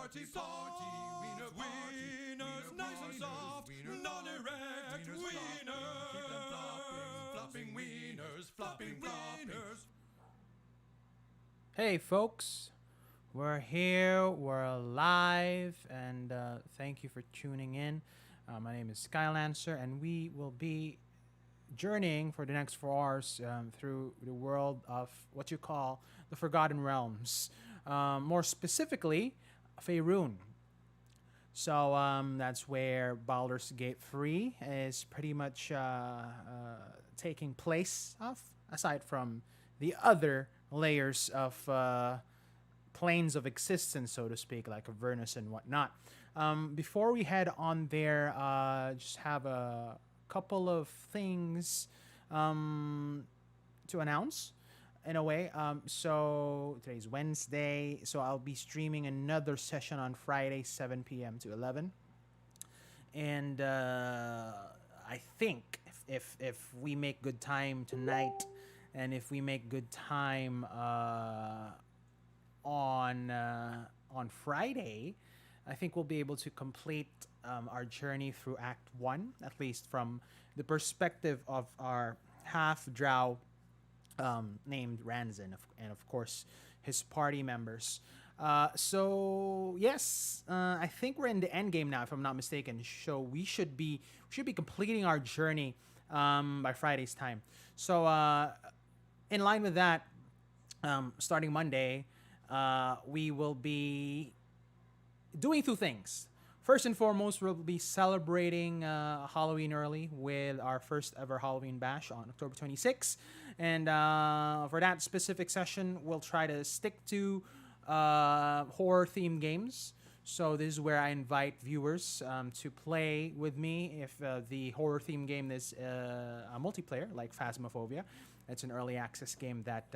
party, wieners, nice and soft, non-erect wieners, flopping wieners, flopping wieners. Hey folks, we're here, we're live, and thank you for tuning in. My name is Skylancer, and we will be journeying for the next 4 hours through the world of what you call the Forgotten Realms. More specifically, Faerun. So that's where Baldur's Gate 3 is pretty much taking place of, aside from the other layers of planes of existence, so to speak, like Avernus and whatnot. Before we head on there, just have a couple of things to announce in a way. So today's Wednesday, so I'll be streaming another session on Friday, 7 p.m. to 11. And I think if we make good time tonight, and if we make good time on Friday, I think we'll be able to complete our journey through Act 1, at least from the perspective of our half-drow named Ranzan, and of course his party members. So yes, I think we're in the end game now, if I'm not mistaken. So we should be completing our journey by Friday's time. So in line with that, starting Monday, we will be doing two things. First and foremost, we'll be celebrating Halloween early with our first ever Halloween bash on October 26th. And for that specific session, we'll try to stick to horror-themed games. So this is where I invite viewers to play with me if the horror-themed game is a multiplayer, like Phasmophobia. It's an early access game that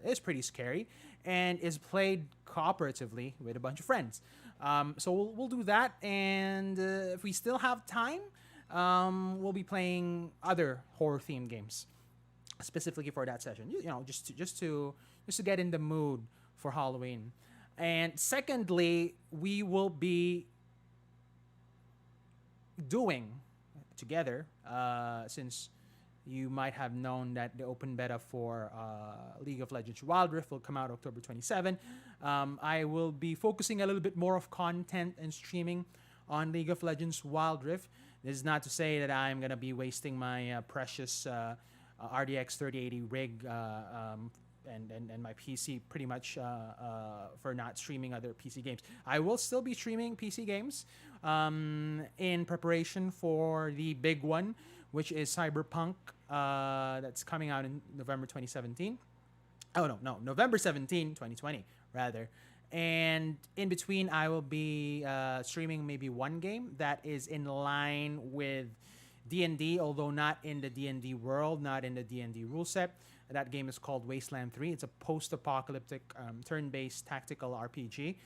is pretty scary and is played cooperatively with a bunch of friends. So we'll do that, and if we still have time, we'll be playing other horror-themed games specifically for that session. You know, just to get in the mood for Halloween. And secondly, we will be doing together, since you might have known that the open beta for League of Legends Wild Rift will come out October 27. I will be focusing a little bit more of content and streaming on League of Legends Wild Rift. This is not to say that I'm going to be wasting my precious RDX 3080 rig and my PC pretty much for not streaming other PC games. I will still be streaming PC games in preparation for the big one, which is Cyberpunk, that's coming out in November 2017. Oh, no, November 17, 2020, rather. And in between, I will be streaming maybe one game that is in line with D&D, although not in the D&D world, not in the D&D rule set. That game is called Wasteland 3. It's a post-apocalyptic turn-based tactical RPG.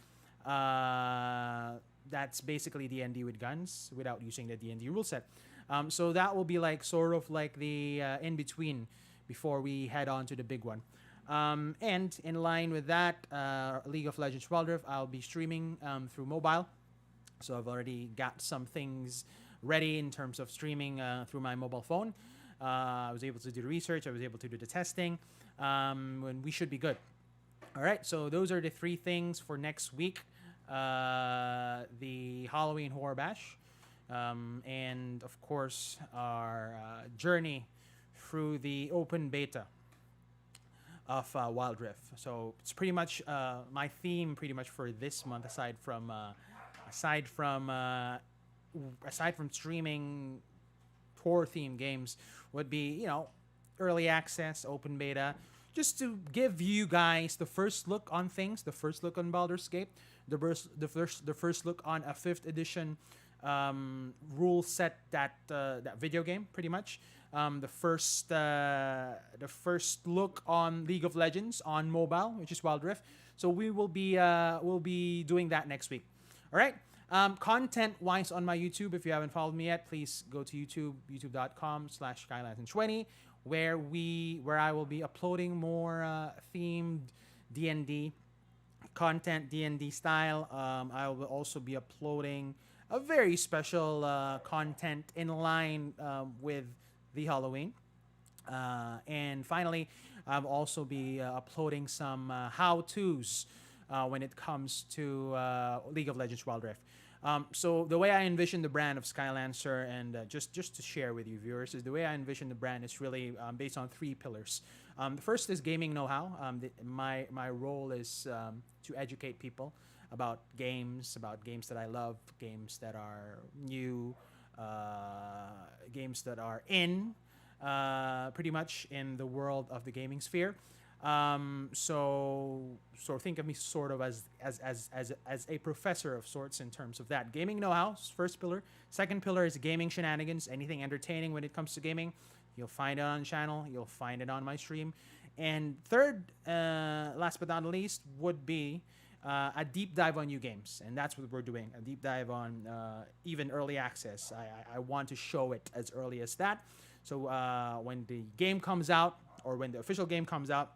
That's basically D&D with guns without using the D&D rule set. So that will be like sort of like the in-between before we head on to the big one. And in line with that, League of Legends Wild Rift, I'll be streaming through mobile. So I've already got some things ready in terms of streaming through my mobile phone. I was able to do the research. I was able to do the testing. And we should be good. All right, so those are the three things for next week. The Halloween Horror Bash. And, of course, our journey through the open beta of Wild Rift. So it's pretty much my theme pretty much for this month, aside from streaming horror-themed games, would be, you know, early access, open beta, just to give you guys the first look on things, the first look on Baldur's Gate, the first look on a 5th edition rule set that video game, pretty much. The first look on League of Legends on mobile, which is Wild Rift. So we'll be doing that next week. All right. Content-wise on my YouTube, if you haven't followed me yet, please go to YouTube, youtube.com/Skylancer20, where I will be uploading more themed D&D content D&D style. I will also be uploading a very special content in line with the Halloween. And finally, I'll also be uploading some how-tos when it comes to League of Legends Wild Rift. So the way I envision the brand of Skylancer, and just to share with you viewers, is the way I envision the brand is really based on three pillars. The first is gaming know-how. My role is to educate people about games that I love, games that are new, games that are pretty much in the world of the gaming sphere. So think of me sort of as a professor of sorts in terms of that. Gaming know-how, first pillar. Second pillar is gaming shenanigans, anything entertaining when it comes to gaming. You'll find it on the channel. You'll find it on my stream. And third, last but not least, would be a deep dive on new games. And that's what we're doing, a deep dive on even early access. I want to show it as early as that. So when the game comes out, or when the official game comes out,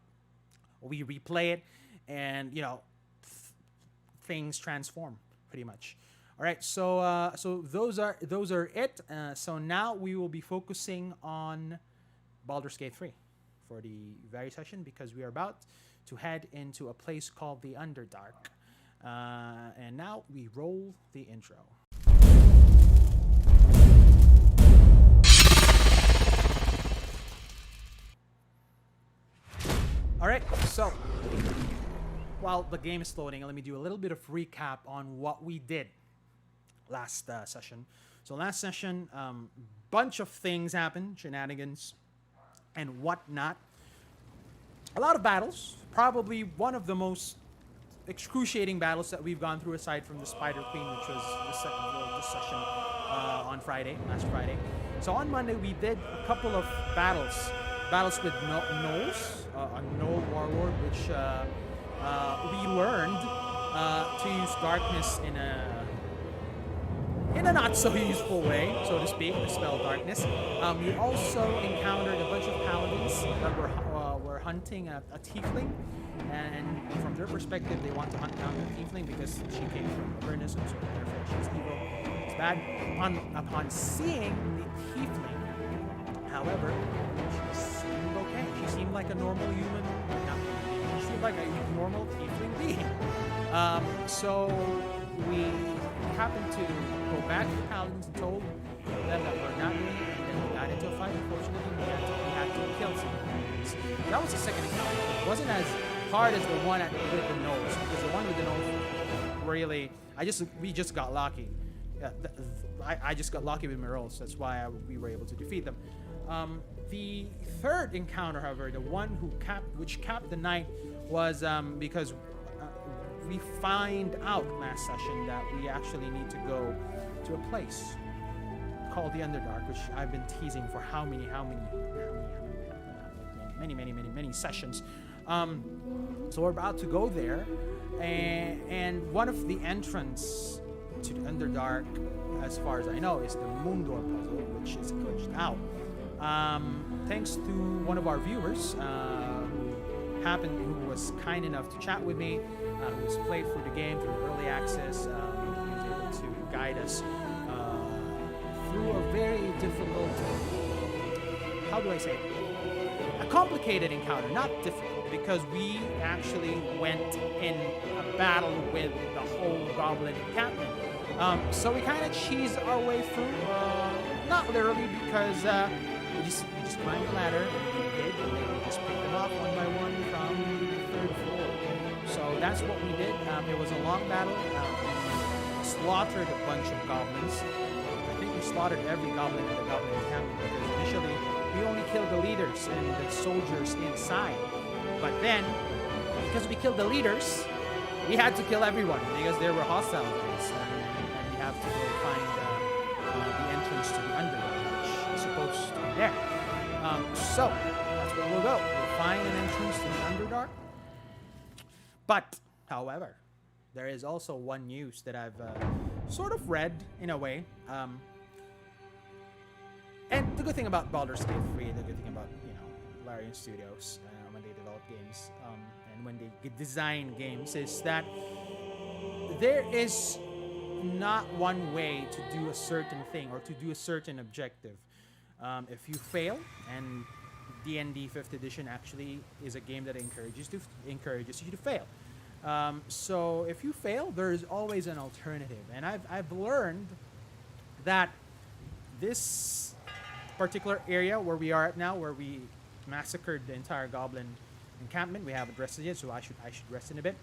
we replay it, and things transform pretty much. All right, so those are it. So now we will be focusing on Baldur's Gate 3 for the very session, because we are about to head into a place called the Underdark. And now we roll the intro. All right, so while the game is loading, let me do a little bit of recap on what we did last session. So last session, bunch of things happened, shenanigans and whatnot. A lot of battles, probably one of the most excruciating battles that we've gone through, aside from the Spider Queen, which was the second of this session on last Friday. So on Monday, we did a couple of battles with gnolls, a gnoll warlord, which we learned to use darkness in a not so useful way, so to speak, to spell darkness. We also encountered a bunch of paladins that were hunting a tiefling, and from their perspective, they want to hunt down the tiefling because she came from Avernus, and so therefore she's evil. It's bad. Upon seeing the tiefling, however, she seemed okay. She seemed like a normal human. She seemed like a normal tiefling being. So we happened to go back to the paladins and told them that we're not doing it, and then we got into a fight. Unfortunately, we had to kill some paladins. That was the second encounter. It wasn't as hard as the one with the nose, because the one with the nose really, we just got lucky. I just got lucky with my rolls. That's why we were able to defeat them. The third encounter, however, the one which capped the night, was because we find out last session that we actually need to go to a place called the Underdark, which I've been teasing for many sessions. So we're about to go there, and one of the entrance to the Underdark, as far as I know, is the Moondor puzzle, which is glitched out. Thanks to one of our viewers who was kind enough to chat with me, who's played through the game through early access. He was able to guide us through a very difficult, how do I say it? A complicated encounter, not difficult, because we actually went in a battle with the whole goblin encampment. So we kind of cheesed our way through, not literally, because we just climbed the ladder, and we just picked them off one by one from the third floor. So that's what we did. It was a long battle. We slaughtered a bunch of goblins. I think we slaughtered every goblin in the goblin encampment, because initially we only killed the leaders and the soldiers inside. But then, because we killed the leaders, we had to kill everyone because there were hostile guys, and we have to go find the entrance to the Underdark, which is supposed to be there. So that's where we'll go. We'll find an entrance to the Underdark. But, however, there is also one news that I've sort of read in a way. And the good thing about Baldur's Gate 3, the good thing about Larian Studios when they develop games, and when they design games is that there is not one way to do a certain thing or to do a certain objective. If you fail, and D&D 5th edition actually is a game that encourages you to fail. So if you fail, there's always an alternative, and I've learned that this particular area where we are at now, where we massacred the entire goblin encampment, we haven't rested yet, so I should rest in a bit.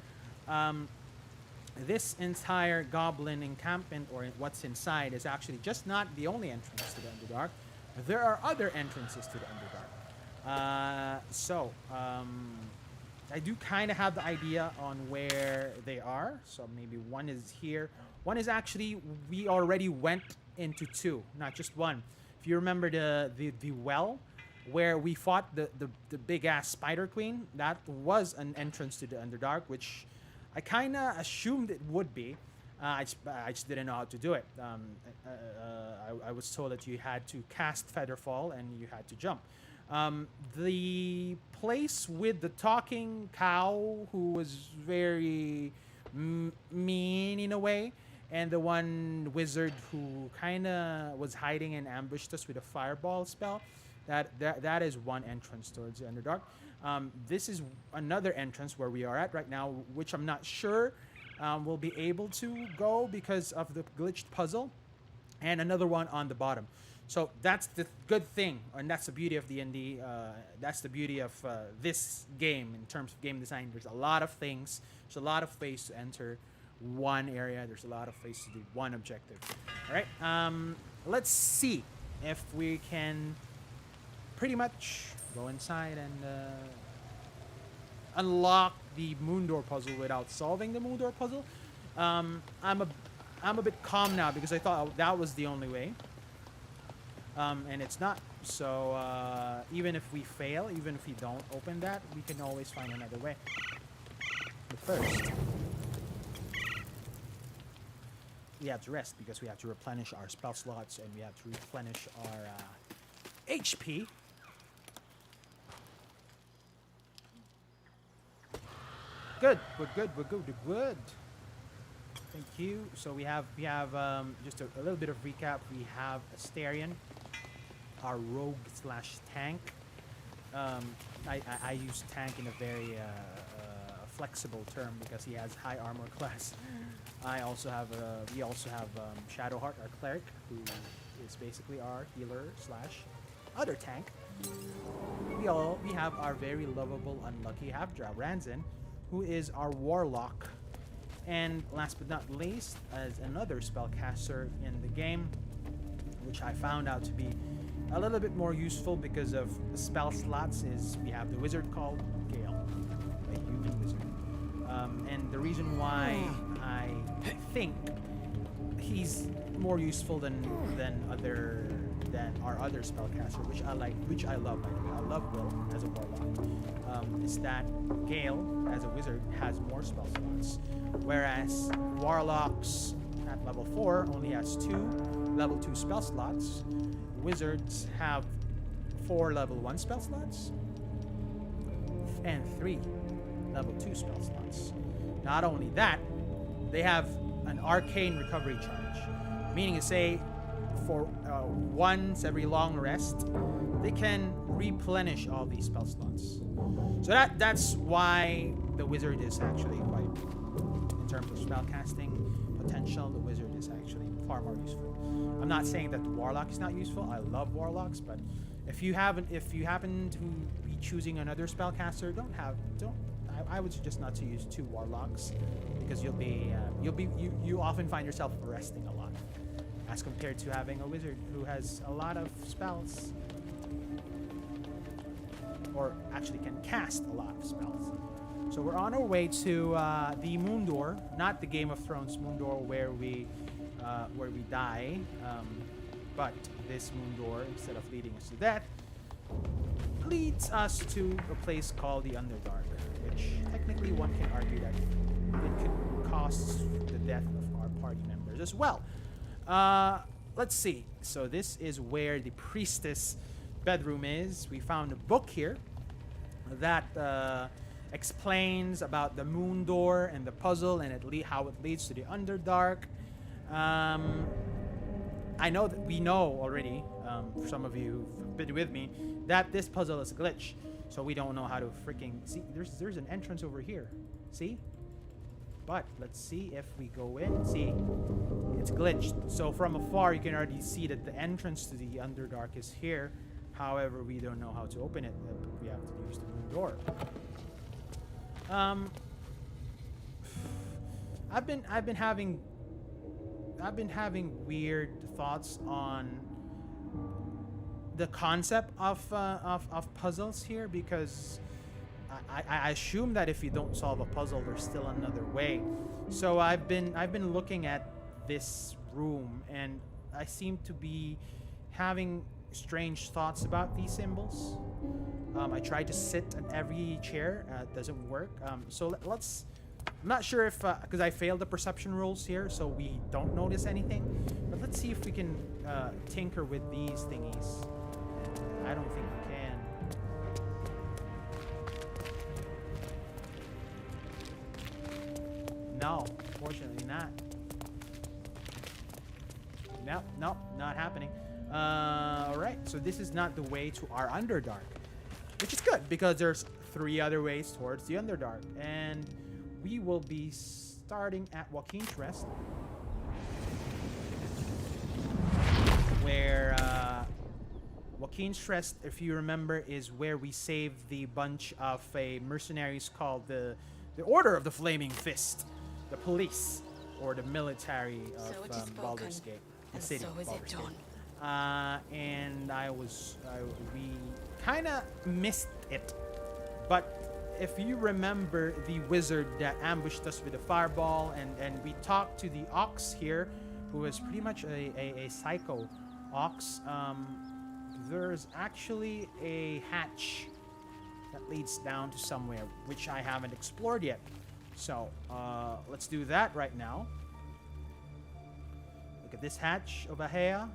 This entire goblin encampment, or what's inside, is actually just not the only entrance to the Underdark. There are other entrances to the Underdark. I do kind of have the idea on where they are. So maybe one is here. One is actually, we already went into two, not just one. If you remember the well where we fought the big ass spider queen, that was an entrance to the Underdark, which I kind of assumed it would be. I just didn't know how to do it. I was told that you had to cast Featherfall and you had to jump. The place with the talking cow, who was very mean in a way, and the one wizard who kind of was hiding and ambushed us with a fireball spell, that is one entrance towards the Underdark. This is another entrance where we are at right now, which I'm not sure we'll be able to go because of the glitched puzzle, and another one on the bottom. So that's the good thing, and that's the beauty of D&D. That's the beauty of this game in terms of game design. There's a lot of things. There's a lot of ways to enter one area. There's a lot of ways to do one objective. All right. Let's see if we can pretty much go inside and unlock the moon door puzzle without solving the moon door puzzle. I'm a bit calm now because I thought that was the only way. And it's not. So even if we fail, even if we don't open that, we can always find another way. But first, we have to rest because we have to replenish our spell slots and we have to replenish our HP. Good. Thank you. So we have just a little bit of recap. We have Asterion, our rogue / tank. I use tank in a very flexible term because he has high armor class. We also have Shadowheart, our cleric, who is basically our healer / other tank. We have our very lovable, unlucky half-drow Ranzin, who is our warlock. And last but not least, as another spellcaster in the game, which I found out to be a little bit more useful because of the spell slots, is we have the wizard called Gale, a human wizard. And the reason why I think he's more useful than our other spellcaster, which I love, by the way. I love Will as a warlock. Is that Gale as a wizard has more spell slots, whereas warlocks at level 4 only has 2 level 2 spell slots. Wizards have 4 level 1 spell slots and 3 level 2 spell slots. Not only that, they have an arcane recovery charge, meaning to say for once every long rest, they can replenish all these spell slots. So that's why the wizard is actually quite, in terms of spellcasting potential, the wizard is actually far more useful. I'm not saying that the warlock is not useful. I love warlocks, but if you happen to be choosing another spellcaster, I would suggest not to use 2 warlocks because you often find yourself resting a lot, as compared to having a wizard who has a lot of spells, or actually can cast a lot of spells. So we're on our way to the moon door, not the Game of Thrones moon door where we die, but this moon door, instead of leading us to death, leads us to a place called the Underdark, which technically one can argue that it could cost the death of our party members as well. Let's see. So this is where the priestess bedroom is. We found a book here that explains about the moon door and the puzzle and how it leads to the Underdark. I know that we know already, for some of you who've been with me, that this puzzle is a glitch. So we don't know how to freaking see. There's an entrance over here. See? But let's see if we go in. See, it's glitched. So from afar, you can already see that the entrance to the Underdark is here. However, we don't know how to open it. We have to use the moon door. I've been having weird thoughts on the concept of puzzles here, because I assume that if you don't solve a puzzle, there's still another way. So I've been looking at this room, and I seem to be having strange thoughts about these symbols. I tried to sit in every chair. It doesn't work. So let's... I'm not sure if... because I failed the perception rules here, so we don't notice anything. But let's see if we can tinker with these thingies. I don't think we can. No, fortunately not. Nope, nope, not happening. Alright, so this is not the way to our Underdark. Which is good, because there's 3 other ways towards the Underdark. And we will be starting at Joaquin's Rest. Where, Joaquin's Rest, if you remember, is where we saved the bunch of mercenaries called the Order of the Flaming Fist. The police, or the military of Baldur's Gate. The city of Baldur's Gate. And we kind of missed it. But if you remember the wizard that ambushed us with a fireball, and we talked to the ox here, who is pretty much a psycho ox, there's actually a hatch that leads down to somewhere, which I haven't explored yet. So, let's do that right now. Look at this hatch over here.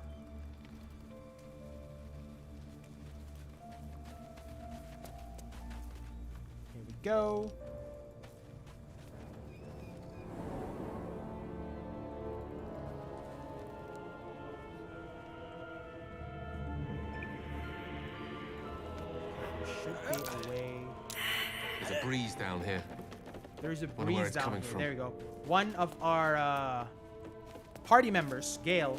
Here we go. Should be a way. There's a breeze down here. There's a Wonder where breeze it's down coming here. from. There we go. One of our party members, Gale,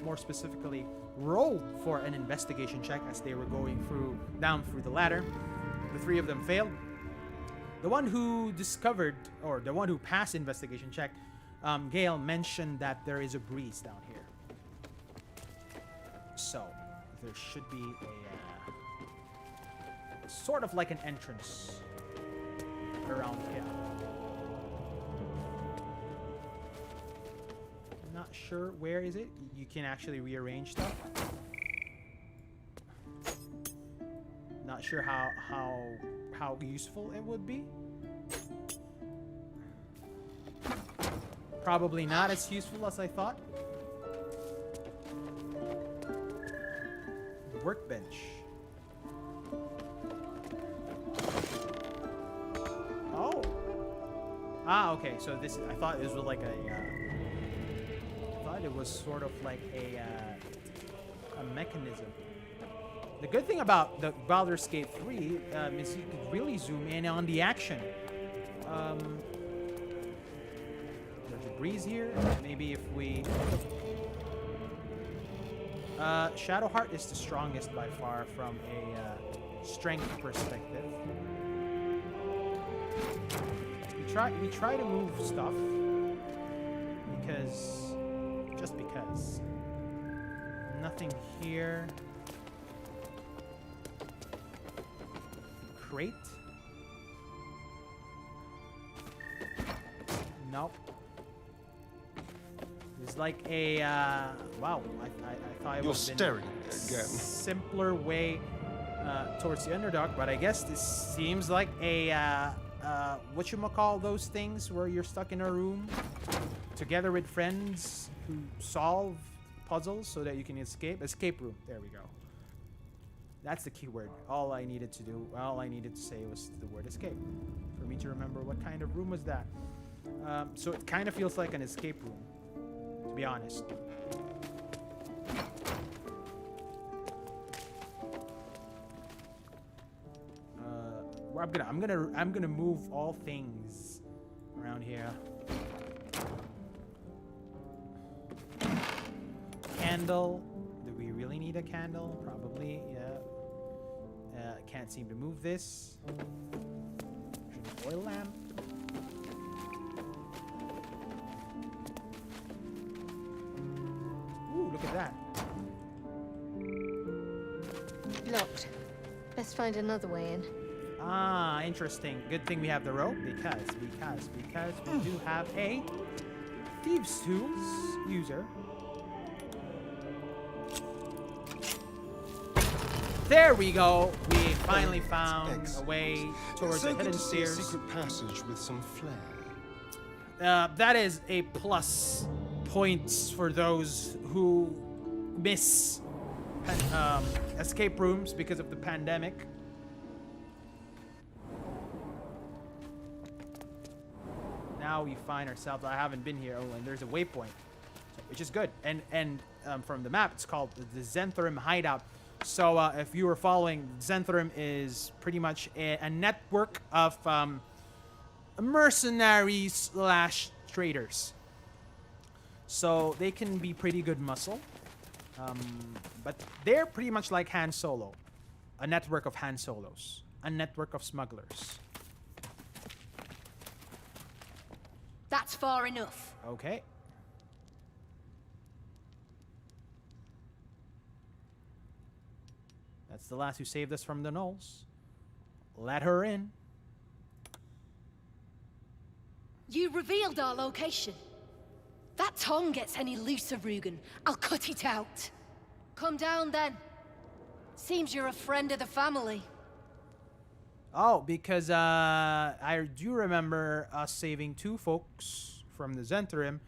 more specifically, rolled for an investigation check as they were going down through the ladder. The 3 of them failed. The one who discovered, or the one who passed the investigation check, Gale mentioned that there is a breeze down here. So there should be a sort of like an entrance around here. Not sure where is it. You can actually rearrange stuff. Not sure how useful it would be. Probably not as useful as I thought. Workbench. Oh. Ah, okay. So this, I thought this was like it was sort of like a mechanism. The good thing about the Baldur's Gate 3 is you could really zoom in on the action. There's a breeze here. Maybe if we... Shadowheart is the strongest by far from a strength perspective. We try to move stuff because... just because. Nothing here. Crate? Nope. It's like a wow. I thought it You're was staring again. Simpler way towards the Underdark, but I guess this seems like a whatchamacall those things where you're stuck in a room together with friends who solve puzzles so that you can escape. Escape room. There we go. That's the key word. All I needed to do, all I needed to say was the word escape for me to remember what kind of room was that. So it kind of feels like an escape room, to be honest. I'm gonna move all things around here. Candle. Do we really need a candle? Probably, yeah. Can't seem to move this. Oil lamp. Ooh, look at that. Locked. Best find another way in. Ah, interesting. Good thing we have the rope because we do have a thieves' tools user. There we go. We finally found a way towards the hidden stairs. Secret passage with some flair. That is a plus points for those who miss escape rooms because of the pandemic. Now we find ourselves. I haven't been here. Oh, and there's a waypoint, which is good. And from the map, it's called the Zenthrim Hideout. So if you were following, Zenthrim is pretty much a network of mercenaries / traders. So they can be pretty good muscle. But they're pretty much like Han Solo. A network of Han Solos. A network of smugglers. That's far enough. Okay. That's the lass who saved us from the gnolls. Let her in. You revealed our location. That tongue gets any looser, Rugen, I'll cut it out. Come down then. Seems you're a friend of the family. Oh, because I do remember us saving 2 folks from the Zenthrim,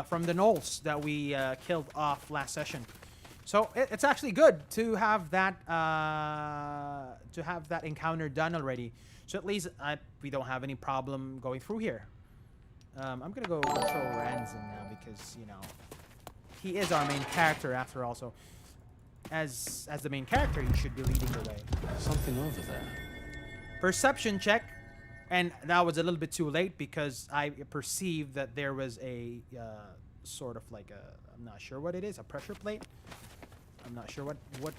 from the gnolls that we killed off last session. So it's actually good to have that encounter done already. So at least we don't have any problem going through here. I'm gonna go control Ranzan now because he is our main character after all. So as the main character, you should be leading the way. Something over there. Perception check, and that was a little bit too late because I perceived that there was a sort of like I'm not sure what it is, a pressure plate. I'm not sure what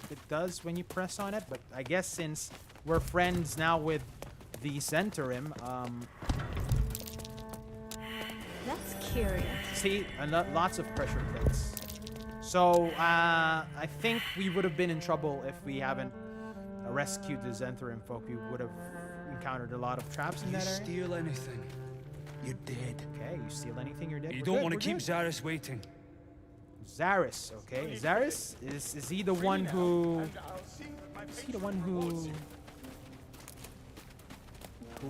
it does when you press on it, but I guess since we're friends now with the Zenthrim, That's curious. see, lots of pressure plates. So I think we would have been in trouble if we haven't rescued the Zenthrim folk. We would have encountered a lot of traps in that area. Steal anything, you're dead. Okay, you steal anything, you're dead. You We're don't good, want to we're keep good. Zaris waiting. Zaris, okay. Zaris is he the one who? Is he the one who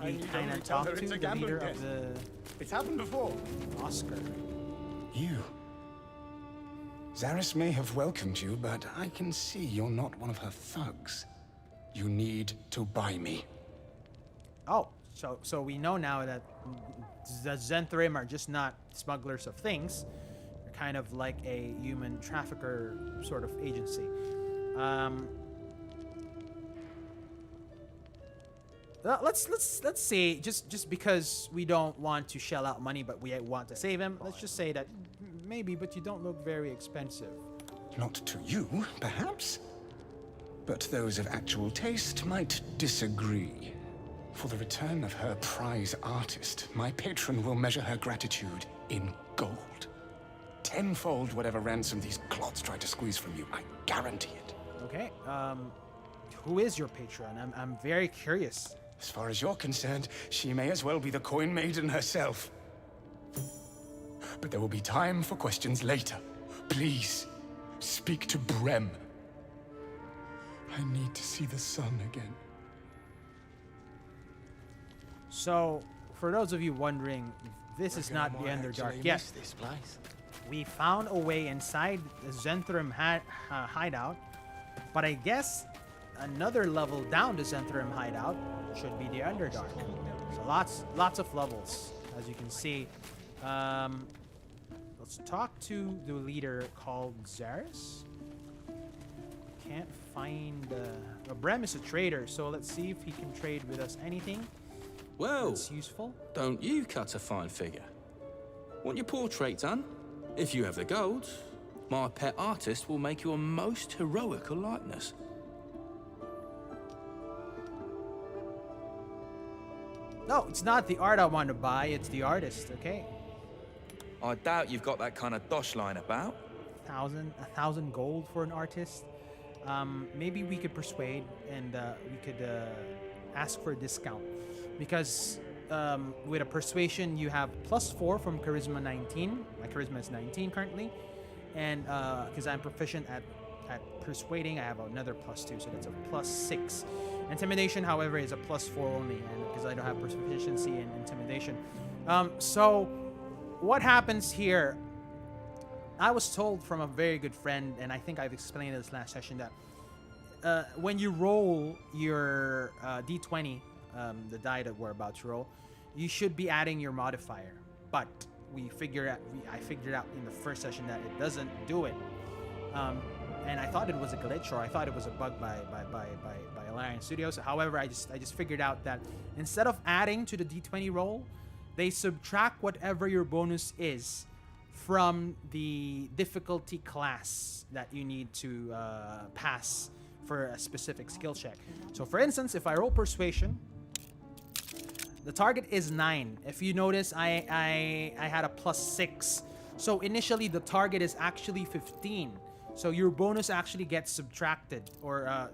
we kind of talked to, the leader of the It's happened before. Oscar? You. Zaris may have welcomed you, but I can see you're not one of her thugs. You need to buy me. Oh, so we know now that the Zenthrim are just not smugglers of things. They're kind of like a human trafficker sort of agency. Let's say just because we don't want to shell out money, but we want to save him. Let's just say that maybe, but you don't look very expensive. Not to you, perhaps. But those of actual taste might disagree. For the return of her prize artist, my patron will measure her gratitude in gold. Tenfold whatever ransom these clots try to squeeze from you, I guarantee it. Okay. Who is your patron? I'm very curious. As far as you're concerned, she may as well be the coin maiden herself. But there will be time for questions later. Please, speak to Brem. I need to see the sun again. So, for those of you wondering, this is not the Underdark yet. This place. We found a way inside the Zenthrim hideout But I guess another level down the Zentrum hideout should be the Underdark. So lots of levels, as you can see. Let's talk to the leader called Zaris. Can't find... Brem is a trader, so let's see if he can trade with us anything Well, that's useful. don't you cut a fine figure? Want your portrait done? If you have the gold, my pet artist will make you a most heroical likeness. No, it's not the art I want to buy, it's the artist, okay? I doubt you've got that kind of dosh line about. 1,000 gold for an artist. Maybe we could persuade and we could ask for a discount. Because with a persuasion, you have +4 from charisma 19. My charisma is 19 currently. And because I'm proficient at persuading, I have another +2, so that's a +6. Intimidation, however, is a +4 only, and because I don't have proficiency in intimidation. So what happens here? I was told from a very good friend, and I think I've explained this last session, that when you roll your d20, the die that we're about to roll, you should be adding your modifier. But I figured out in the first session that it doesn't do it. And I thought it was a glitch, or I thought it was a bug by Alarian Studios. However, I just figured out that instead of adding to the d20 roll, they subtract whatever your bonus is from the difficulty class that you need to pass for a specific skill check. So for instance, if I roll persuasion, the target is 9. If you notice, I had a +6. So initially the target is actually 15. So your bonus actually gets subtracted, or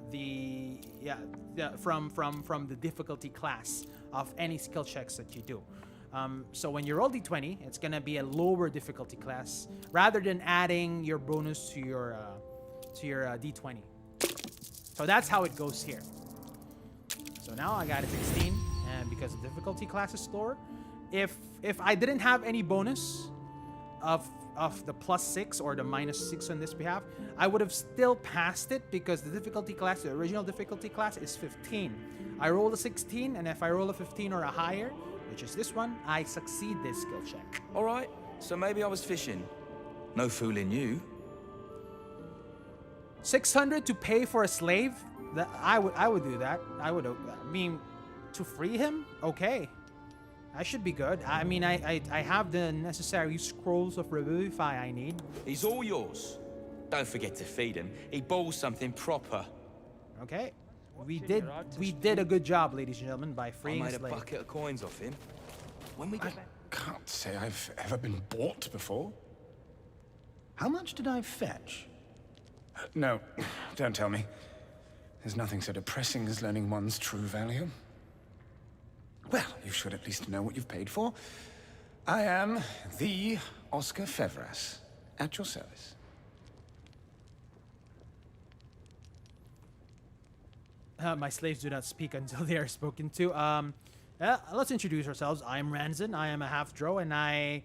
from the difficulty class of any skill checks that you do. So when you roll d20, it's gonna be a lower difficulty class rather than adding your bonus to your d20. So that's how it goes here. So now I got a 16, and because the difficulty class is lower, if I didn't have any bonus of the +6 or the -6 on this behalf, I would have still passed it because the difficulty class, the original difficulty class, is 15. I roll a 16, and if I roll a 15 or a higher, which is this one, I succeed this skill check. All right, so maybe I was fishing. No fooling you. 600 to pay for a slave? That I would do that. I mean, to free him? Okay. I should be good. I mean, I have the necessary scrolls of Revivify I need. He's all yours. Don't forget to feed him. He balls something proper. Okay. We did a good job, ladies and gentlemen, by freeing I a made a slave. bucket of coins off him. When we get... Can't say I've ever been bought before. How much did I fetch? No, don't tell me. There's nothing so depressing as learning one's true value. Well, you should at least know what you've paid for. I am the Oscar Fevras, at your service. My slaves do not speak until they are spoken to. Let's introduce ourselves. I am Ranzan. I am a half-drow, and I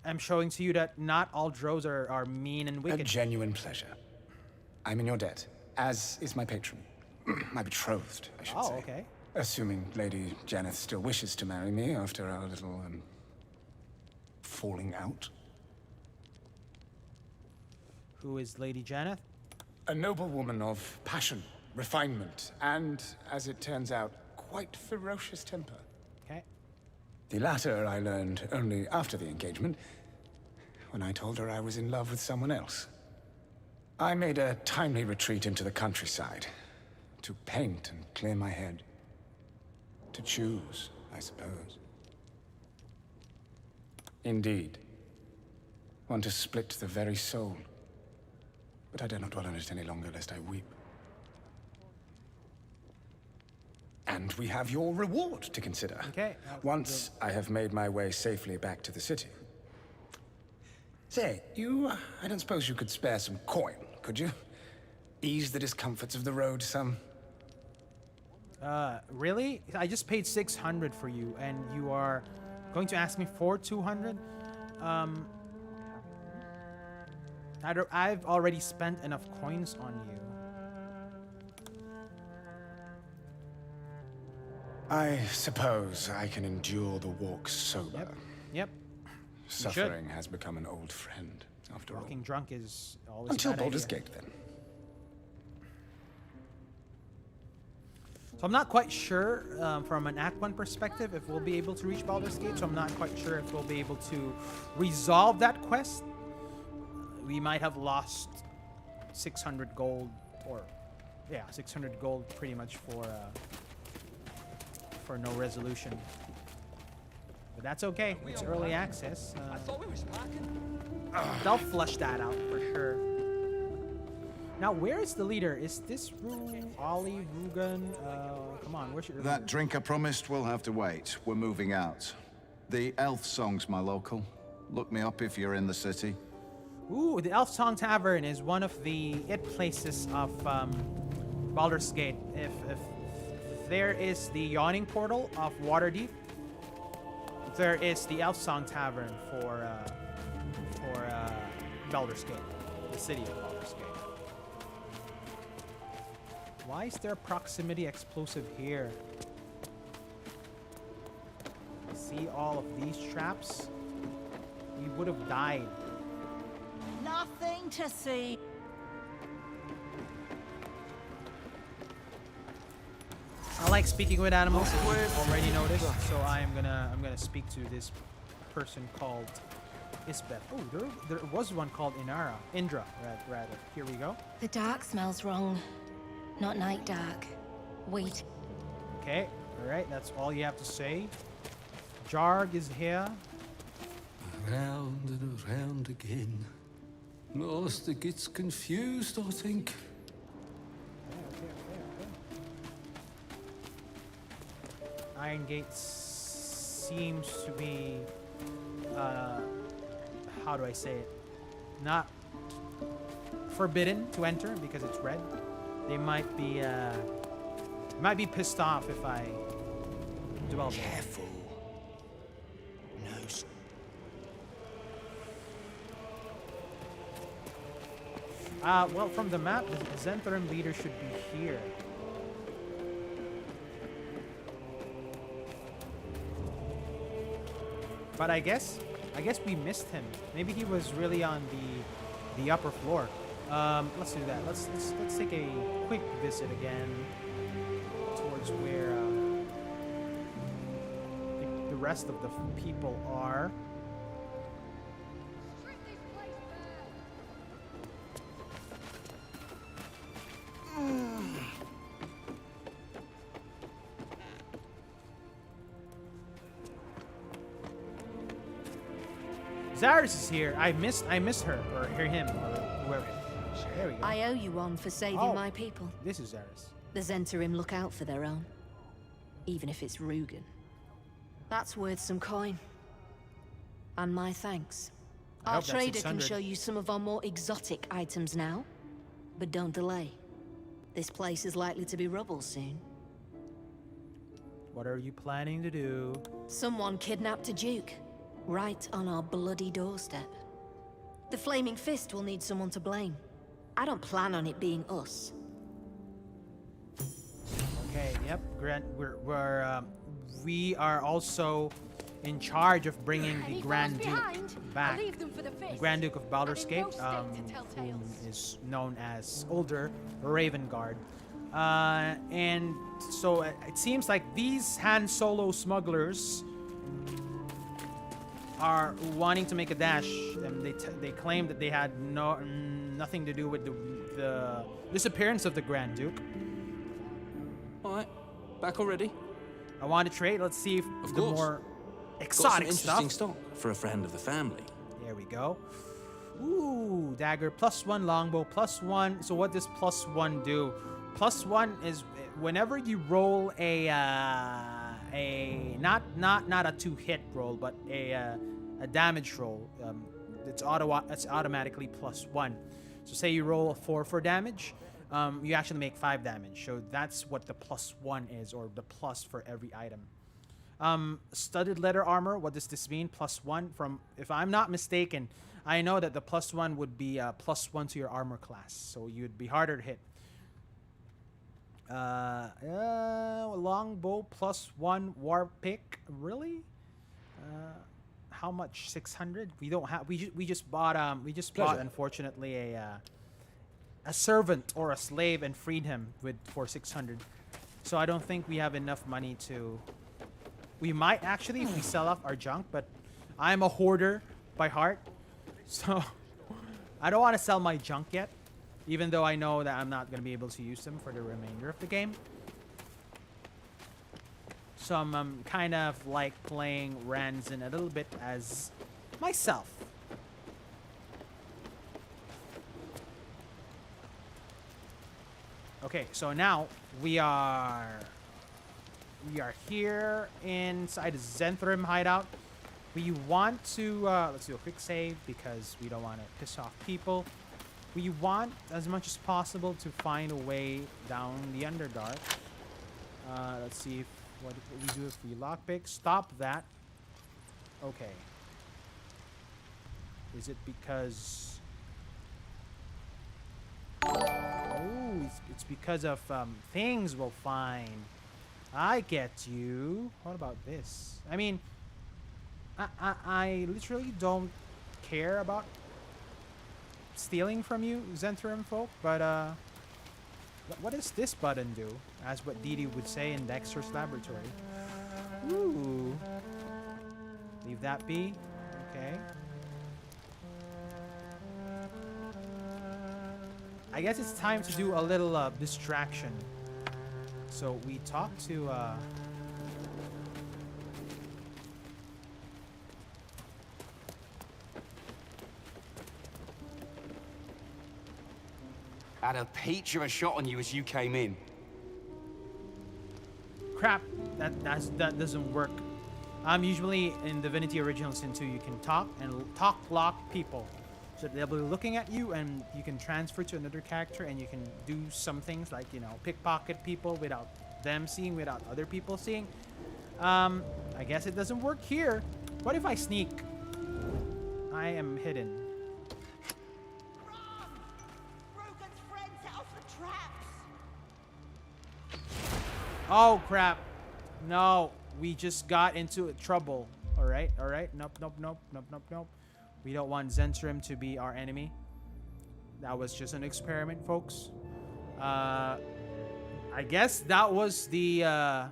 am showing to you that not all drows are mean and wicked. A genuine pleasure. I'm in your debt, as is my patron. My betrothed, I should say. Oh, okay. Assuming Lady Janeth still wishes to marry me after our little, falling out. Who is Lady Janeth? A noble woman of passion, refinement, and, as it turns out, quite ferocious temper. Okay. The latter I learned only after the engagement, when I told her I was in love with someone else. I made a timely retreat into the countryside, to paint and clear my head. To choose, I suppose. Indeed. One to split the very soul. But I dare not dwell on it any longer, lest I weep. And we have your reward to consider. Okay. Once I have made my way safely back to the city. Say, I don't suppose you could spare some coin, could you? Ease the discomforts of the road some. Really? I just paid 600 for you, and you are going to ask me for 200? I've already spent enough coins on you. I suppose I can endure the walk sober. Yep. Suffering has become an old friend, after all. Walking drunk is always Until a bad Baldur's idea. Gate, then. So I'm not quite sure from an Act 1 perspective if we'll be able to reach Baldur's Gate, so I'm not quite sure if we'll be able to resolve that quest. We might have lost 600 gold, or yeah, 600 gold pretty much for no resolution. But that's okay, it's early access. I thought we was packing. They'll flush that out for sure. Now, where is the leader? Is this Ollie, Rugen? Come on, where's your That drink I promised will have to wait. We're moving out. The Elf Song's my local. Look me up if you're in the city. Ooh, the Elf Song Tavern is one of the places of Baldur's Gate. If there is the Yawning Portal of Waterdeep, there is the Elf Song Tavern for Baldur's Gate, the city of Baldur's Gate. Why is there a proximity explosive here? See all of these traps? We would have died. Nothing to see. I like speaking with animals, if you've already noticed. So I'm gonna speak to this person called Isbeth. Oh, there was one called Indra, rather. Here we go. The dark smells wrong. Not night dark. Wait. Okay, alright, that's all you have to say. Jarg is here. Around and around again. Master gets confused, I think. Iron Gate seems to be, how do I say it? Not forbidden to enter because it's red. They might be pissed off if I dwell there. Careful. No. Well, from the map, the Zentharim leader should be here. But I guess we missed him. Maybe he was really on the upper floor. Let's do that. Let's take a quick visit again towards where the rest of the people are. Zaris is here. I missed her, or him, or whoever. There we go. I owe you one for saving Oh. my people. This is Zaris. The Zentharim look out for their own. Even if it's Rugen. That's worth some coin. And my thanks. I Our hope that's trader can 600. show you some of our more exotic items now. But don't delay. This place is likely to be rubble soon. What are you planning to do? Someone kidnapped a duke. Right on our bloody doorstep. The Flaming Fist will need someone to blame. I don't plan on it being us. Okay, yep. We are also in charge of bringing the Grand Duke back. The Grand Duke of Baldur's Gate, whom is known as Older Ravengard. And so it seems like these Han Solo smugglers are wanting to make a dash. They claim that they had nothing to do with the disappearance of the Grand Duke. All right, back already. I want to trade. Let's see if Of the course. more Got some exotic interesting stuff. stock for a friend of the family. There we go. Ooh, dagger +1, longbow +1. So what does +1 do? +1 is whenever you roll a not a 2-hit roll, but a damage roll. It's automatically +1. So say you roll a 4 for damage, you actually make 5 damage. So that's what the +1 is, or the plus for every item. Studded leather armor. What does this mean? +1 from, if I'm not mistaken, I know that the +1 would be +1 to your armor class, so you'd be harder to hit. Longbow +1 war pick. Really? How much? 600? We don't have. We just bought Pleasure. unfortunately a servant or a slave and freed him for 600. So I don't think we have enough money to. We might actually if we sell off our junk, but I'm a hoarder by heart, so I don't want to sell my junk yet. Even though I know that I'm not going to be able to use them for the remainder of the game. So I'm kind of like playing Ranzin a little bit as myself. Okay, so now we are here inside the Zenthrim hideout. We want to let's do a quick save because we don't want to piss off people. We want, as much as possible, to find a way down the Underdark. Let's see what we do if we lockpick. Stop that. Okay. Is it because... Oh, it's because of things we'll find. I get you. What about this? I mean, I literally don't care about stealing from you, Zentrum folk, but what does this button do? As what Didi would say in Dexter's laboratory. Ooh. Leave that be. Okay. I guess it's time to do a little distraction. So we talk to Had a peach of a shot on you as you came in. crap. That doesn't work. Usually in Divinity Original Sin 2 you can talk lock people. So they'll be looking at you and you can transfer to another character and you can do some things like, you know, pickpocket people without them seeing, without other people seeing. I guess it doesn't work here. What if I sneak? I am hidden. Oh crap. No, we just got into trouble. Alright. Nope. We don't want Zentrim to be our enemy. That was just an experiment, folks. I guess that was the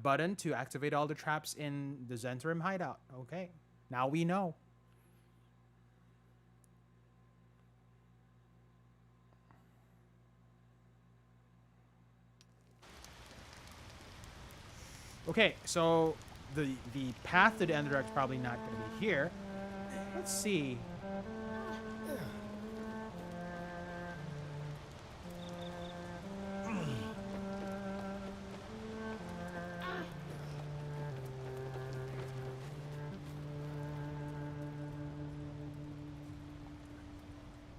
button to activate all the traps in the Zentrim hideout. Okay, now we know. Okay, so the path to the Underdark is probably not going to be here. Let's see.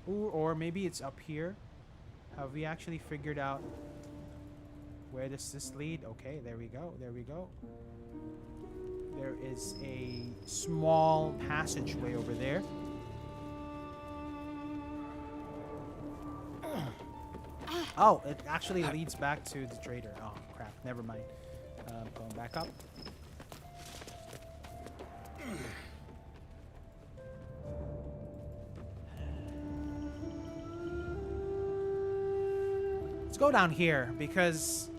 Ooh, or maybe it's up here. Have we actually figured out where does this lead? Okay, there we go. There is a small passageway over there. Oh, it actually leads back to the trader. Oh, crap. Never mind. Going back up. Let's go down here because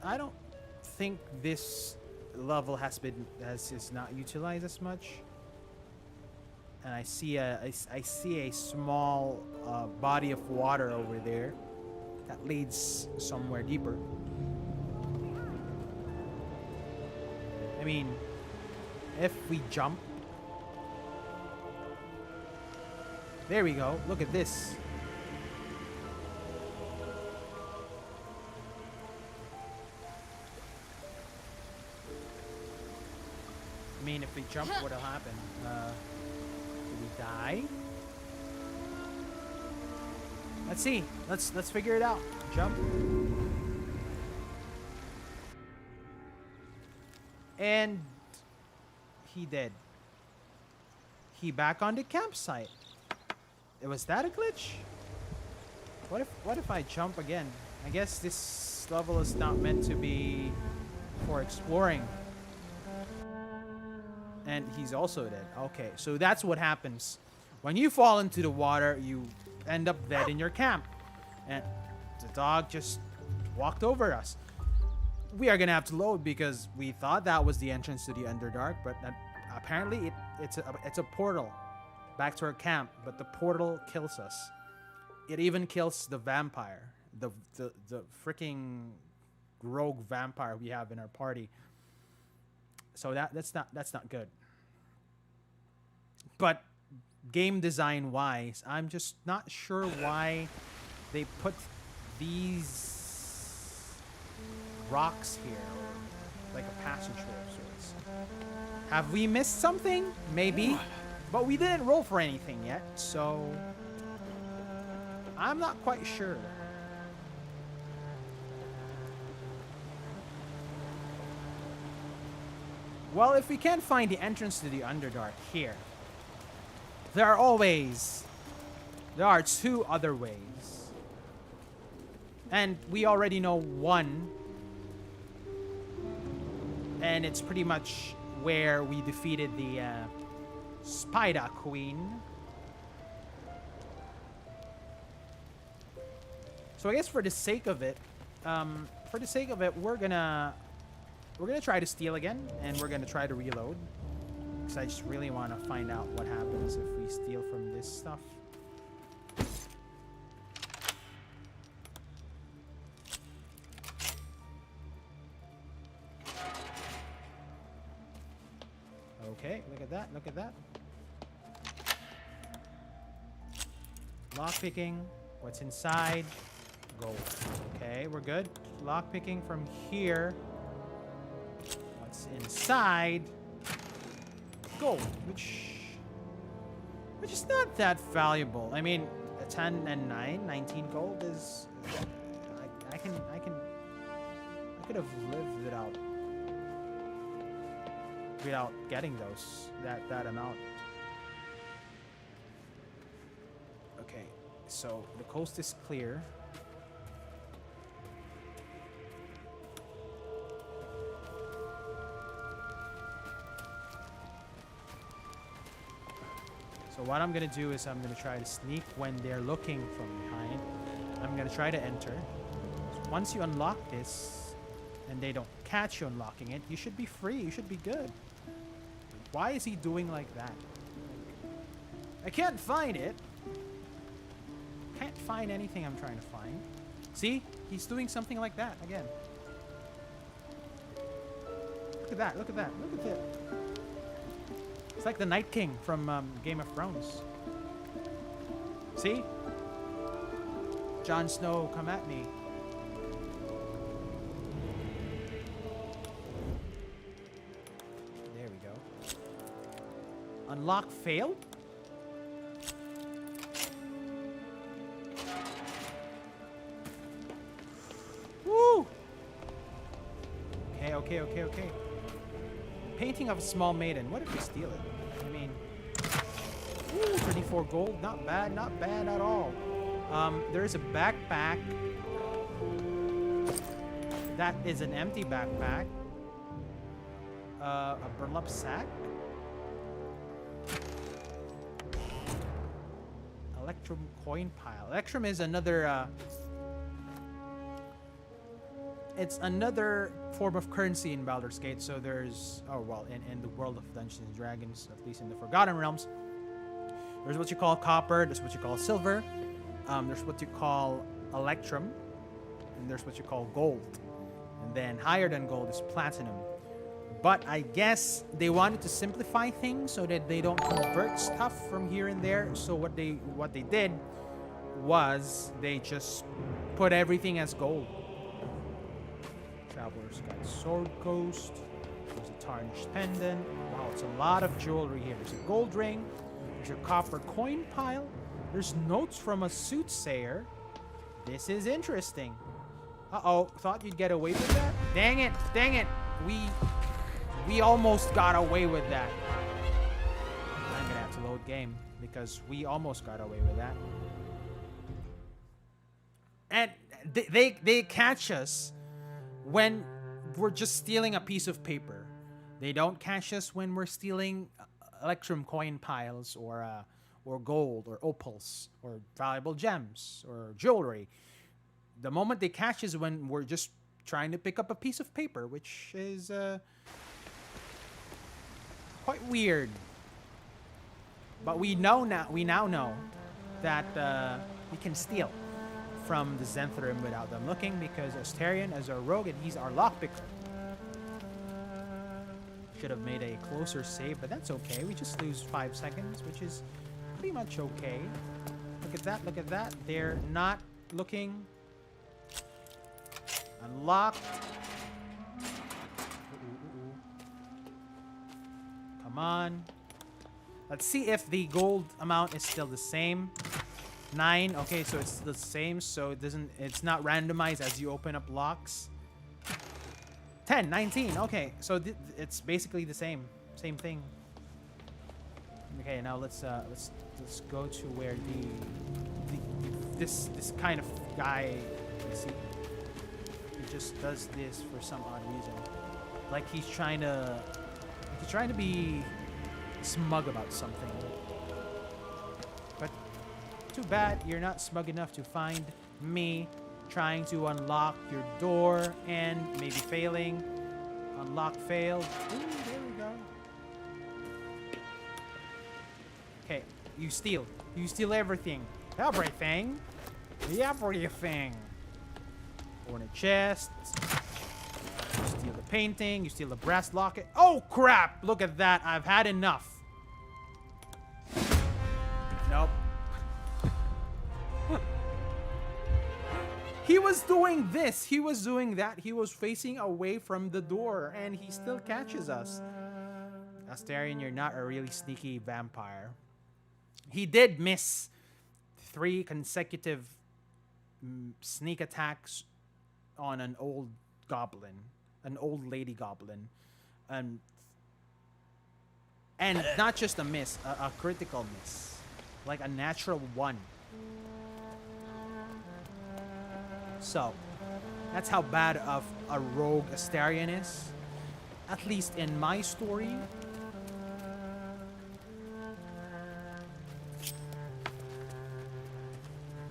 I don't think this level is not utilized as much. And I see a small body of water over there that leads somewhere deeper. I mean, if we jump, there we go. Look at this. I mean, if we jump, what'll happen? Do we die? Let's see. Let's figure it out. Jump. And he did. He back on the campsite. Was that a glitch? What if I jump again? I guess this level is not meant to be for exploring. And he's also dead. Okay, so that's what happens. When you fall into the water, you end up dead in your camp. And the dog just walked over us. We are gonna have to load because we thought that was the entrance to the Underdark, but apparently it's a portal back to our camp. But the portal kills us. It even kills the vampire, the freaking rogue vampire we have in our party. So that's not good. But game design wise, I'm just not sure why they put these rocks here, like a passageway of sorts. Have we missed something? Maybe, but we didn't roll for anything yet, so I'm not quite sure. Well, if we can't find the entrance to the Underdark here, there are two other ways. And we already know one. And it's pretty much where we defeated the Spider Queen. So I guess for the sake of it, we're gonna try to steal again, and we're gonna try to reload. Because I just really want to find out what happens if we steal from this stuff. Okay, look at that, look at that. Lockpicking. What's inside? Gold. Okay, we're good. Lockpicking from here. What's inside? Gold, which is not that valuable. I mean, a 10 and 9, 19 gold is. I could have lived without getting that amount. Okay, so the coast is clear. So what I'm gonna do is I'm gonna try to sneak when they're looking from behind. I'm gonna try to enter. So once you unlock this, and they don't catch you unlocking it, you should be free. You should be good. Why is he doing like that? I can't find it. Can't find anything I'm trying to find. See? He's doing something like that again. Look at that. Look at that. Look at it. It's like the Night King from Game of Thrones. See? Jon Snow, come at me. There we go. Unlock failed? Woo! Okay. Painting of a small maiden. What if we steal it? I mean, ooh, 34 gold. Not bad at all. There is a backpack. That is an empty backpack. A burlap sack. Electrum coin pile. Electrum is another. It's another form of currency in Baldur's Gate. So there's, in the world of Dungeons and Dragons, at least in the Forgotten Realms, there's what you call copper, there's what you call silver, there's what you call electrum, and there's what you call gold. And then higher than gold is platinum. But I guess they wanted to simplify things so that they don't convert stuff from here and there. So what they did was they just put everything as gold. Traveler's got sword coast. There's a tarnished pendant. Wow, it's a lot of jewelry here. There's a gold ring. There's a copper coin pile. There's notes from a soothsayer. This is interesting. Uh-oh, thought you'd get away with that? Dang it. We almost got away with that. I'm gonna have to load game because we almost got away with that. And they catch us when we're just stealing a piece of paper. They don't catch us when we're stealing electrum coin piles or gold or opals or valuable gems or jewelry. The moment they catch us when we're just trying to pick up a piece of paper, which is quite weird. But we now know that we can steal from the Zentherim without them looking, because Astarion is our rogue and he's our lockpicker. Should have made a closer save, but that's okay. We just lose 5 seconds, which is pretty much okay. Look at that, look at that. They're not looking. Unlocked. Come on. Let's see if the gold amount is still the same. 9. Okay, so it's the same, so it's not randomized as you open up locks. 10, 19. Okay, so it's basically the same thing. Okay, now let's go to where this kind of guy, you see, he just does this for some odd reason. Like he's trying to be smug about something. But too bad you're not smug enough to find me trying to unlock your door and maybe failing. Unlock failed. Ooh, there we go. Okay, you steal. You steal everything. Everything? Everything. Open a chest. You steal the painting. You steal the brass locket. Oh, crap! Look at that. I've had enough. Nope. He was doing this. He was doing that. He was facing away from the door, and he still catches us. Astarion, you're not a really sneaky vampire. He did miss 3 consecutive sneak attacks on an old goblin, an old lady goblin, and not just a miss, a critical miss, like a natural 1. So that's how bad of a rogue Astarion is, at least in my story.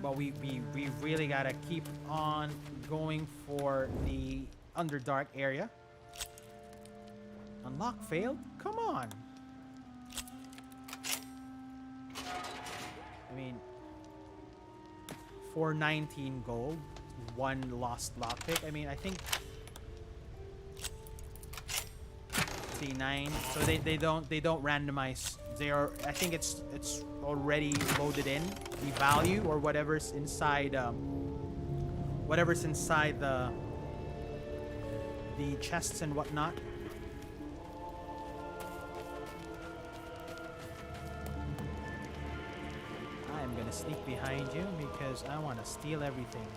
But we really gotta keep on going for the Underdark area. Unlock failed? Come on. I mean, 419 gold, 1 lost lockpick. I mean, I think 9. So they don't randomize. They are. I think it's already loaded in the value or whatever's inside the chests and whatnot. I'm gonna sneak behind you because I want to steal everything.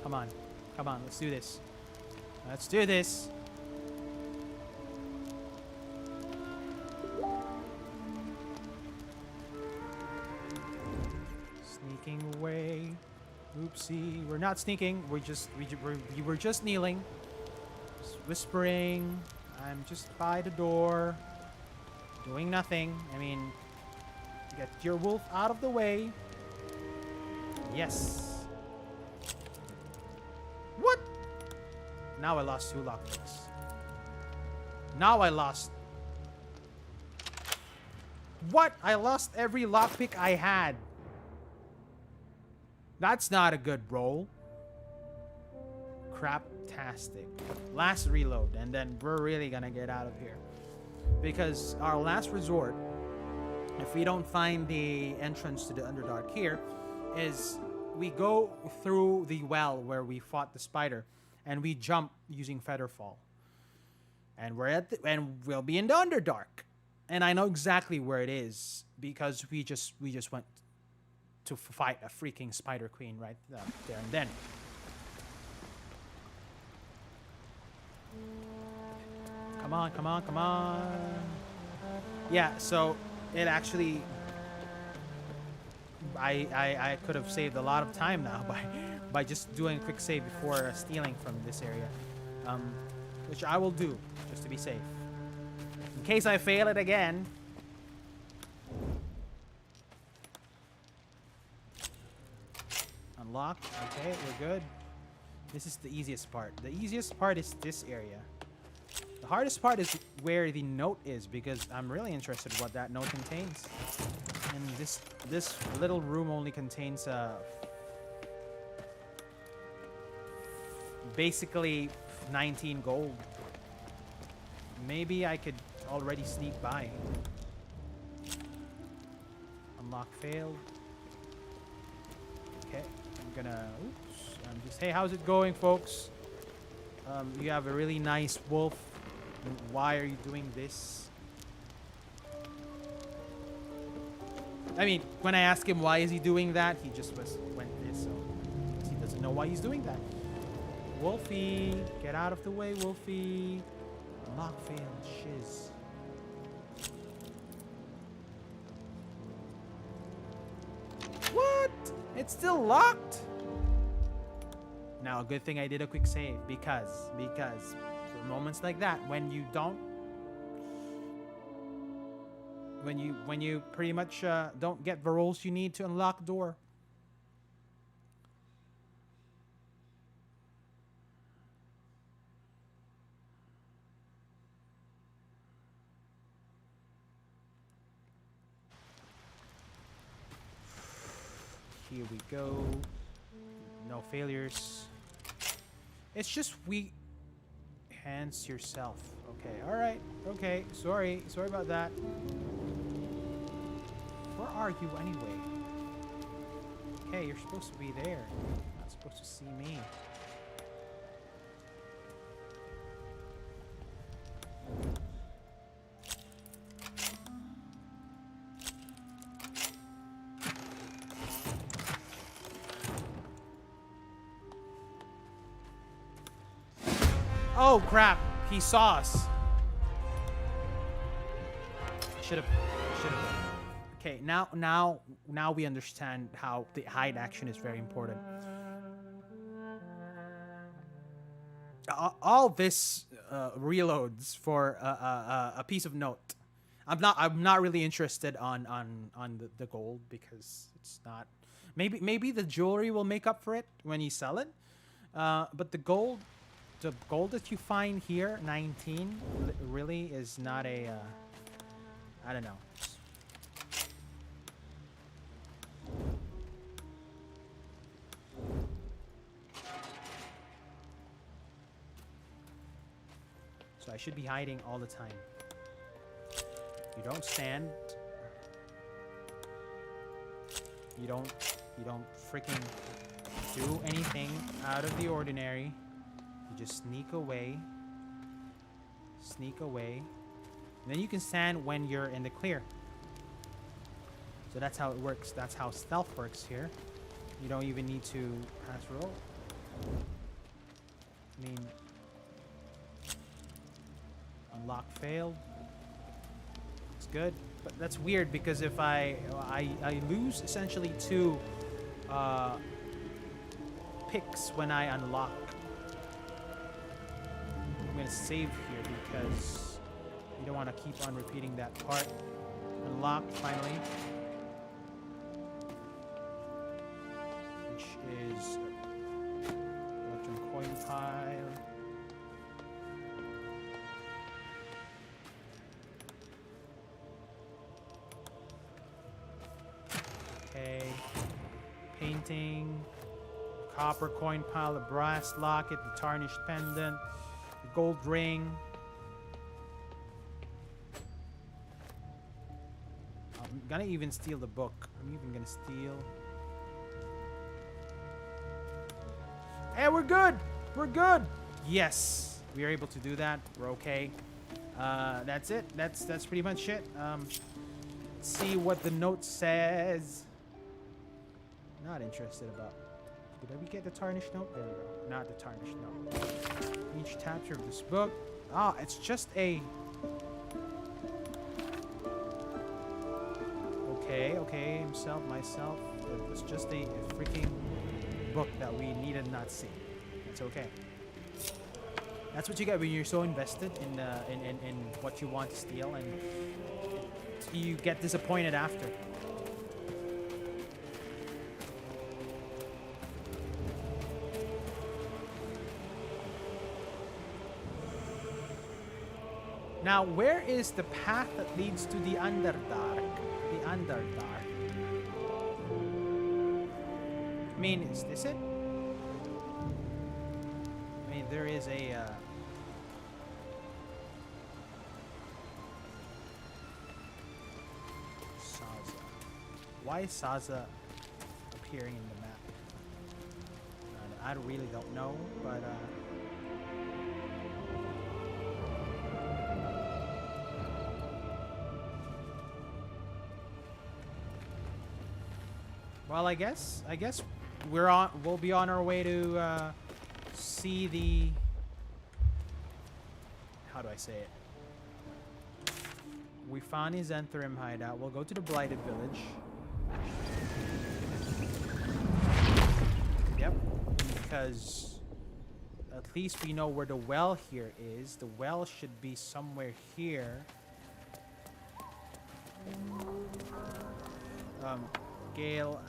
Come on, let's do this. Let's do this. Sneaking away. Oopsie. We're not sneaking. We were just kneeling. Just whispering. I'm just by the door. Doing nothing. I mean, get your wolf out of the way. Yes. What? Now I lost 2 lockpicks. Now I lost... What? I lost every lockpick I had. That's not a good roll. Craptastic. Last reload, and then we're really gonna get out of here. Because our last resort, if we don't find the entrance to the Underdark here, is we go through the well where we fought the spider, and we jump using Featherfall. And we'll be in the Underdark. And I know exactly where it is because we just went to fight a freaking spider queen right there and then. Come on, come on, come on. Yeah, so it actually I could have saved a lot of time now by just doing a quick save before stealing from this area, which I will do just to be safe in case I fail it again. Unlock. Okay, we're good. This is the easiest part. The easiest part is this area. The hardest part is where the note is, because I'm really interested in what that note contains. And this little room only contains basically 19 gold. Maybe I could already sneak by. Unlock failed. Okay, I'm gonna. Oops. I'm just. Hey, how's it going, folks? You have a really nice wolf. Why are you doing this? I mean, when I ask him why is he doing that, he just went this, so he doesn't know why he's doing that. Wolfie, get out of the way, Wolfie. Unlock failed, shiz. What? It's still locked? Now, a good thing I did a quick save, because for moments like that, when you don't, when you pretty much don't get the rolls you need to unlock the door. Here we go. No failures. It's just hands yourself. Okay, alright. Okay, sorry about that. Where are you anyway? Hey, you're supposed to be there. You're not supposed to see me. Oh crap, he saw us. Should have. Okay, now we understand how the hide action is very important. All this reloads for a piece of note. I'm not really interested on the gold, because it's not. Maybe the jewelry will make up for it when you sell it. But the gold that you find here, 19, really is not a. I don't know. So I should be hiding all the time. You don't stand. You don't freaking do anything out of the ordinary. You just sneak away. Sneak away. And then you can stand when you're in the clear. So that's how it works. That's how stealth works here. You don't even need to pass roll. I mean, unlock failed. It's good, but that's weird, because if I lose essentially 2 picks when I unlock. I'm gonna save here because you don't want to keep on repeating that part. Unlock finally, which is electrum coin pile. Okay, painting, copper coin pile, a brass locket, the tarnished pendant, the gold ring. I'm gonna even steal the book. I'm even gonna steal. Hey, we're good! We're good! Yes! We are able to do that. We're okay. That's it. That's pretty much it. Let's see what the note says. Not interested about. Did we get the tarnished note? There we go. Not the tarnished note. Each chapter of this book. Ah, it's just a. Okay, himself, myself. It was just a freaking book that we needed not see. It's okay. That's what you get when you're so invested in what you want to steal, and you get disappointed after. Now, where is the path that leads to the Underdark? The Underdark. I mean, is this it? I mean, there is a... Saza. Why is Saza appearing in the map? I really don't know, but... Well, I guess we'll be on our way to see the, how do I say it? We found his Entherim hideout. We'll go to the Blighted Village. Yep, because at least we know where the well here is. The well should be somewhere here. Gale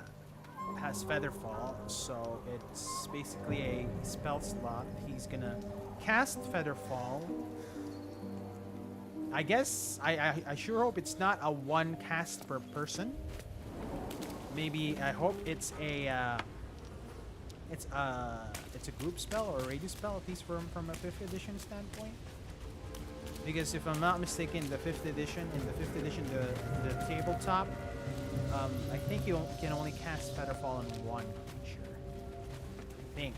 has Featherfall, so it's basically a spell slot. He's gonna cast Featherfall. I guess I sure hope it's not a one cast per person. Maybe I hope it's a group spell or a raid spell, at least from a 5th edition standpoint. Because if I'm not mistaken, the 5th edition, the tabletop, I think you can only cast Featherfall on one creature. I think.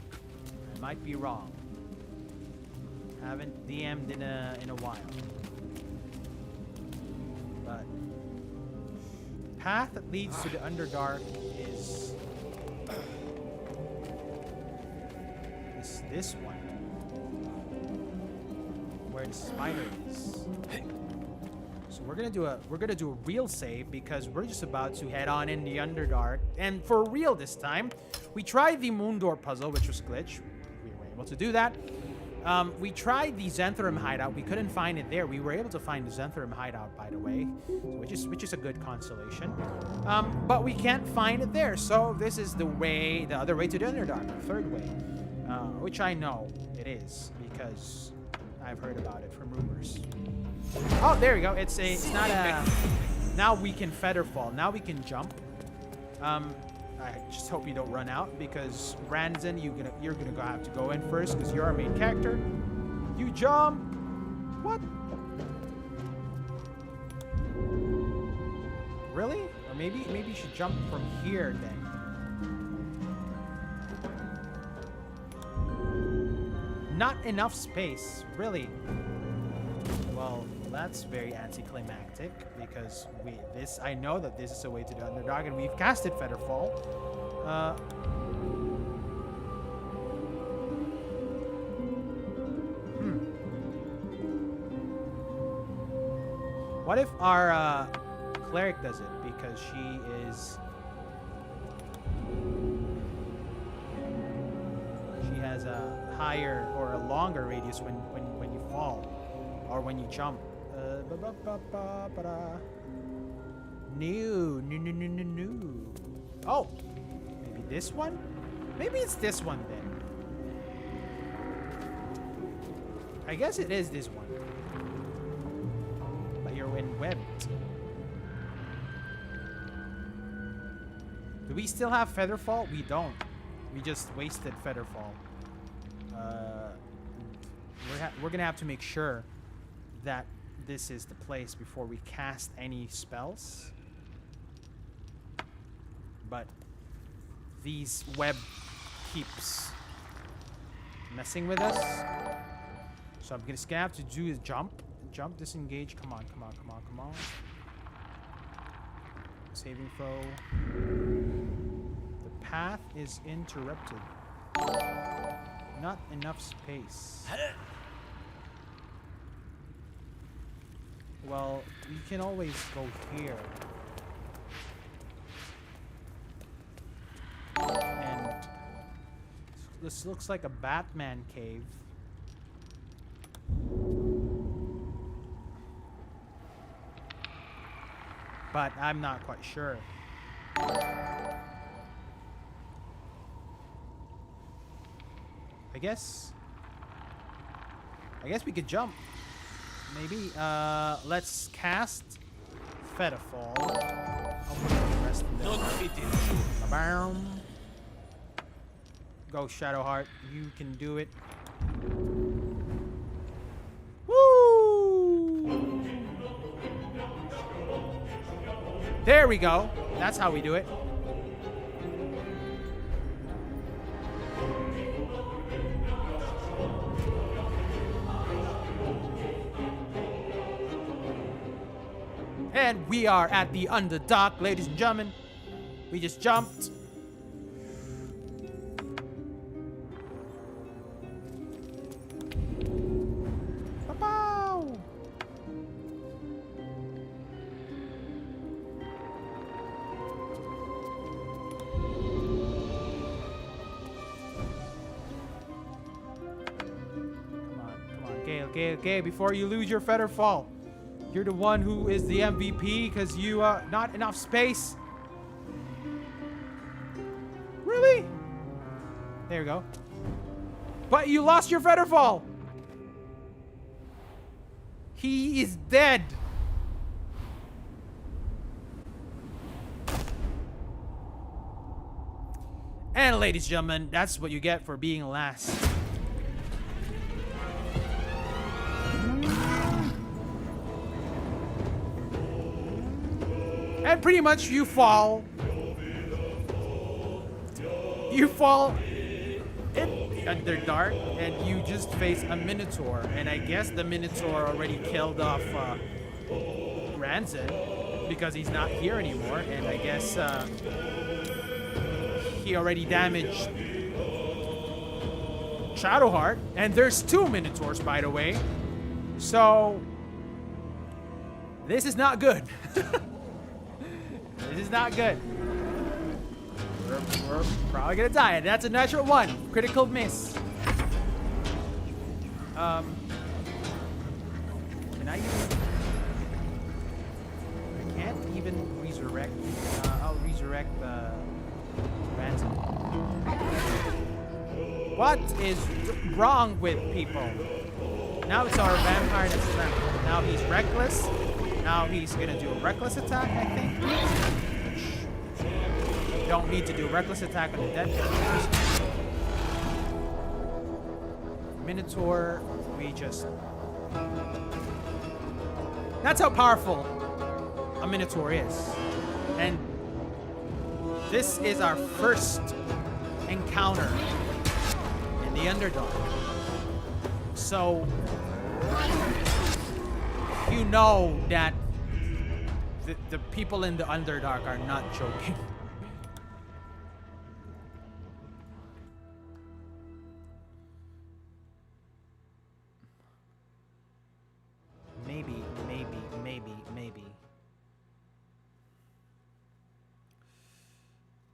I might be wrong. Haven't DM'd in a while. But path that leads to the Underdark is this one. Where the spider is. So we're gonna do a real save because we're just about to head on in the Underdark, and for real this time. We tried the moon door puzzle, which was glitch. We were able to do that. We tried the Xantherim hideout. We couldn't find it there. We were able to find the Xantherim hideout, by the way, which is a good consolation. But we can't find it there. So this is the other way to the Underdark, the third way, which I know it is because I've heard about it from rumors. Oh, there we go. It's not a... Now we can Featherfall. Now we can jump. I just hope you don't run out because Ranzan, you're gonna have to go in first because you're our main character. You jump. What? Really? Or maybe you should jump from here then. Not enough space, really. Well, that's very anticlimactic because I know that this is a way to the Underdark and we've casted Featherfall. What if our cleric does it because she has a higher or a longer radius when you fall or when you jump. No. Oh, maybe this one? Maybe it's this one then. I guess it is this one. But you're in webbed. Do we still have Featherfall? We don't. We just wasted Featherfall. We're gonna have to make sure that this is the place before we cast any spells. But these web keeps messing with us. So I'm just gonna have to do is jump, disengage. Come on. Saving throw. The path is interrupted. Not enough space. Well, we can always go here. This looks like a Batman cave. But I'm not quite sure. I guess we could jump. Maybe. Let's cast Featherfall. I'll put the rest in there. Ba-bam. Go, Shadowheart. You can do it. Woo! There we go. That's how we do it. And we are at the Underdark, ladies and gentlemen. We just jumped. Ba-bow! Come on, Gale, before you lose your Featherfall. You're the one who is the MVP because you not enough space. Really? There you go. But you lost your Featherfall. He is dead. And ladies and gentlemen, that's what you get for being last. And pretty much you fall. You fall in the Underdark and you just face a Minotaur. And I guess the Minotaur already killed off Ranson because he's not here anymore. And I guess he already damaged Shadowheart. And there's 2 Minotaurs, by the way. So this is not good. This is not good. We're probably gonna die, and that's a natural 1. Critical miss. Can I even... I can't even resurrect. I'll resurrect Ransom. What is wrong with people? Now it's our vampire that's left. Now he's reckless. Now he's gonna do a reckless attack, I think. Don't need to do a reckless attack on the dead characters. Minotaur, we just... That's how powerful a Minotaur is. And this is our first encounter in the Underdark. So you know that the people in the Underdark are not joking. Maybe.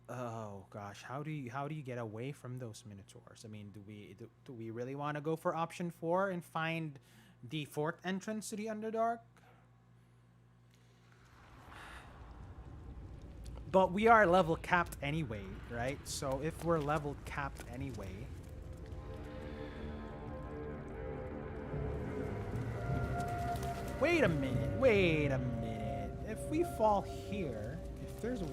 Oh gosh, how do you get away from those Minotaurs? I mean, do we really want to go for option 4 and find the 4th entrance to the Underdark? But we are level capped anyway, right? So if we're level capped anyway, wait a minute. If we fall here, if there's a...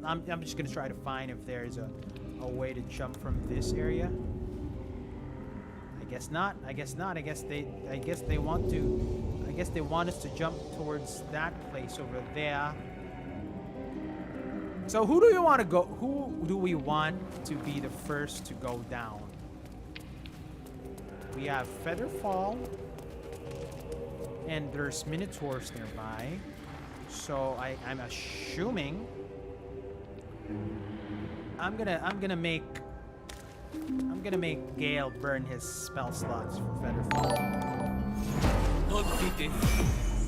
I'm just gonna try to find if there's a way to jump from this area. I guess not. I guess they want us to jump towards that place over there. So who do we want to go? Who do we want to be the first to go down? We have Featherfall, and there's Minotaurs nearby. So I'm assuming I'm gonna make Gale burn his spell slots for Featherfall.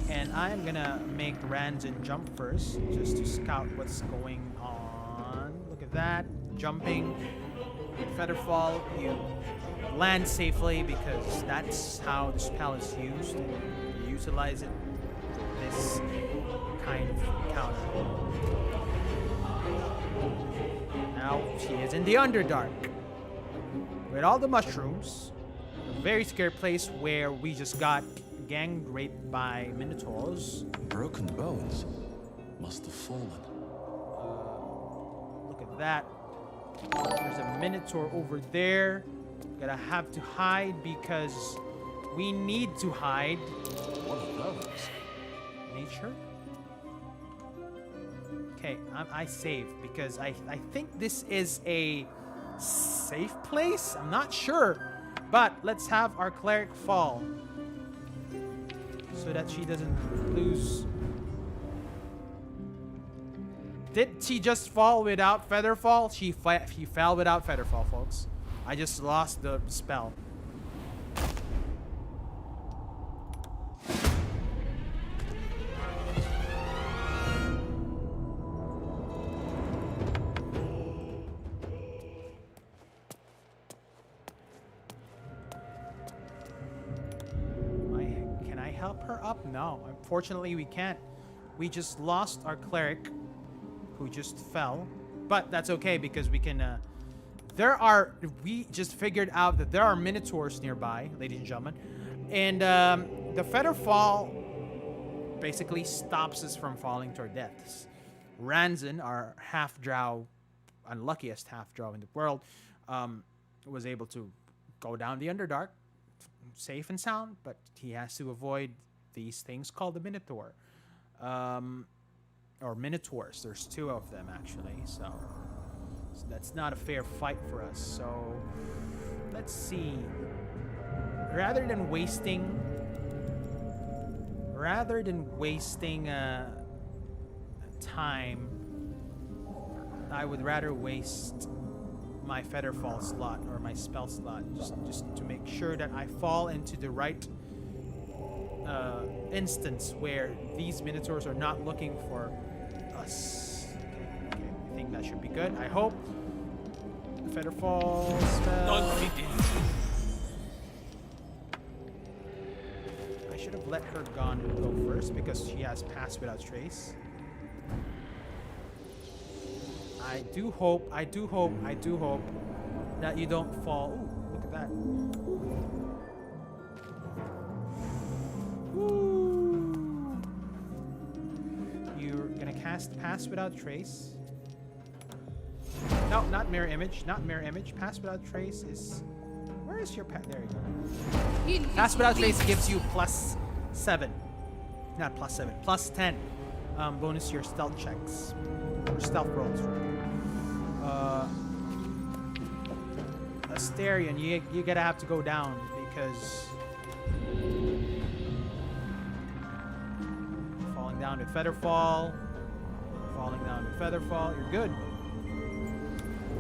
And I'm gonna make Ranzan jump first, just to scout what's going on. that. Jumping. Featherfall, you land safely because that's how the spell is used. You utilize it this kind of encounter. Now she is in the Underdark with all the mushrooms. A very scary place where we just got gang raped by minotaurs. Broken bones must have fallen. Look at that. There's a minotaur over there. Gonna have to hide because we need to hide. One of those. Nature? Okay, I save because I think this is a safe place. I'm not sure. But let's have our cleric fall so that she doesn't lose. Did she just fall without Featherfall? She fell without Featherfall, folks. I just lost the spell. Can I help her up? No, unfortunately we can't. We just lost our cleric, who just fell, but that's okay because we can we just figured out that there are minotaurs nearby, ladies and gentlemen, and the Featherfall basically stops us from falling to our deaths. Ranzan, our half-drow, unluckiest half-drow in the world, was able to go down the Underdark safe and sound, but he has to avoid these things called the Minotaur. Or minotaurs. There's two of them actually, so that's not a fair fight for us. So let's see. Rather than wasting time, I would rather waste my Featherfall slot or my spell slot just to make sure that I fall into the right instance where these minotaurs are not looking for us. Okay, I think that should be good. I hope. Featherfall spell. I should have let her go first because she has Pass Without Trace. I do hope that you don't fall. Ooh, look at that. Ooh. You're gonna cast Pass Without Trace. No, not Mirror Image. Not Mirror Image. Pass Without Trace is... Where is your There you go. Pass Without Trace gives you +7. Not +7. +10. Bonus to your stealth checks. Or stealth rolls. Asterion, you gotta have to go down because... Falling down with Featherfall. Falling down with Featherfall. You're good.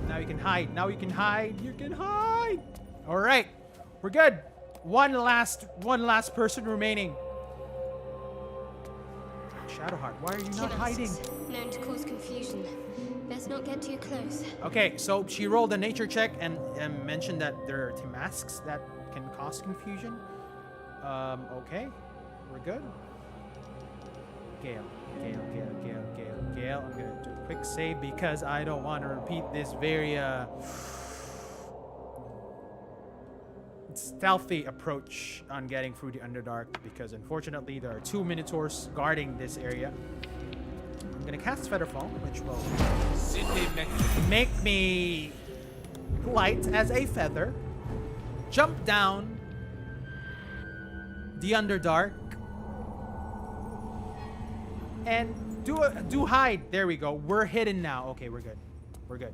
Now you can hide. Now you can hide. You can hide. All right, we're good. One last person remaining. Shadowheart, why are you not hiding? Known to cause confusion. Best not get too close. Okay, so she rolled a nature check and mentioned that there are masks that can cause confusion. Okay, we're good. Gale. I'm gonna do a quick save because I don't want to repeat this very stealthy approach on getting through the Underdark because unfortunately there are 2 minotaurs guarding this area. I'm gonna cast Featherfall, which will make me light as a feather, jump down the Underdark, and do hide. There we go. We're hidden now. Okay, we're good. We're good.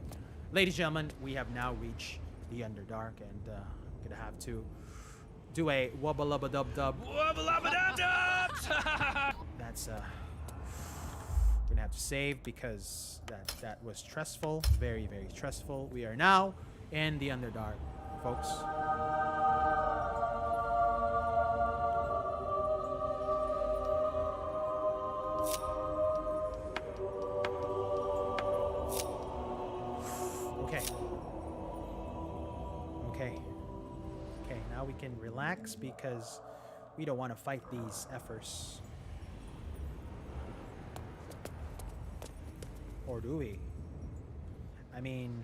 Ladies and gentlemen, we have now reached the Underdark, and I'm gonna have to do a wubba-lubba-dub-dub. Wubba-lubba-dub-dub! That's gonna have to save because that was stressful. Very, very stressful. We are now in the Underdark, folks. relax because we don't want to fight these effers. Or do we? I mean,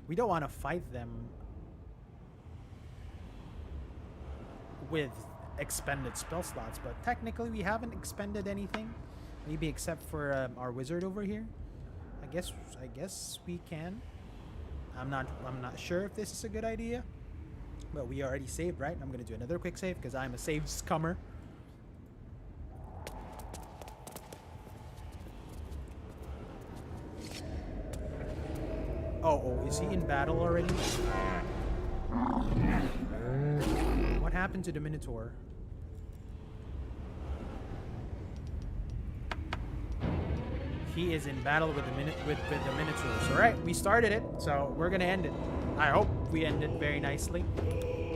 we don't want to fight them with expended spell slots, but technically we haven't expended anything. Maybe except for our wizard over here. I guess we can. I'm not sure if this is a good idea, but we already saved, right? I'm gonna do another quick save because I'm a save scummer. Oh, is he in battle already? What happened to the Minotaur? He is in battle with the Minotaurs. All right, we started it, so we're gonna end it. I hope we end it very nicely.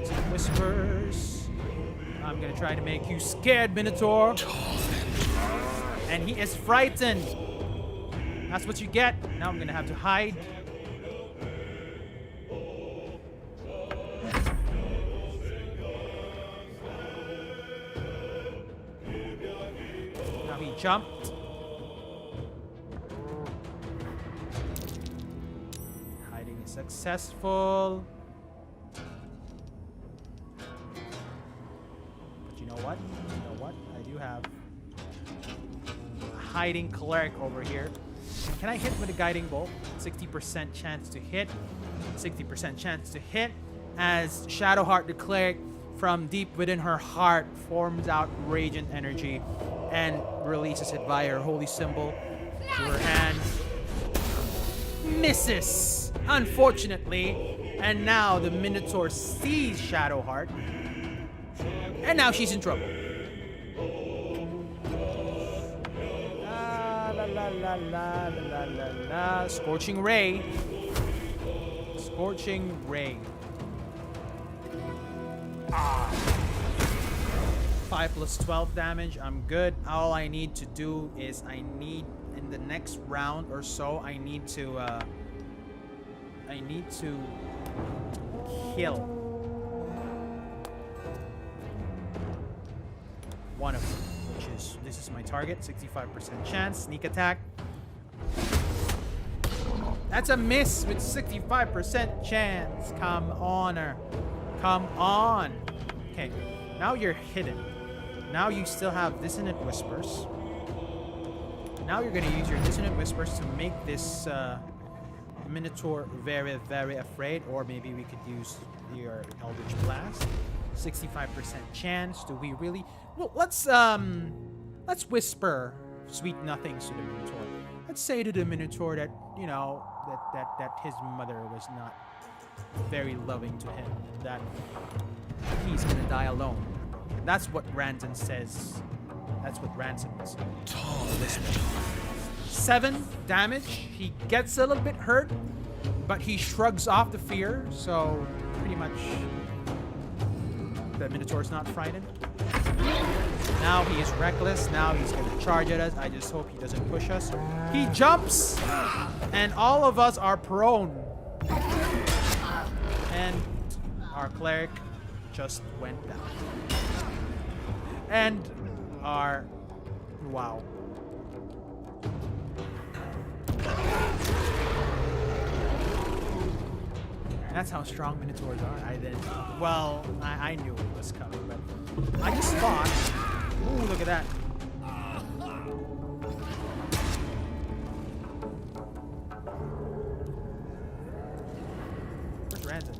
Some whispers. I'm gonna try to make you scared, Minotaur. And he is frightened. That's what you get. Now I'm gonna have to hide. Now he jumped. Hiding is successful. But you know what? I do have a hiding cleric over here. Can I hit with a guiding bolt? 60% chance to hit. 60% chance to hit as Shadowheart the cleric from deep within her heart forms out radiant energy and releases it via her holy symbol to her hand. Misses, unfortunately, and now the Minotaur sees Shadowheart, and now she's in trouble. La. Scorching Ray. Scorching Ray. 5 plus 12 damage. I'm good. All I need to do is in the next round or so, I need to kill one of them, which is, this is my target. 65% chance. Sneak attack. That's a miss with 65% chance. Come on her. Come on. Okay, now you're hidden. Now you still have Dissonant Whispers. Now you're gonna use your Dissonant Whispers to make this Minotaur very, very afraid. Or maybe we could use your Eldritch Blast. 65% chance. Do we really? Well, let's whisper sweet nothings to the Minotaur. Let's say to the Minotaur that, you know, that his mother was not very loving to him, and that he's gonna die alone. That's what Ransom says. That's what Ransom is. 7 damage. He gets a little bit hurt, but he shrugs off the fear, so pretty much the Minotaur's not frightened. Now he is reckless. Now he's gonna charge at us. I just hope he doesn't push us. He jumps, and all of us are prone. And our cleric just went down. And our... wow. That's how strong Minotaurs are. I didn't... well, I knew it was coming, but I just thought... ooh, look at that. Where's Ransom?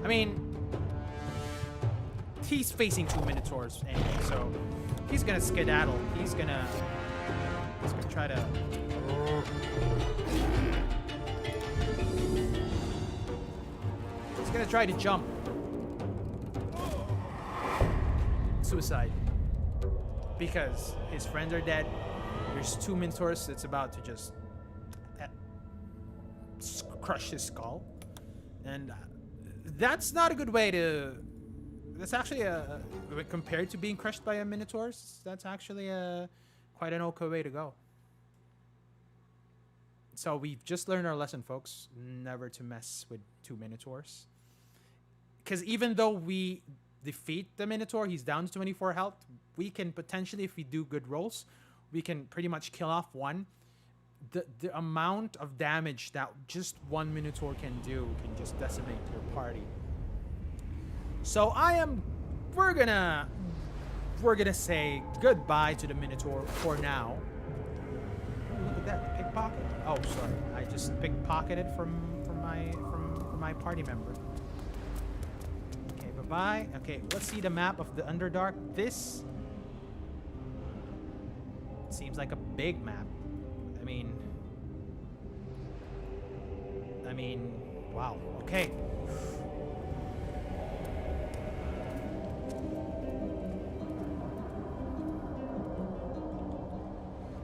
I mean, he's facing 2 Minotaurs anyway, so he's gonna skedaddle. He's gonna try to... he's gonna try to jump. Suicide. Because his friends are dead. There's 2 Minotaurs that's about to just crush his skull. And that's not a good way to... that's actually a... compared to being crushed by a Minotaur, that's actually quite an okay way to go. So we've just learned our lesson, folks. Never to mess with 2 Minotaurs. Because even though we defeat the Minotaur, he's down to 24 health. We can potentially, if we do good rolls, we can pretty much kill off one. The amount of damage that just 1 Minotaur can do can just decimate your party. So we're gonna say goodbye to the Minotaur for now. Oh, look at that, pickpocket. Oh, sorry, I just pickpocketed from my party member. Okay, bye-bye. Okay, let's see the map of the Underdark. This seems like a big map. I mean, wow. Okay.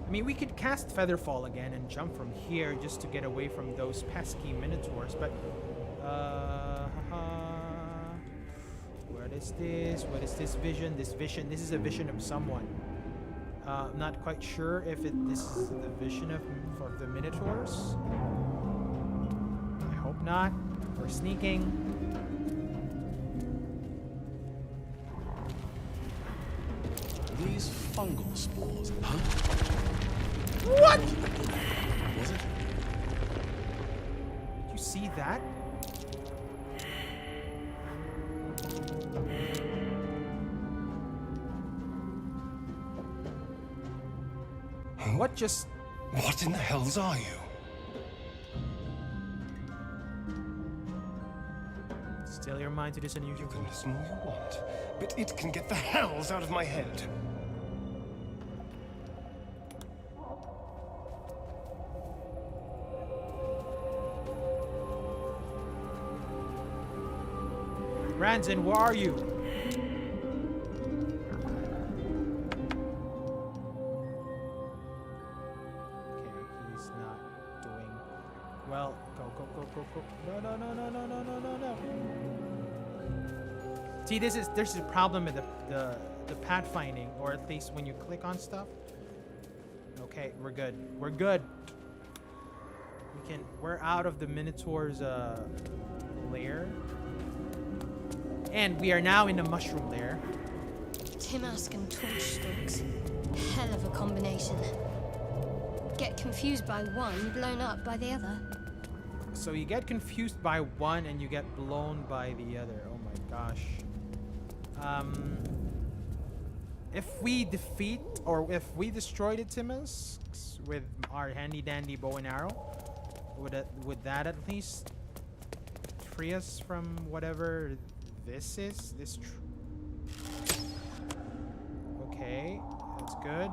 I mean, we could cast Featherfall again and jump from here just to get away from those pesky Minotaurs, but what is this? What is this vision? This is a vision of someone. I'm not quite sure if this is the vision of the Minotaurs. I hope not. We're sneaking. These fungal spores, huh? What? Was it? Did you see that? What in the hells are you? Still your mind to this unusual. You can listen all you want, but it can get the hells out of my head. Ranzin, where are you? No. See, there's a problem with the pathfinding, or at least when you click on stuff. Okay, we're good. We're out of the Minotaur's lair. And we are now in the mushroom lair. Timask and Torchstalks. Hell of a combination. Get confused by one, blown up by the other. So you get confused by one and you get blown by the other. Oh my gosh. If we defeat, or if we destroy the Timask with our handy dandy bow and arrow, would that at least free us from whatever this is? Okay, that's good.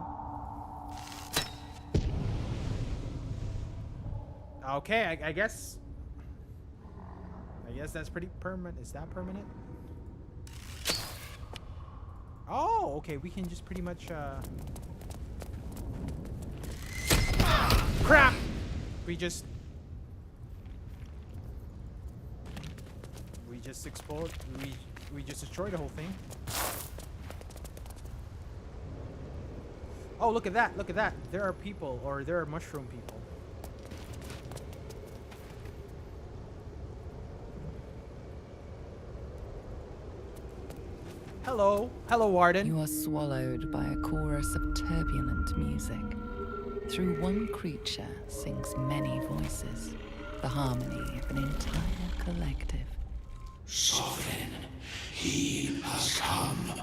Okay, I guess that's pretty permanent. Is that permanent? Oh, okay, we can just pretty much crap! We just explode. We just destroyed the whole thing. Oh, look at that. Look at that. There are people, or there are mushroom people. Hello. Hello, Warden. You are swallowed by a chorus of turbulent music. Through one creature sings many voices, the harmony of an entire collective. Sovereign, he has come.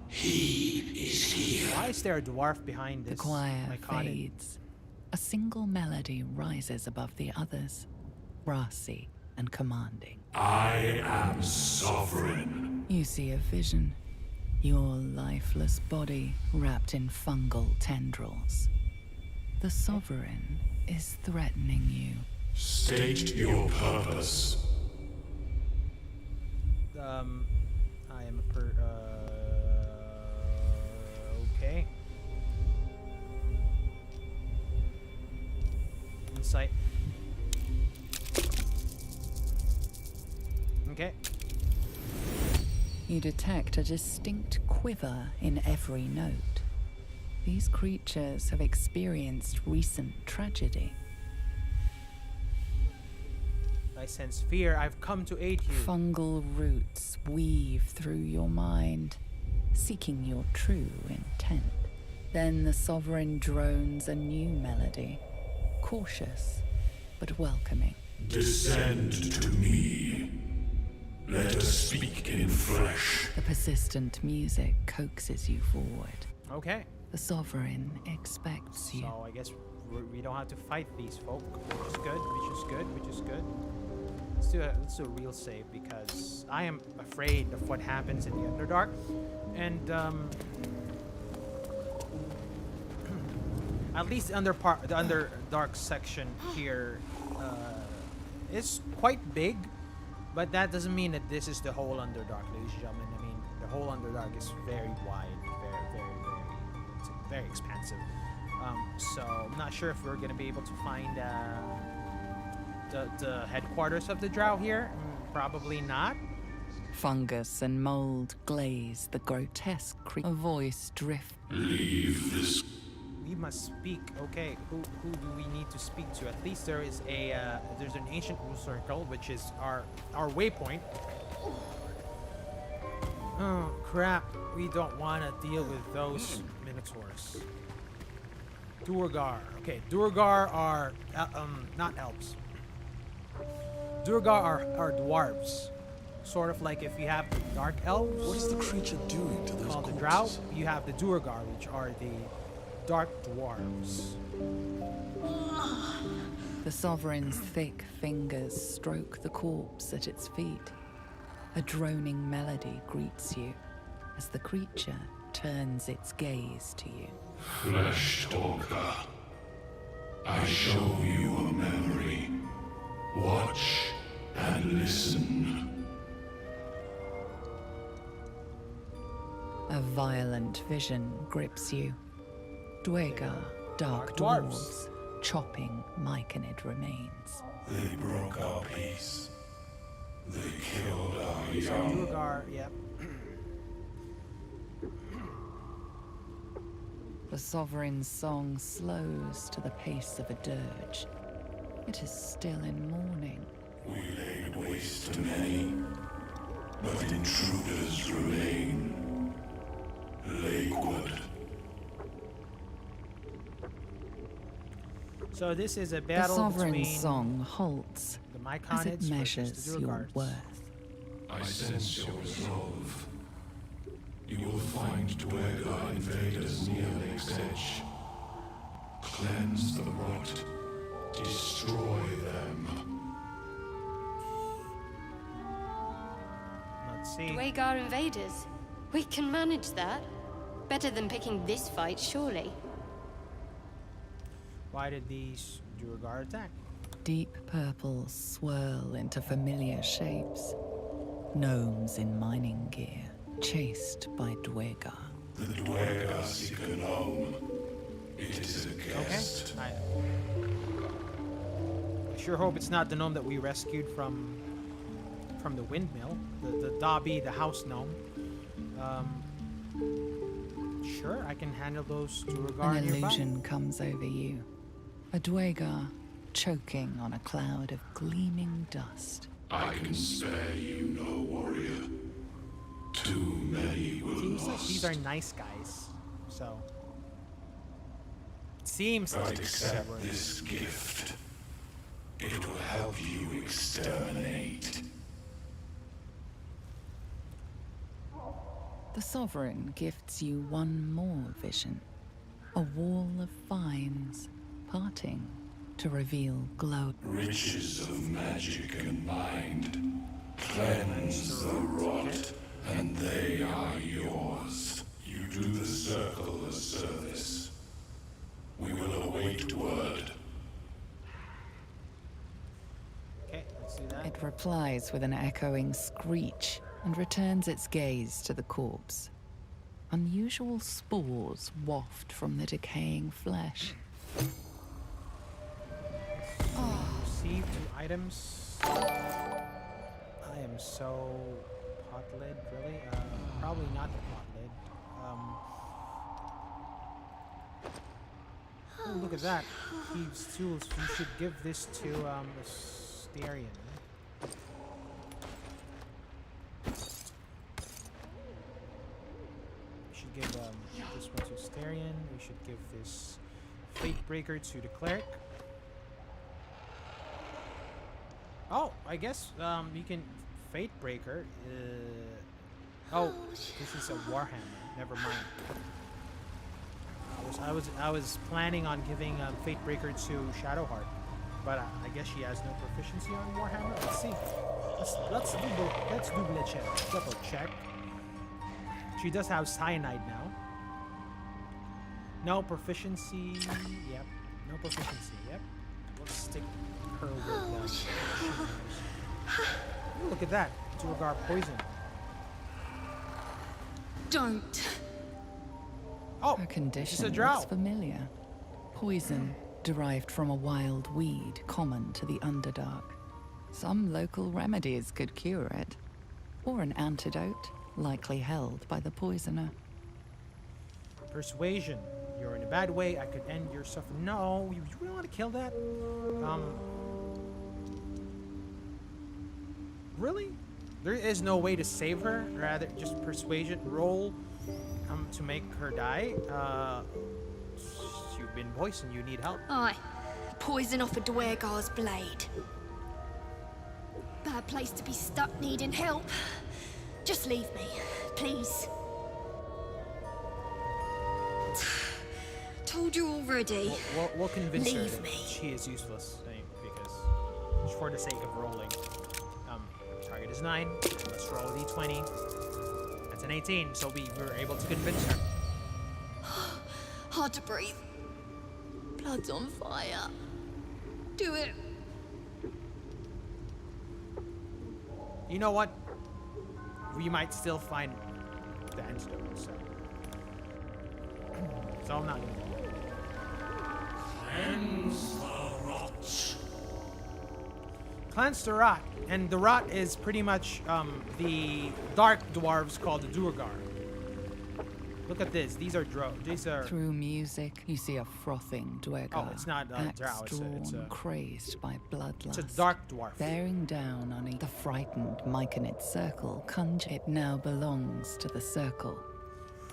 He is here. Why is there a dwarf behind this? The choir fades. A single melody rises above the others, brassy and commanding. I am sovereign. You see a vision. Your lifeless body wrapped in fungal tendrils. The sovereign is threatening you. State your purpose. I am okay. Insight. Okay. You detect a distinct quiver in every note. These creatures have experienced recent tragedy. I sense fear. I've come to aid you. Fungal roots weave through your mind, seeking your true intent. Then the Sovereign drones a new melody, cautious but welcoming. Descend to me. Let us speak in flesh. The persistent music coaxes you forward. Okay. The Sovereign expects you. So I guess we don't have to fight these folk, which is good, which is good, which is good. Let's do a real save because I am afraid of what happens in the Underdark. And at least the Underdark section here is quite big, but that doesn't mean that this is the whole Underdark, ladies and gentlemen. I mean, the whole Underdark is very wide, it's very expansive. So I'm not sure if we're gonna be able to find the headquarters of the Drow here. Probably not. Fungus and mold glaze the grotesque creature. A voice drifts. Leave this. We must speak. Okay, who do we need to speak to? At least there is there's an ancient rule circle, which is our waypoint. Oh crap! We don't want to deal with those minotaurs. Duergar. Okay, Duergar are not elves. Duergar are dwarves. Sort of like if you have the dark elves. What is the creature doing to those called the Drow? You have the Duergar, which are the dark dwarves. The Sovereign's thick fingers stroke the corpse at its feet. A droning melody greets you as the creature turns its gaze to you. Flesh Talker. I show you a memory. Watch and listen. A violent vision grips you. Dwegar, dark dwarves, chopping myconid remains. They broke our peace. They killed our young. Duergar, yep. The Sovereign's song slows to the pace of a dirge. It is still in mourning. We laid waste to many, but intruders remain. Lakewood. So this is a The battle Sovereign's between song halts the as it Myconids measures versus the your Duergars. worth. I sense your resolve. You will find Dwegar invaders near Lake's edge. Cleanse the rot. Destroy them. Let's see. Dwegar invaders. We can manage that. Better than picking this fight, surely. Why did these Duergar attack? Deep purples swirl into familiar shapes. Gnomes in mining gear, chased by Dwegar. The Dwegar seek a gnome. It is a guest. Okay. I sure hope it's not the gnome that we rescued from the windmill. The Dobby, the house gnome. Sure, I can handle those Duergar An nearby. illusion comes over you. A Dwegar choking on a cloud of gleaming dust. I can spare you no warrior. Too many were Seems like lost. these are nice guys, so it seems like But accept this gift. It will help you exterminate. The Sovereign gifts you one more vision. A wall of vines parting to reveal glow. Riches of magic and mind. Cleanse the rot, and they are yours. You do the circle a service. We will await word. Okay, let's do that. It replies with an echoing screech and returns its gaze to the corpse. Unusual spores waft from the decaying flesh. Receive 2 items. I am so pot lid, really? Probably not the pot lid. Oh, look at that. Thieves' tools. We should give this to Asterion. We should give this one to Starion. We should give this Fate Breaker to the Cleric. Oh, I guess you can Fate Breaker. Oh, this is a Warhammer. Never mind. I was planning on giving Fate Breaker to Shadowheart, but I guess she has no proficiency on Warhammer. Let's see. Let's double check. She does have Cyanide now. No proficiency. Yep. No proficiency. Yep. Let's stick her with Ooh, look at that. Duergar poison. Don't. Oh, her condition she's a drow. looks familiar. Poison derived from a wild weed common to the Underdark. Some local remedies could cure it, or an antidote likely held by the poisoner. Persuasion. You're in a bad way. I could end your suffering. No, you really want to kill that? Really? There is no way to save her. Rather, just persuasion roll to make her die. You've been poisoned. You need help. Aye. Poison off a Duergar's blade. Bad place to be stuck needing help. Just leave me, please. Told you already. We'll convince her Leave that me. she is useless, because just for the sake of rolling. Target is 9. Let's roll a d20. That's an 18, so we were able to convince her. Hard to breathe. Blood's on fire. Do it. You know what? We might still find the antidote, so I'm not gonna do it. Cleanse the rot. Cleanse the rot, and the rot is pretty much the dark dwarves called the Duergar. Look at this. These are Through music, you see a frothing Duergar. Oh, it's not axe drow. It's drawn, crazed by bloodlust. It's a dark dwarf. Bearing down on the frightened Myconid circle, conjure it now belongs to the circle.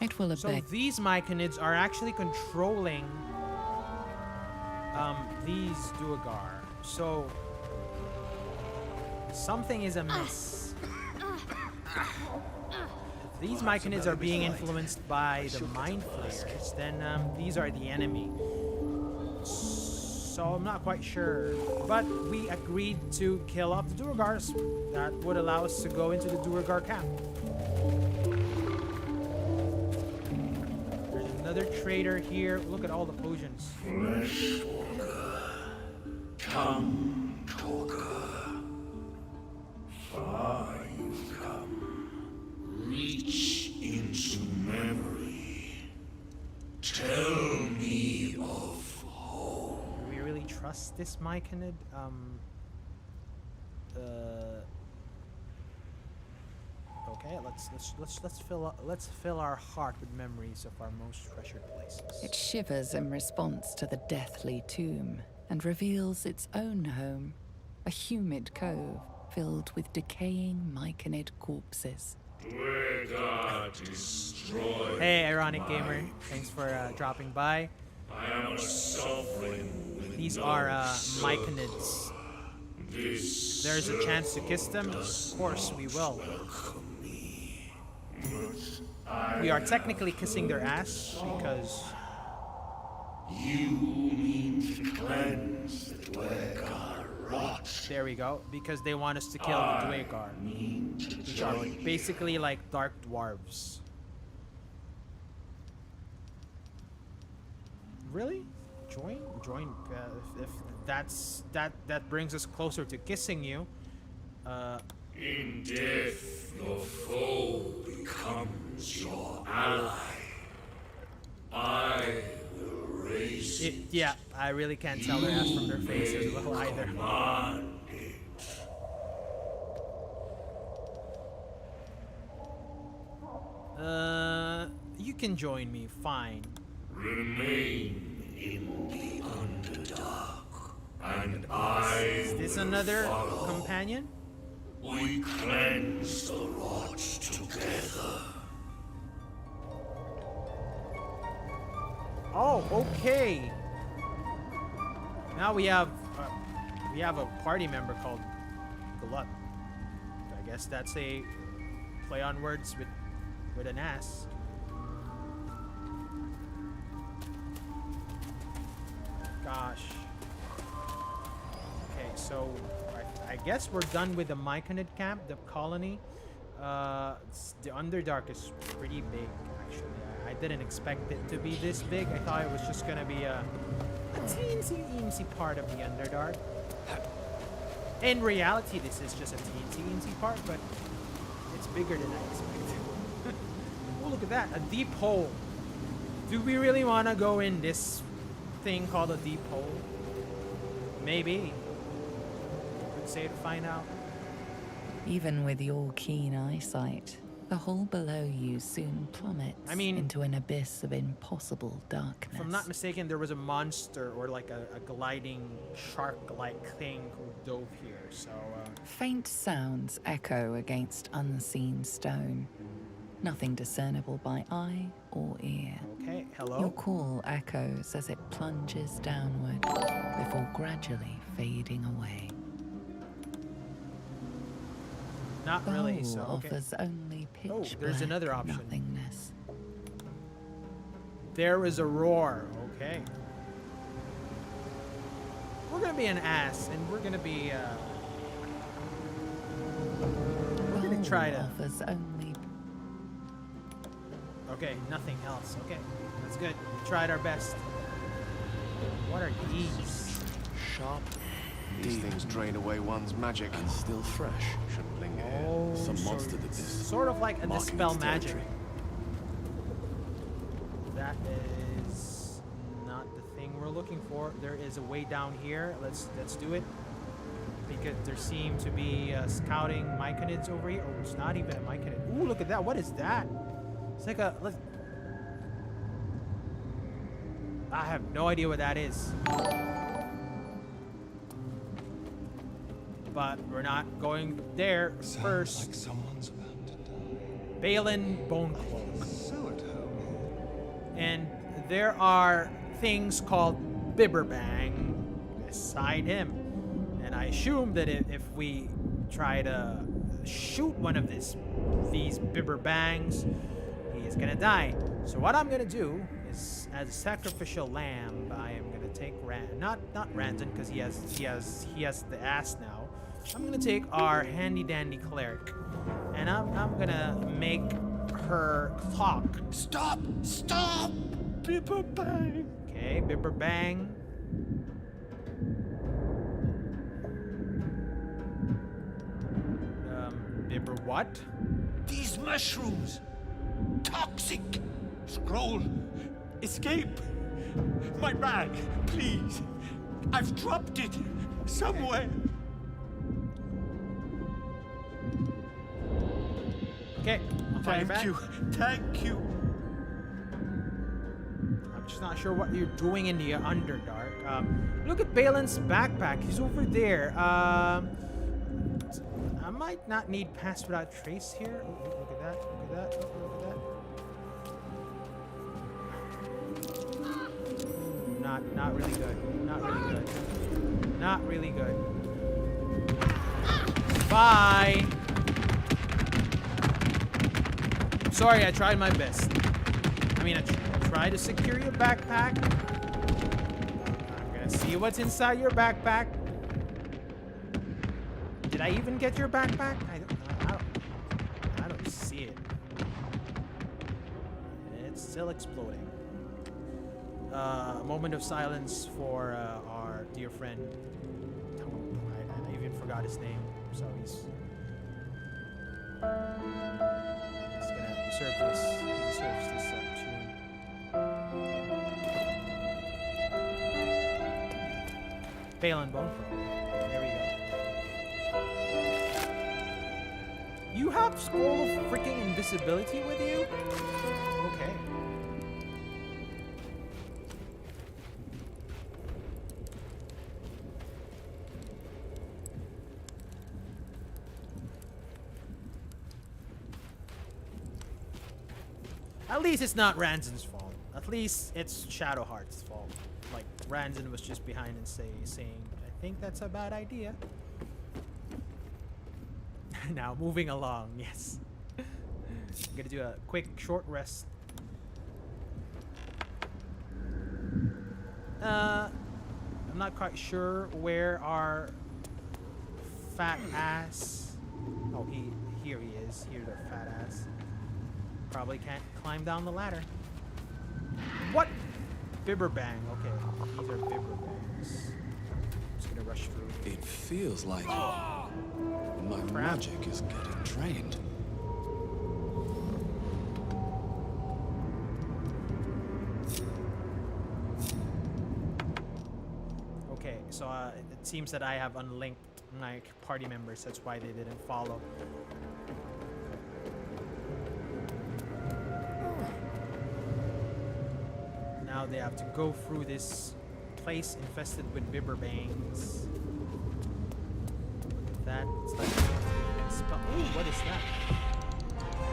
It will So obey. these Myconids are actually controlling these Duergar. So something is amiss. If these Myconids are being influenced by the Mind Flayers, then these are the enemy. So I'm not quite sure. But we agreed to kill off the Duergars. That would allow us to go into the Duergar camp. There's another trader here. Look at all the potions. Fresh walker. Come, talker. Far you've come. Reach into memory. Tell me of home. Do we really trust this Myconid? Okay, let's fill our heart with memories of our most treasured places. It shivers in response to the deathly tomb and reveals its own home, a humid cove filled with decaying Myconid corpses. Duergar destroyed. Hey, Ironic Gamer, thanks for dropping by. I am a sovereign with These no are usurper. Myconids. This There's a chance to kiss them. Of course, we will. We are technically kissing their ass because you mean to cleanse the Duergar rot. there we go. Because they want us to kill the Duergar, which are basically like dark dwarves. Really? Join? If that brings us closer to kissing you. In death, your foe becomes your ally. I will raise it. Yeah, I really can't tell their ass from their face as well either. Command it. You can join me, fine. Remain in the Underdark, and I Is this will another follow. companion? We cleanse the rot together. Oh, okay. Now we have a party member called Glut. I guess that's a play on words with an ass. Gosh. Okay, so I guess we're done with the Myconid camp, the colony. The Underdark is pretty big, actually. I didn't expect it to be this big. I thought it was just gonna be a teensy part of the Underdark. In reality, this is just a teensy part, but it's bigger than I expected. Oh, look at that, a deep hole. Do we really want to go in this thing called a deep hole? Maybe. Let's say to find out. Even with your keen eyesight, the hole below you soon plummets into an abyss of impossible darkness. If I'm not mistaken, there was a monster or like a gliding shark-like thing who dove here, so... Faint sounds echo against unseen stone. Nothing discernible by eye or ear. Okay, hello? Your call echoes as it plunges downward before gradually fading away. Not the really, hole so okay. offers only pitch there's black another option. nothingness. There is a roar. Okay. We're gonna be an ass, and we're gonna be. We're gonna try to. Offers only. Okay, nothing else. Okay, that's good. We tried our best. What are these? Sharp. These things drain away one's magic. And still fresh. Shouldn't linger here. Oh, Some monster did this. Sort of like a Marking dispel its magic. territory. That is not the thing we're looking for. There is a way down here. Let's do it. Because there seem to be scouting Myconids over here. Oh, it's not even a Myconid. Ooh, look at that. What is that? It's like a... I have no idea what that is. But we're not going there first. Like someone's about to die. Balin Bonecloak. So at home. And there are things called Bibberbang beside him. And I assume that if we try to shoot one of these Bibberbangs, he is gonna die. So what I'm gonna do is, as a sacrificial lamb, I am gonna take not Ranzan, because he has the ass now. I'm gonna take our handy dandy cleric, and I'm gonna make her talk. Stop! Stop! Bibberbang! Okay, Bibberbang. Bibber what? These mushrooms! Toxic! Scroll! Escape! My bag, please! I've dropped it somewhere! Okay, I'll call you back. Thank you! Thank you! I'm just not sure what you're doing in the Underdark. Look at Balin's backpack. He's over there. I might not need pass without trace here. Oh, look at that. Look at that. Look at that. Not really good. Not really good. Not really good. Bye. Sorry, I tried my best. I mean, I tried to secure your backpack. I'm gonna see what's inside your backpack. Did I even get your backpack? I don't see it. It's still exploding. A moment of silence for our dear friend. I even forgot his name, so he's gonna deserve this. He deserves this tune. Balin Bonefrog. There we go. You have Scroll of freaking Invisibility with you? Okay. At least it's not Ranzin's fault. At least it's Shadowheart's fault. Like, Ranzin was just behind and saying, I think that's a bad idea. Now, moving along, yes. I'm gonna do a quick short rest. I'm not quite sure where our fat ass... Oh, here he is. Here's our fat ass. Probably can't climb down the ladder. What? Bibberbang. Okay, these are Bibberbangs. I'm just gonna rush through. It feels like my magic is getting drained. Okay, so it seems that I have unlinked my party members. That's why they didn't follow. Now they have to go through this place infested with Bibberbangs. Look at that. It's like ooh, what is that?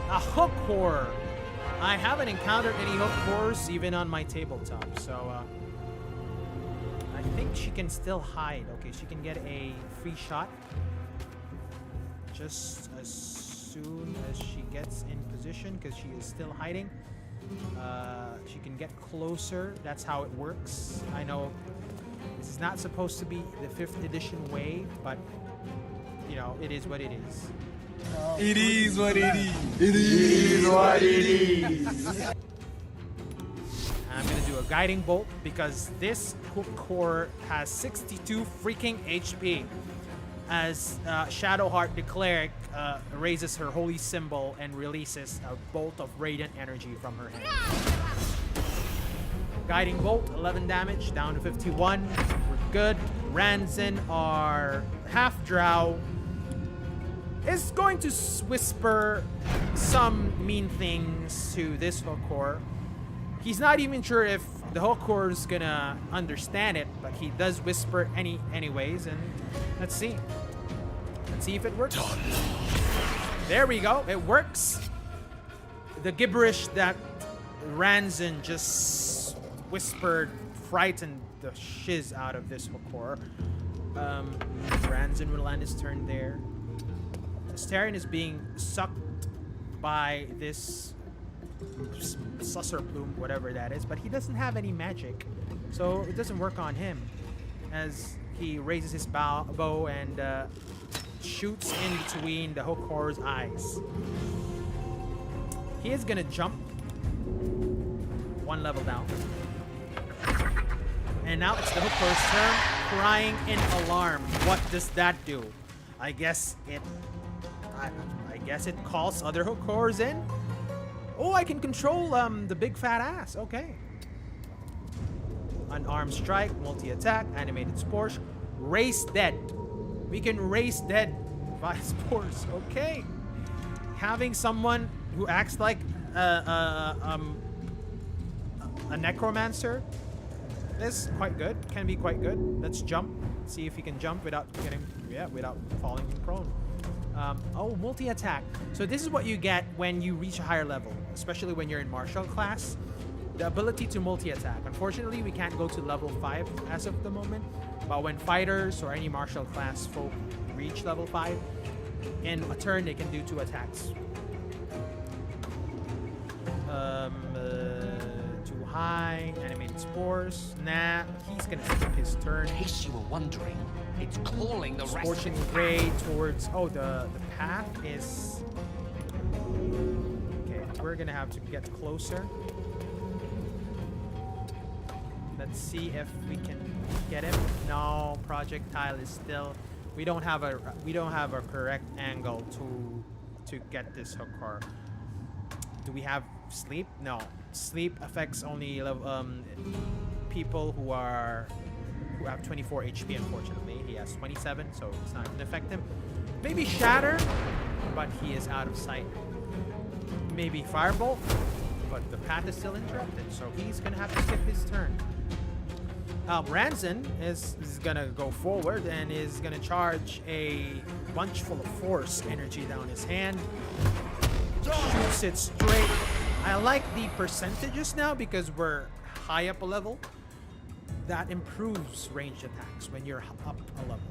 A hook horror. I haven't encountered any hook horrors even on my tabletop, so I think she can still hide. Okay, she can get a free shot just as soon as she gets in position because she is still hiding. She can get closer. That's how it works. I know this is not supposed to be the 5th edition way, but you know, it is what it is. It is what it is. It is what it is. I'm gonna do a guiding bolt because this hook core has 62 freaking HP. As Shadowheart the cleric raises her holy symbol and releases a bolt of radiant energy from her hand. Guiding bolt, 11 damage, down to 51. We're good. Ranzin, our half drow, is going to whisper some mean things to this hook core. He's not even sure if the hook core is gonna understand it, but he does whisper anyways, and let's see. Let's see if it works. There we go, it works. The gibberish that Ranzin just whispered frightened the shiz out of this hook core. Ranzin will end his turn there. Astarion is being sucked by this susser plume, whatever that is, but he doesn't have any magic, so it doesn't work on him. As he raises his bow and shoots in between the hook core's eyes. He is gonna jump 1 level down, and now it's the hook core's turn, crying in alarm. What does that do? I guess it calls other hook cores in. Oh, I can control the big fat ass. Okay. Unarmed strike, multi-attack, animated spores, raise dead. We can raise dead via spores. Okay. Having someone who acts like a necromancer is quite good. Can be quite good. Let's jump. See if he can jump without without falling prone. Oh, multi-attack. So this is what you get when you reach a higher level, especially when you're in martial class. The ability to multi-attack. Unfortunately, we can't go to level 5 as of the moment, but when fighters or any martial class folk reach level 5, in a turn they can do 2 attacks. Too high, animated spores. Nah, he's gonna skip his turn. In case you were wondering, it's calling the rest. Scorching ray towards. Oh, the path is. Okay, we're gonna have to get closer. Let's see if we can get him. No, projectile is still. We don't have a correct angle to get this hook core. Do we have sleep? No, sleep affects only people who have 24 HP. Unfortunately, he has 27, so it's not gonna affect him. Maybe shatter, but he is out of sight. Maybe firebolt, but the path is still interrupted, so he's gonna have to skip his turn. Ranzin is gonna go forward and is gonna charge a bunch full of force energy down his hand. Shoots it straight I like the percentages now because we're high up a level. That improves ranged attacks when you're up a level.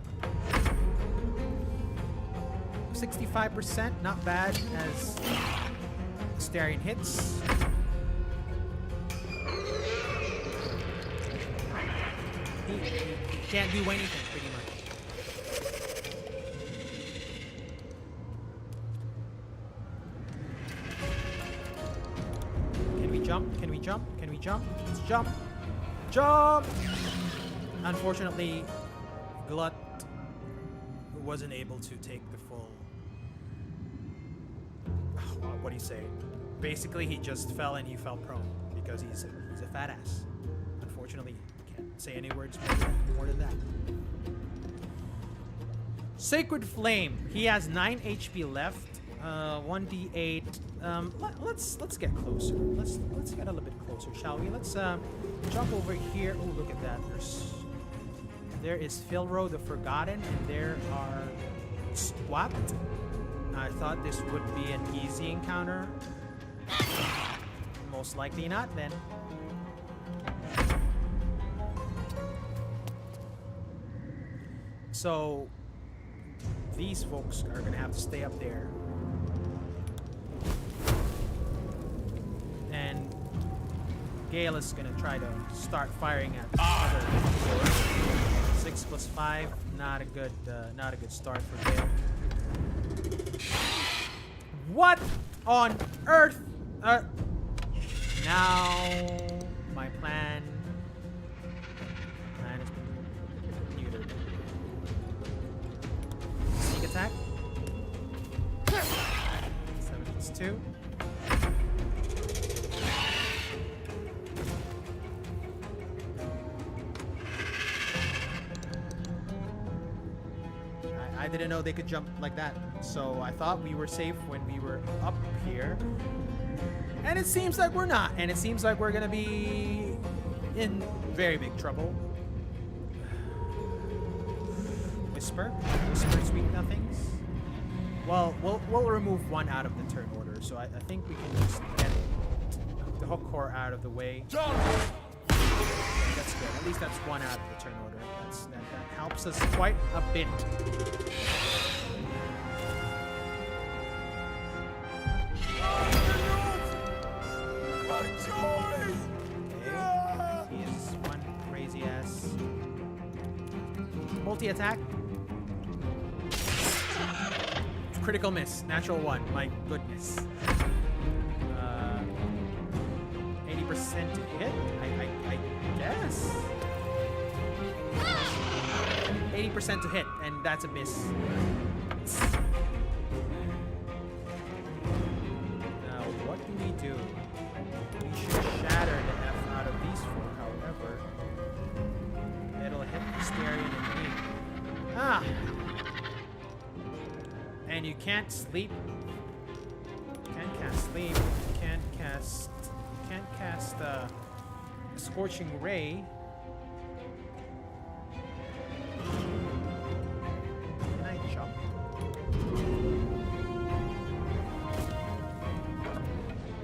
65%, not bad as Astarion hits. He can't do anything, pretty much. Can we jump? Can we jump? Can we jump? Let's jump. Jump! Unfortunately, Glut wasn't able to take the full... What do you say? Basically, he just fell and he fell prone because he's a fat ass. Unfortunately, can't say any words more than that. Sacred Flame. He has 9 HP left. 1d8. Let's get closer. Let's get a little bit closer, shall we? Let's jump over here. Oh, look at that. There is Philro the Forgotten, and there are Squat. I thought this would be an easy encounter. Most likely not, then. So these folks are gonna have to stay up there. And Gale is gonna try to start firing at other 6 + 5. Not a good start for Gale. What on earth? Now my plan has been neutered. Sneak attack. 7+2. I didn't know they could jump like that, so I thought we were safe when we were up here. And it seems like we're not, and it seems like we're gonna be in very big trouble. Whisper? Whisper sweet nothings? Well, we'll remove one out of the turn order, so I think we can just get the hook core out of the way. That's good. At least that's one out of the turn order. That helps us quite a bit. Okay. He is one crazy ass. Multi-attack. Critical miss. Natural 1. My goodness. 80% to hit? I guess. 80% to hit, and that's a miss. Now, what do we do? We should shatter the F out of these 4, however. It'll hit Astarion and me. Ah! And you can't sleep. Can't cast sleep. Can't cast Scorching Ray. Can I jump?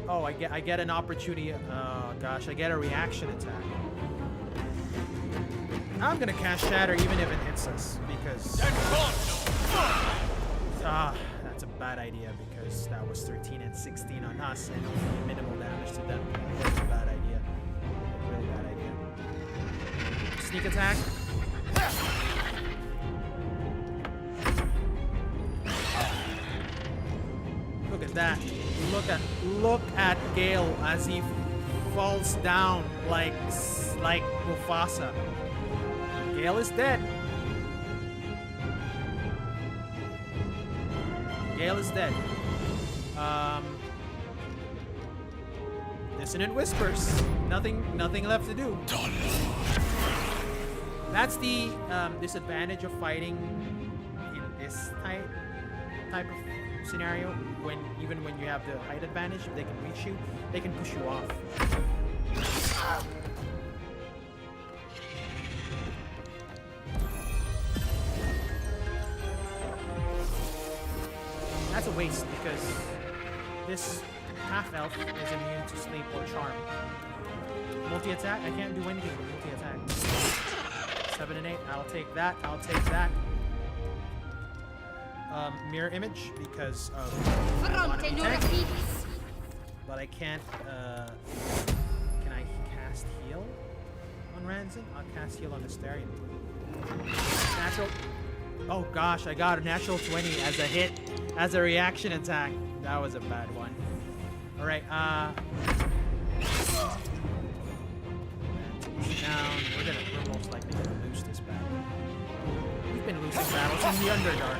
Oh, I get an opportunity. Oh gosh, I get a reaction attack. I'm gonna cast Shatter even if it hits us because that's a bad idea because that was 13 and 16 on us and minimal damage to them. That was a bad idea. A really bad idea. Sneak attack. Look at that. Look at Gale as he falls down like Mufasa. Gale is dead. Gale is dead. Dissonant Whispers. Nothing left to do. That's the disadvantage of fighting in this type of scenario. Even when you have the height advantage, if they can reach you, they can push you off. That's a waste because this half-elf is immune to sleep or charm. Multi-attack? I can't do anything with multi-attack. 7 and 8. I'll take that. I'll take that. Mirror image because of but I can't. Can I cast heal on Ranzan? I'll cast heal on Astarion. Natural. Oh gosh, I got a natural 20 as a hit, as a reaction attack. That was a bad one. All right. Down. We're most likely gonna lose this battle. We've been losing battles in the Underdark.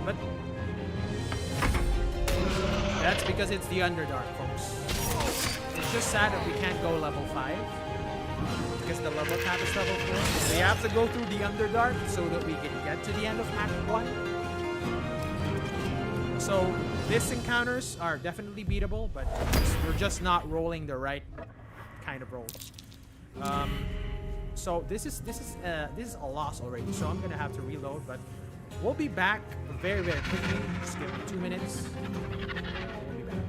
But that's because it's the Underdark, folks. It's just sad that we can't go level 5 because the level cap is level 4. We have to go through the Underdark so that we can get to the end of Act 1. So these encounters are definitely beatable, but we're just not rolling the right kind of rolls. So this is a loss already. So I'm gonna have to reload, but we'll be back very, very quickly. Just give me 2 minutes. We'll be back.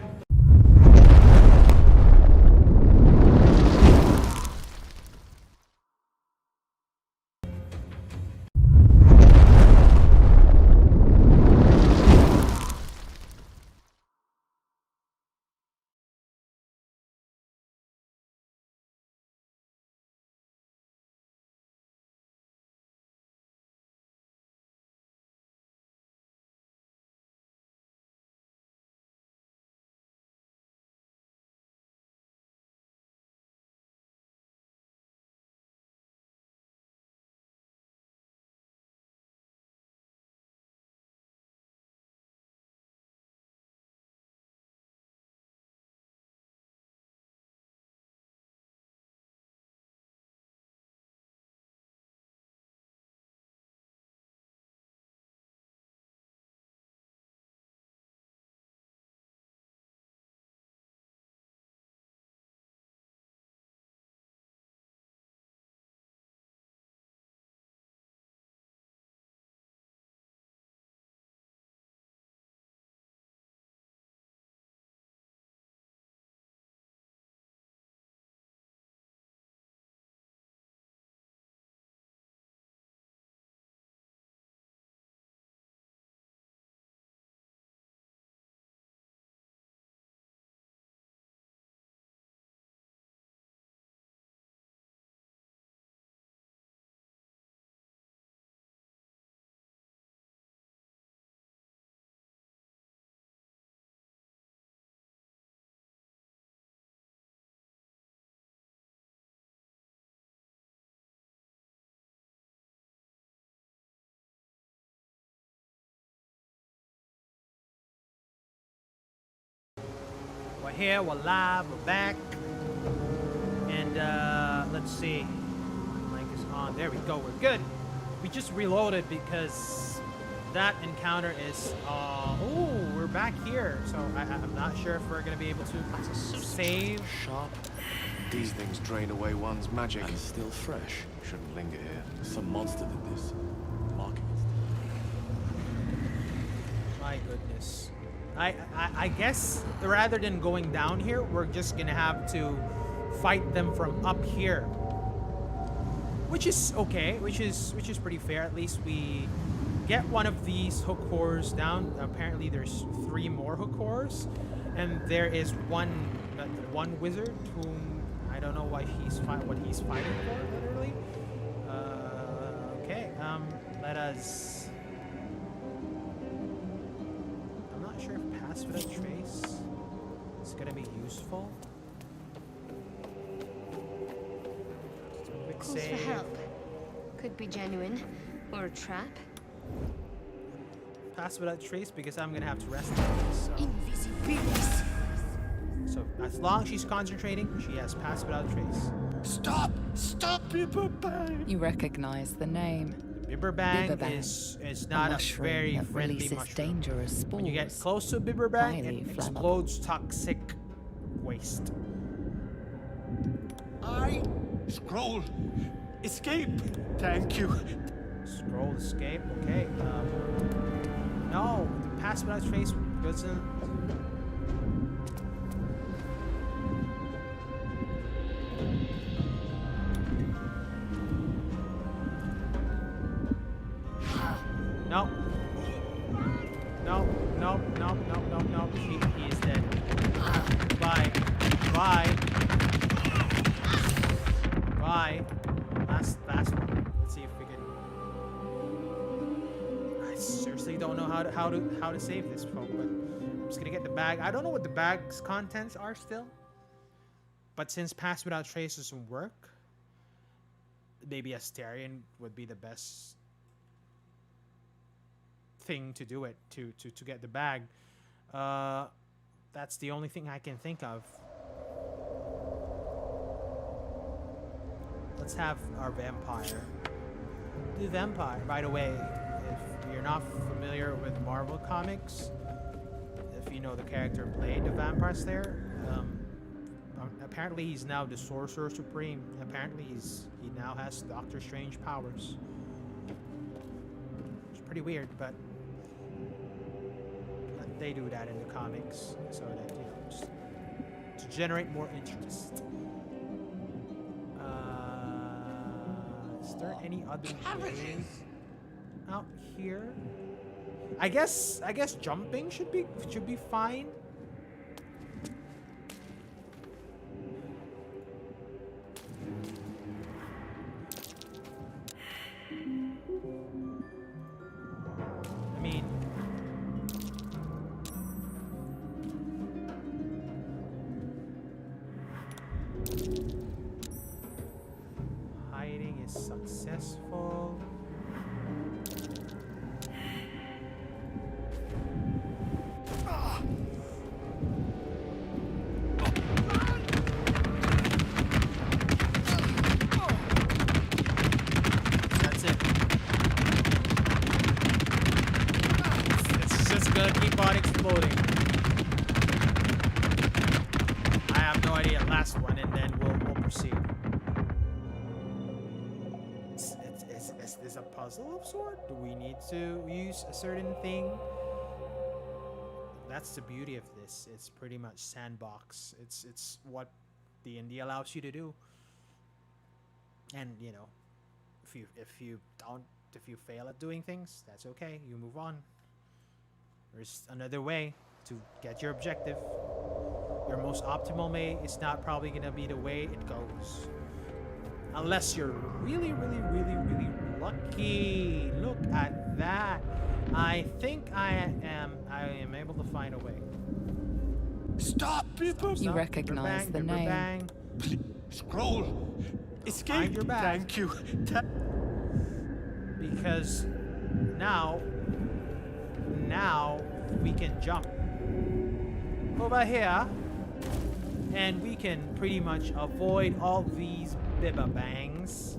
We're here, we're live, we're back. And let's see. Mic is on. There we go, we're good. We just reloaded because that encounter is oh, we're back here. So I'm not sure if we're gonna be able to save. Sharp. These things drain away one's magic. And still fresh. Shouldn't linger here. Some monster did this. Marking My goodness. I guess rather than going down here, we're just gonna have to fight them from up here, which is okay, which is pretty fair. At least we get one of these hook horrors down. Apparently, there's 3 more hook horrors, and there is one wizard whom I don't know what he's fighting for, literally. Okay, let us. Sure if pass without trace is gonna be useful. Quick Calls save. for help. Could be genuine, or a trap. Pass without trace because I'm gonna have to rest this. Invisibilis. So as long as she's concentrating, she has pass without trace. Stop! Stop, Bibberbang! You recognize the name. Bibberbang is not a very friendly mushroom. Dangerous spores. When you get close to Bibberbang, it explodes toxic waste. Scroll! Escape! Thank you. Scroll escape, okay. No, the pass without trace doesn't. No. He is dead. Bye. Last one. Let's see if we can. I seriously don't know how to save this folk, but I'm just gonna get the bag. I don't know what the bag's contents are still. But since Pass Without Trace doesn't work, maybe Astarion would be the best thing to do it to get the bag. That's the only thing I can think of. Let's have our vampire. The vampire, by the way, if you're not familiar with Marvel Comics, if you know the character played the Vampire Slayer, apparently he's now the Sorcerer Supreme. Apparently he now has Doctor Strange powers. It's pretty weird, but they do that in the comics so that, you know, just to generate more interest. Is there any other ways out here? I guess jumping should be fine. I mean, hiding is successful. That's it. It's just gonna keep on exploding. I have no idea. Last one, and then we'll proceed. Is this a puzzle of sort? Do we need to use a certain thing? That's the beauty of this. It's pretty much sandbox. It's what D&D allows you to do. And you know, if you fail at doing things, that's okay. You move on. There's another way to get your objective. Your most optimal way is not probably gonna be the way it goes. Unless you're really lucky. Look at that. I think I am able to find a way. Stop, people! You recognize the name. Bang. Please, scroll. Escape. Find your bag. Thank you. Because now we can jump over here, and we can pretty much avoid all these bibba bangs.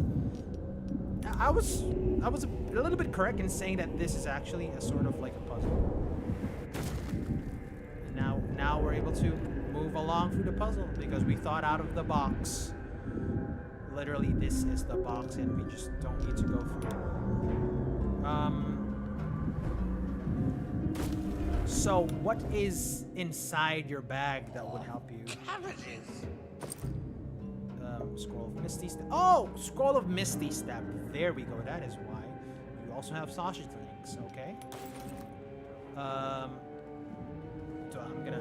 I was a little bit correct in saying that this is actually a sort of like a puzzle. Now we're able to move along through the puzzle because we thought out of the box. Literally, this is the box, and we just don't need to go through it. So what is inside your bag that would help you? Scroll of Misty Step. Oh, Scroll of Misty Step. There we go. That is why. You also have sausage links. Okay. So I'm gonna.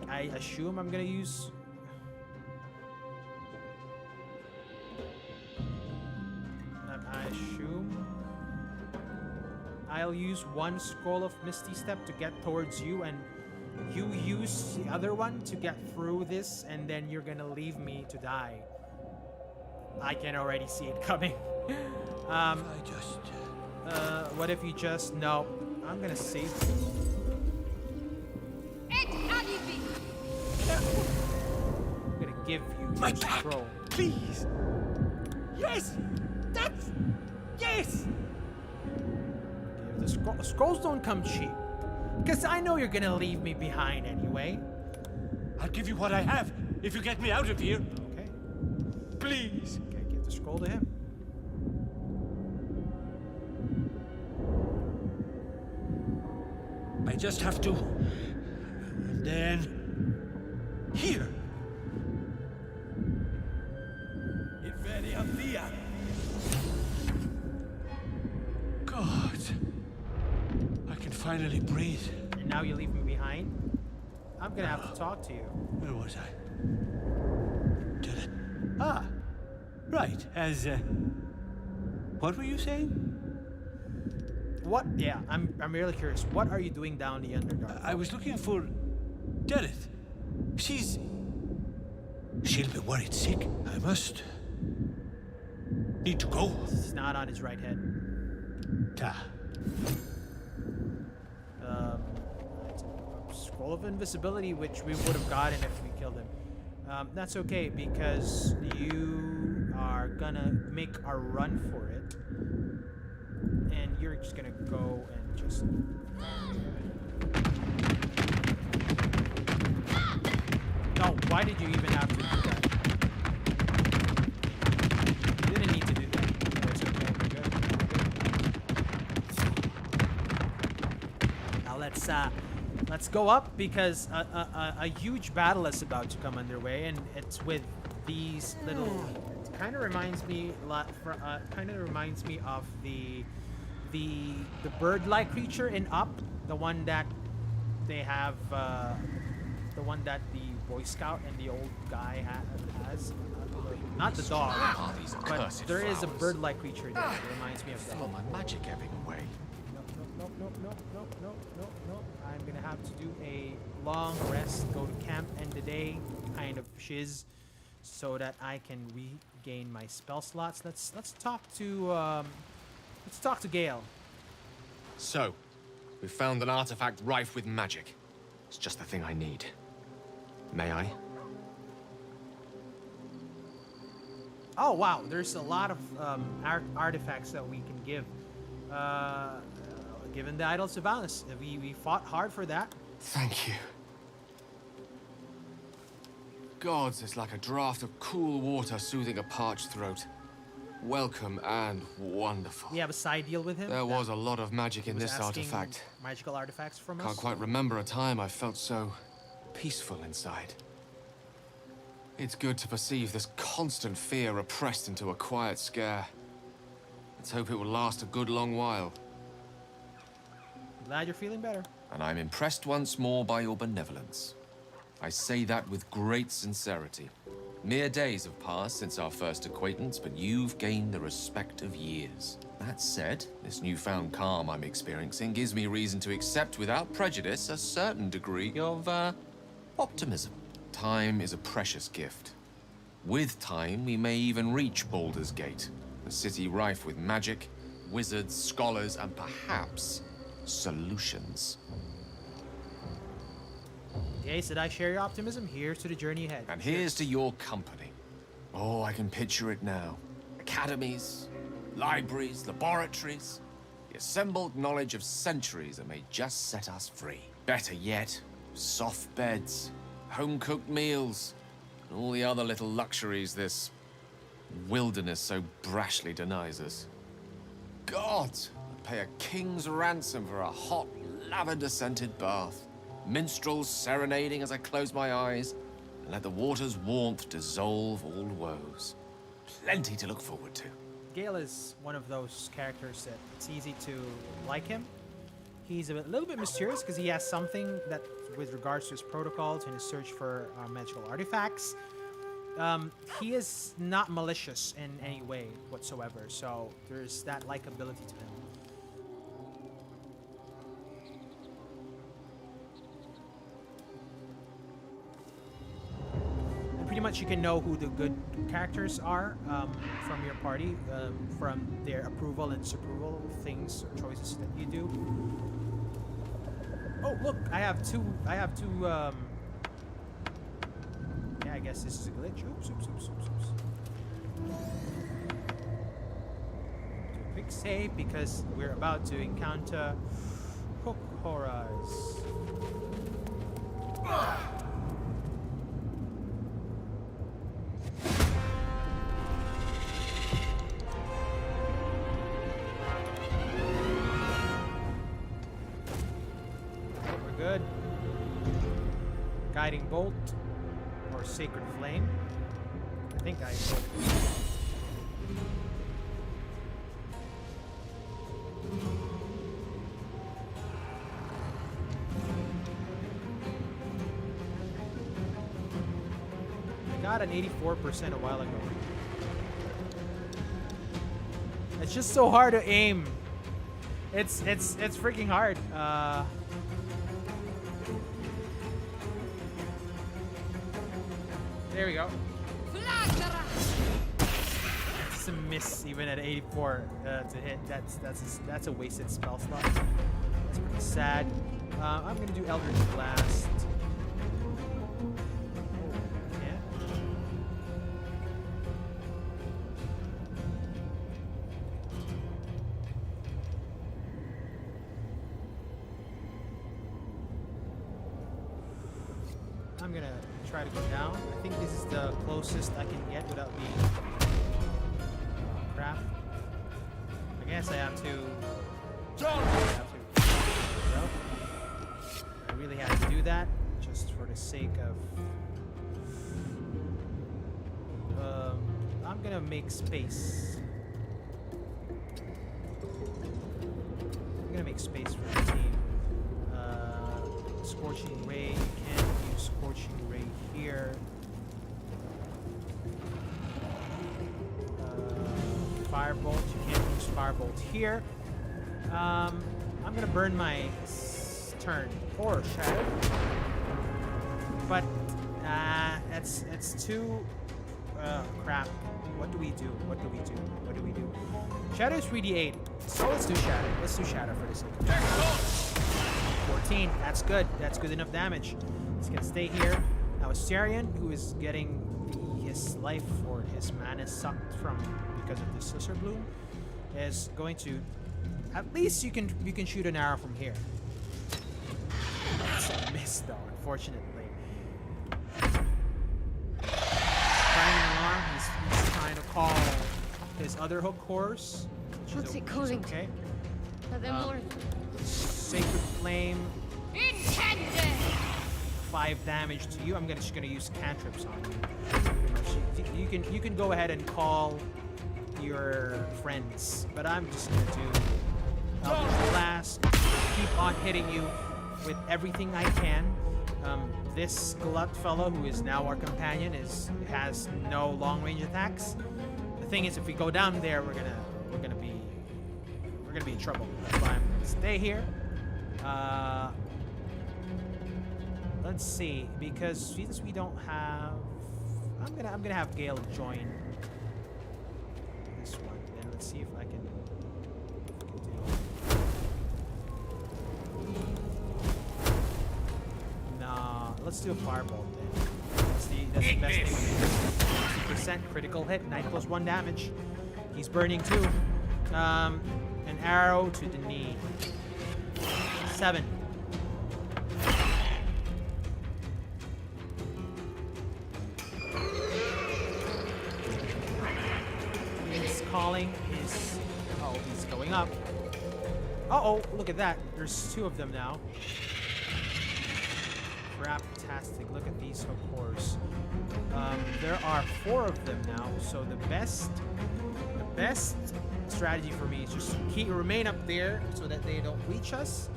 I assume I'm gonna use. I assume I'll use one Scroll of Misty Step to get towards you, and you use the other one to get through this, and then you're gonna leave me to die. I can already see it coming. What if you just... No, I'm gonna save you. I'm gonna give you My your back, scroll. please. Yes, that's... Yes! The scrolls don't come cheap. Because I know you're gonna leave me behind anyway. I'll give you what I have if you get me out of here. Okay. Please. Okay, give the scroll to him. I just have to... And then... Here. God. finally breathe. And now you leave me behind? I'm gonna have to talk to you. Where was I? Did it? Ah, right. As what were you saying? What? Yeah, I'm really curious. What are you doing down the Underdark? I was looking for Dereth. She'll be worried sick. I must need to go. He's not on his right head. Scroll of invisibility, which we would have gotten if we killed him. That's okay because you are gonna make a run for it, and you're just gonna go and just. No, why did you even have to do that? You didn't need to do that. It's okay. We're good. Now let's go up because a huge battle is about to come underway, and it's with these little. It kind of reminds me of the bird-like creature in Up, the one that they have, the one that the Boy Scout and the old guy has. Not the dog, but there is a bird-like creature that reminds me of that. I feel my magic ebbing away. Nope. I'm gonna have to do a long rest, go to camp, end the day, kind of shiz, so that I can regain my spell slots. Let's talk to Gale. So, we found an artifact rife with magic. It's just the thing I need. May I? Oh wow, there's a lot of artifacts that we can give. Given the Idols of Valis, we fought hard for that. Thank you. Gods, it's like a draught of cool water soothing a parched throat. Welcome and wonderful. We have a side deal with him. There was a lot of magic in this artifact. Magical artifacts from us. Can't quite remember a time I felt so peaceful inside. It's good to perceive this constant fear repressed into a quiet scare. Let's hope it will last a good long while. Glad you're feeling better. And I'm impressed once more by your benevolence. I say that with great sincerity. Mere days have passed since our first acquaintance, but you've gained the respect of years. That said, this newfound calm I'm experiencing gives me reason to accept without prejudice a certain degree of, optimism. Time is a precious gift. With time, we may even reach Baldur's Gate, a city rife with magic, wizards, scholars, and perhaps solutions. Okay, so I share your optimism. Here's to the journey ahead. And here's to your company. Oh, I can picture it now. Academies, libraries, laboratories. The assembled knowledge of centuries that may just set us free. Better yet, soft beds, home-cooked meals, and all the other little luxuries wilderness so brashly denies us. God, I'd pay a king's ransom for a hot, lavender-scented bath. Minstrels serenading as I close my eyes, and let the water's warmth dissolve all woes. Plenty to look forward to. Gale is one of those characters that it's easy to like him. He's a little bit mysterious because he has something that, with regards to his protocols and his search for magical artifacts, he is not malicious in any way whatsoever. So there's that likability to him. Pretty much you can know who the good characters are from your party, from their approval and disapproval of things or choices that you do. Oh, look, I have two, yeah, I guess this is a glitch. Oops. Do a quick save because we're about to encounter hook horrors. Good. Guiding Bolt or Sacred Flame. I think I both. got an 84% a while ago. It's just so hard to aim. It's freaking hard. There we go. It's a miss even at 84 to hit. That's a wasted spell slot. That's pretty sad. I'm gonna do Eldritch Blast. I'm gonna try to go down. I think this is the closest I can get without being crap. I guess I have to. I really have to do that just for the sake of. I'm gonna make space. I'm gonna make space for the team. Scorching Ray. You can't use Scorching Ray here. Firebolt. You can't use Firebolt here. I'm gonna burn my turn or Shadow, but it's too crap. What do we do? What do we do? What do we do? Shadow is 3d8, so let's do Shadow. Let's do Shadow for this. 14. That's good. That's good enough damage. He's gonna stay here. Now Asterion, who is getting his life or his mana sucked from because of the Scissor Bloom, is going to. At least you can shoot an arrow from here. That's a miss though, unfortunately. Trying an alarm. He's trying to call his other hook horse. What's it calling? Okay. Are there more? Sacred Flame. 5 damage to you. I'm just gonna use cantrips on you. You can go ahead and call your friends, but I'm just gonna do Eldritch Blast. Keep on hitting you with everything I can. This Glut fellow, who is now our companion, has no long range attacks. The thing is, if we go down there, we're gonna be in trouble. That's why I'm gonna stay here. Let's see, because since we don't have, I'm gonna have Gale join this one, and let's see if I can do. Nah, let's do a Firebolt then. That's the best thing. 50% critical hit, 9+1 damage. He's burning too. An arrow to the knee. 7. His calling is. Oh, he's going up. Uh-oh, look at that. There's 2 of them now. Craptastic. Look at these hook horse. There are 4 of them now, so the best strategy for me is just remain up there so that they don't reach us.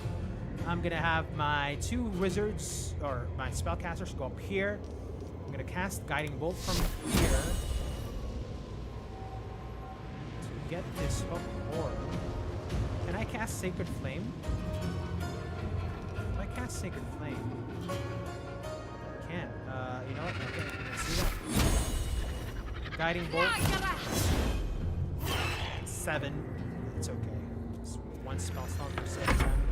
I'm gonna have my 2 wizards or my spellcasters go up here. I'm gonna cast Guiding Bolt from here to get this hook orb. Can I cast Sacred Flame? If I cast Sacred Flame, I can't. You know what? Okay, let's see that. Guiding Bolt. 7. It's okay. It's 1 spell slot for 7 damage.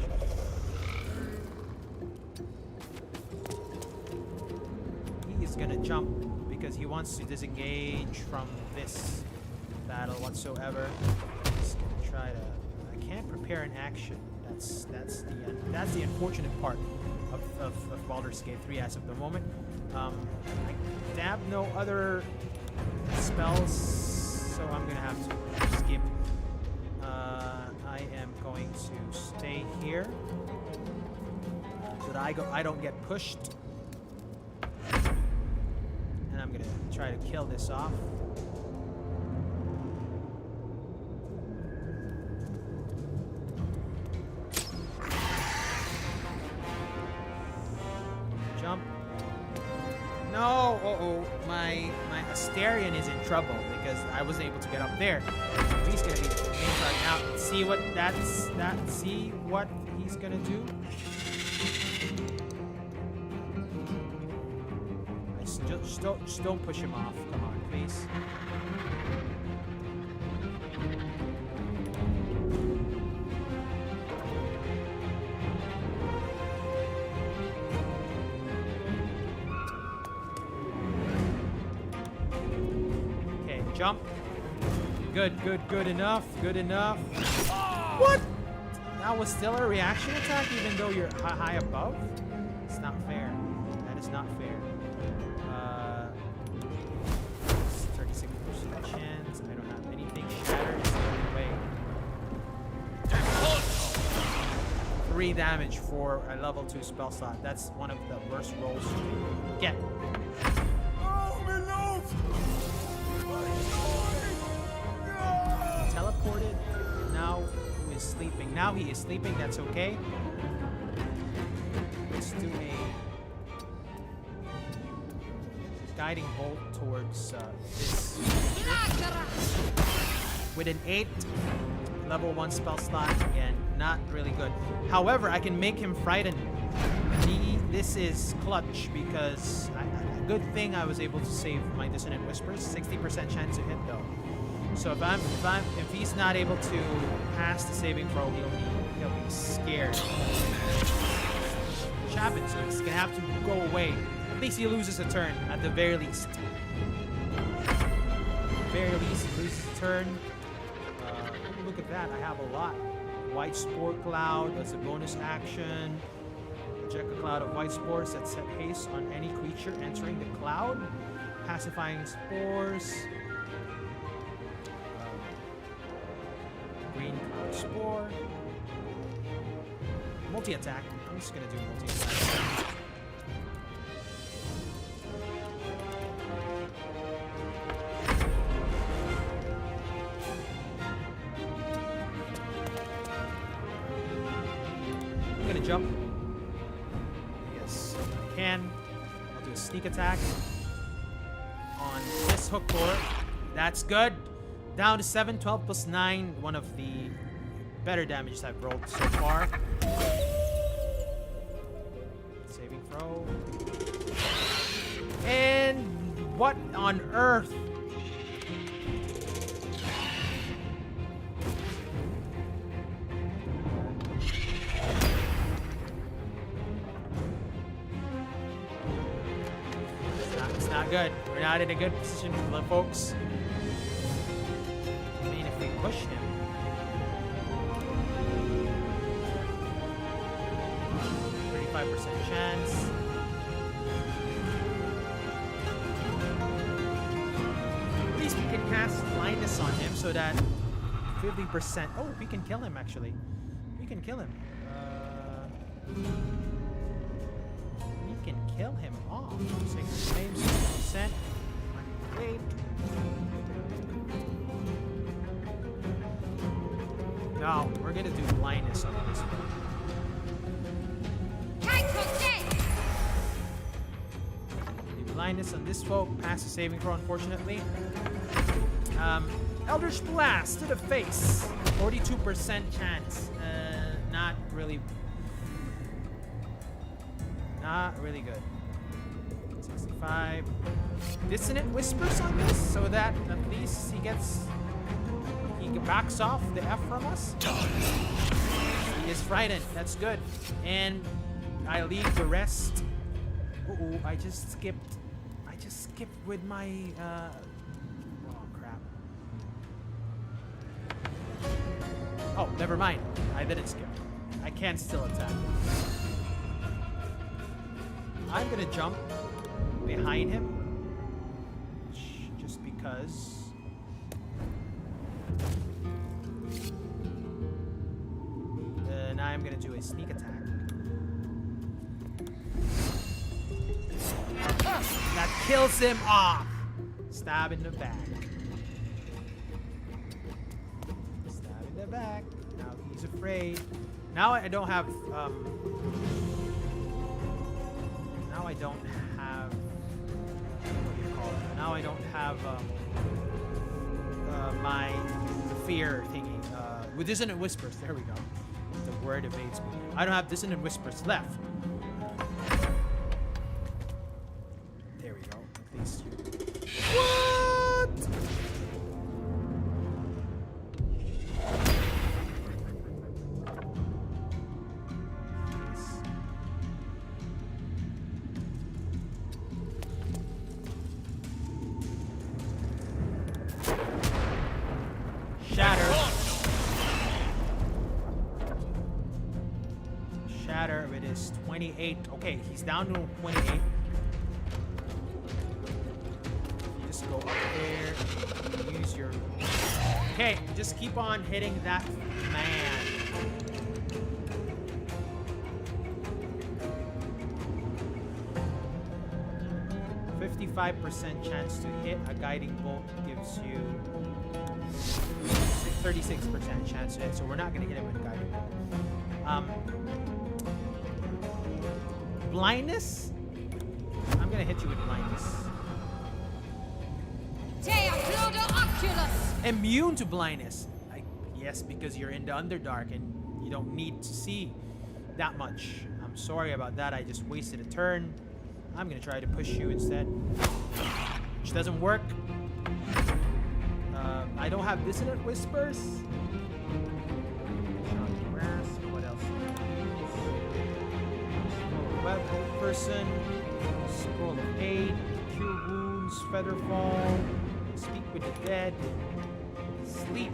He is gonna jump because he wants to disengage from this battle whatsoever. He's gonna try to. I can't prepare an action. That's the unfortunate part of Baldur's Gate 3 as of the moment. I have no other spells, so I'm gonna have to skip. I am going to stay here so that I don't get pushed, and I'm gonna try to kill this off. Jump. No! Uh-oh. my Asterion is in trouble because I wasn't able to get up there. He's gonna be the main card now. See what see what he's gonna do. Just don't push him off. Come on, please. Okay, jump. Good enough. What? That was still a reaction attack even though you're high above? It's not fair. That is not fair. 36% chance. I don't have anything. Shatter is the only way. 3 damage for a level 2 spell slot. That's one of the worst rolls you can get. Oh, my love! Teleported. Now who is sleeping? Now he is sleeping. That's okay. Let's do a guiding bolt towards this with an 8 level 1 spell slot. Again, not really good. However, I can make him frightened. This is clutch because a good thing I was able to save my Dissonant Whispers. 60% chance to hit though. So if he's not able to pass the saving throw, he'll be scared. Which happens, so he's gonna have to go away. At least he loses a turn, at the very least. He loses a turn. Look at that, I have a lot. White Spore Cloud, that's a bonus action. Project a cloud of white spores that set haste on any creature entering the cloud. Pacifying spores. Green cloud spore. Multi-attack. I'm just gonna do multi-attack. I'm gonna jump. Yes, I can. I'll do a sneak attack on this hook core. That's good. Down to 7, 12 plus 9. One of the better damages I've rolled so far. Saving throw. And what on earth? It's not good. We're not in a good position, folks. I mean, if we push him. Chance. At least we can cast blindness on him so that 50%. Oh, we can kill him actually. We can kill him. We can kill him off. 6%. Wait. No, we're gonna do blindness on this one. Blindness on this folk. Pass the saving throw, unfortunately. Eldritch Blast to the face. 42% chance. Not really good. 65. Dissonant Whispers on this, so that at least he backs off the F from us. He is frightened. That's good. And I leave the rest. Uh-oh, I just skipped with my oh crap. Oh, never mind. I didn't skip. I can still attack. I'm gonna jump behind him just because. Now I'm gonna do a sneak attack. That kills him off. Stab in the back. Stab in the back. Now he's afraid. Now I don't have now I don't have, what do you call it? now I don't have my fear thingy. With Dissonant Whispers, there we go. The word evades me. I don't have Dissonant Whispers left. There we go. At least you. What? Shatter. Shatter, it is 28. Okay, he's down to 28. You just go up there, use your... Okay, just keep on hitting that man. %55 chance to hit a guiding bolt gives you 36% chance to hit, so we're not gonna hit him with a guiding bolt. Blindness? I'm gonna hit you with blindness. Immune to blindness. Yes, because you're in the Underdark and you don't need to see that much. I'm sorry about that. I just wasted a turn. I'm gonna try to push you instead, which doesn't work. I don't have Dissonant Whispers. What else? Web person, Scroll of Aid, Cure Wounds, Featherfall, Speak with the Dead, Sleep,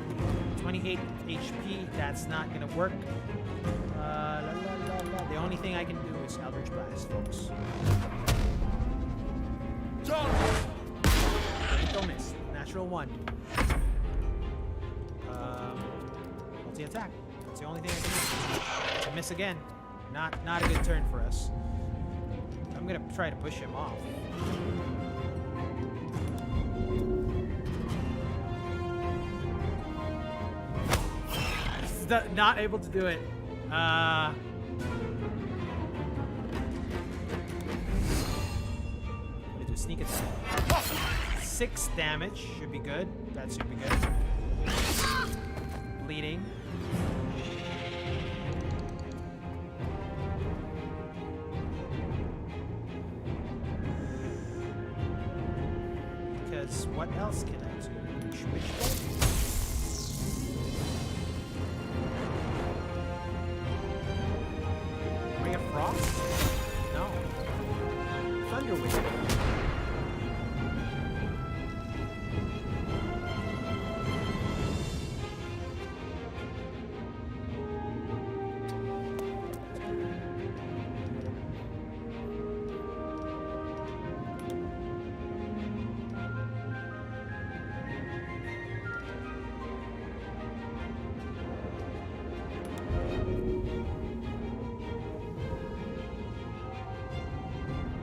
28 HP. That's not gonna work. The only thing I can do is Eldritch Blast, folks. Critical miss. Natural 1. Multi-attack. That's the only thing I can do. To miss again. Not a good turn for us. I'm gonna try to push him off. Not able to do it. Do sneak attack. 6 damage should be good. That should be good. Bleeding. Because what else can I do? Ray of Frost? No. Thunderwave.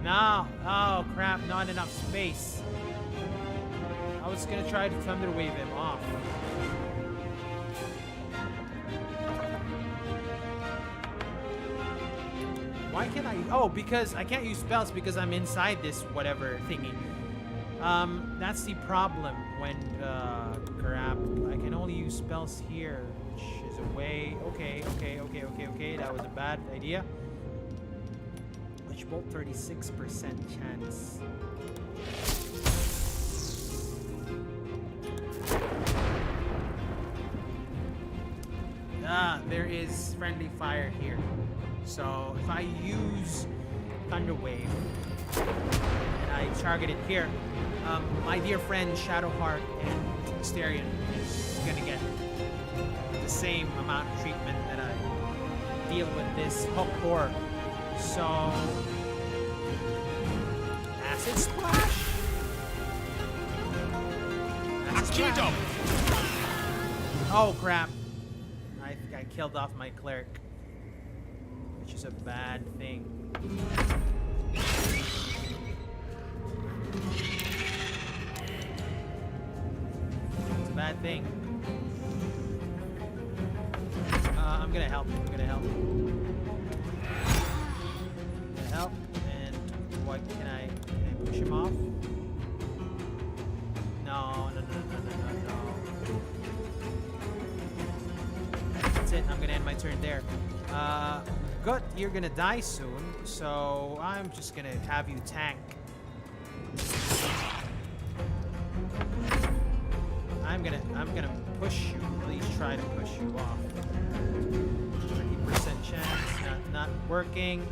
No! Oh crap, not enough space. I was gonna try to Thunderwave him off. Why can't I? Oh, because I can't use spells because I'm inside this whatever thingy. That's the problem when, crap. I can only use spells here, which is a way. Okay. That was a bad idea. Which bolt 36% chance. There is friendly fire here. So if I use Thunderwave and I target it here, my dear friend Shadowheart and Asterion is gonna get the same amount of treatment that I deal with this hook core. So acid splash. Oh crap! I think I killed off my cleric, which is a bad thing. It's a bad thing. I'm gonna help. Help. And what can I push him off? in there. Gut, you're gonna die soon, so I'm just gonna have you tank. I'm gonna push you. At least try to push you off. 30% chance, not working.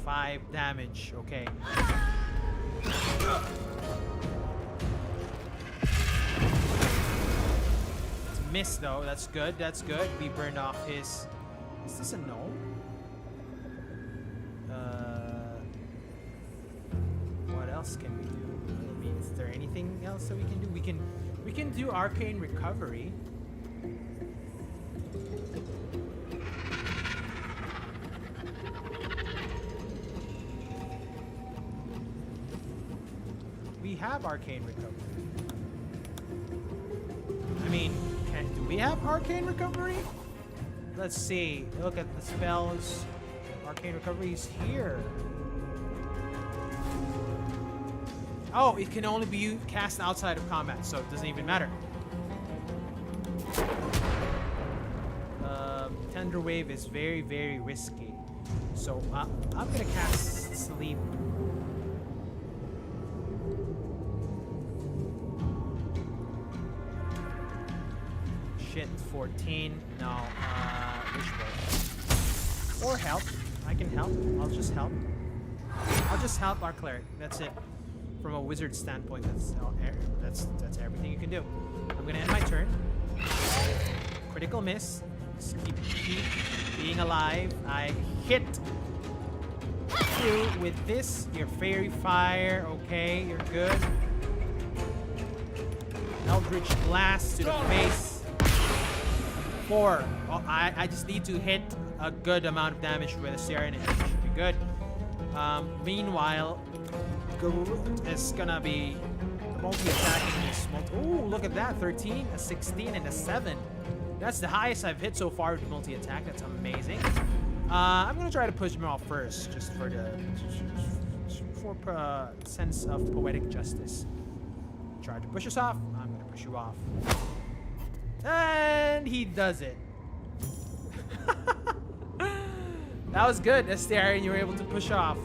5 damage. Okay. It's a miss though. That's good. That's good. We burned off his. Is this a gnome? What else can we do? I mean, is there anything else that we can do? We can do arcane recovery. We have arcane recovery. I mean, do we have arcane recovery? Let's see. Look at the spells. Arcane recovery is here. Oh, it can only be cast outside of combat, so it doesn't even matter. Tender Wave is very, very risky. So I'm gonna cast Sleep. Shit, 14. No, Wishbone. Or help. I can help. I'll just help. I'll just help our cleric. That's it. From a wizard standpoint, that's everything you can do. I'm gonna end my turn. Critical miss. Just keep being alive. I hit you with this. Your fairy fire. Okay, you're good. Eldritch blast to the face. 4. Oh, I just need to hit a good amount of damage with a Siren and it should be good. Meanwhile, Garut is gonna be multi-attacking this. Ooh, look at that. 13, a 16, and a 7. That's the highest I've hit so far with multi-attack. That's amazing. I'm gonna try to push him off first, just for the sense of poetic justice. Try to push us off. I'm gonna push you off. And he does it. That was good, Astarion. You were able to push off.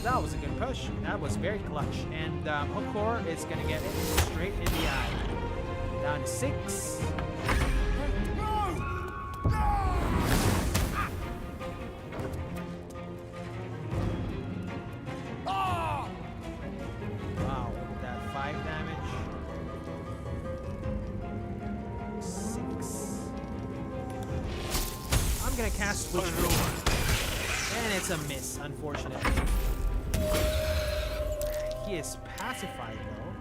That was a good push. That was very clutch. And Hokor is gonna get it straight in the eye. Down to 6. Wow, that 5 damage. 6. I'm gonna cast Switch Room. And it's a miss, unfortunately. He is pacified though.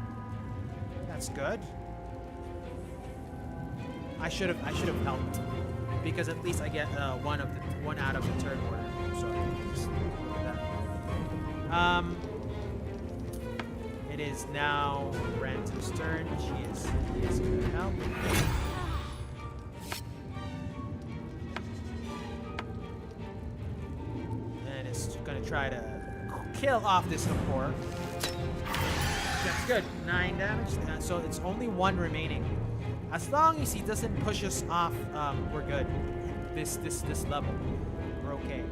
That's good. I should have helped, because at least I get one out of the turn order. So just look at that. It is now Rantum's turn. He is going to help. And it's going to try to kill off this Hokor. That's good. 9 damage. So it's only 1 remaining. As long as he doesn't push us off, we're good. This level, we're okay.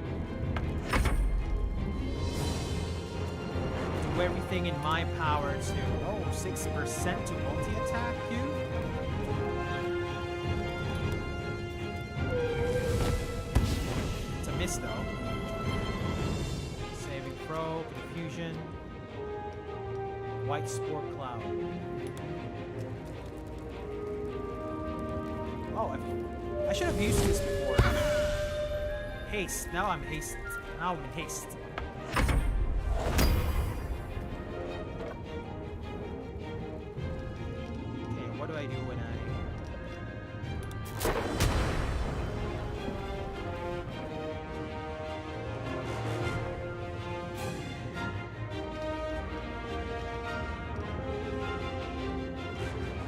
Do everything in my power to 6% to multi-attack you. It's a miss though. Saving throw, confusion, white spore cloud. Oh, I should have used this before. Haste. Now I'm haste. Now I'm in haste. Okay, what do I do when I'm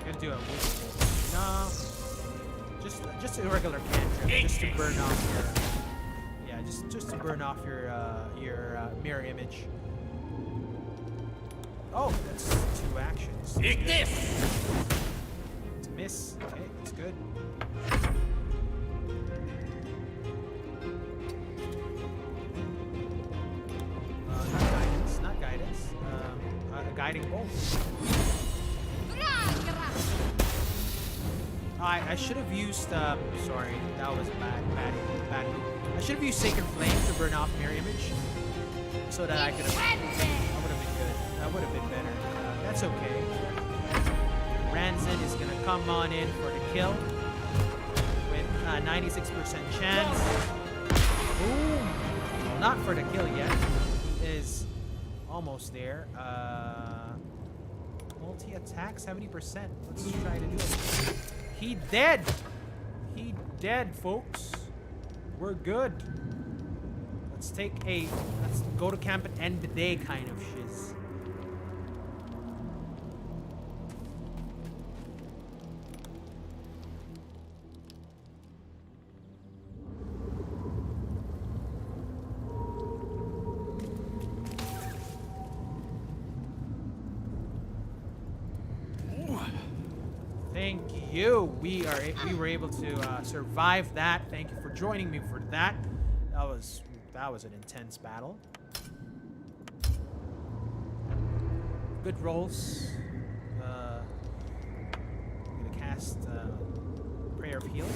gonna do a whistle. No. Just a regular cantrip, just to burn off your, just to burn off your mirror image. Oh, that's 2 actions. Take this! It's a miss. Okay, that's good. Not guidance, not guidance. A guiding bolt. I should have used, sorry, that was a bad move. I should have used Sacred Flame to burn off Mirror Image so that I could have, that would have been good. That would have been better. That's okay. Ranzin is gonna come on in for the kill with a 96% chance. Boom! Well, not for the kill yet. He is almost there. Multi-attack, 70%. Let's try to do it. He dead! He dead, folks. We're good. Let's go to camp and end the day kind of shiz. Thank you. We were able to survive that. Thank you for joining me for that. That was an intense battle. Good rolls. I'm gonna cast Prayer of Healing.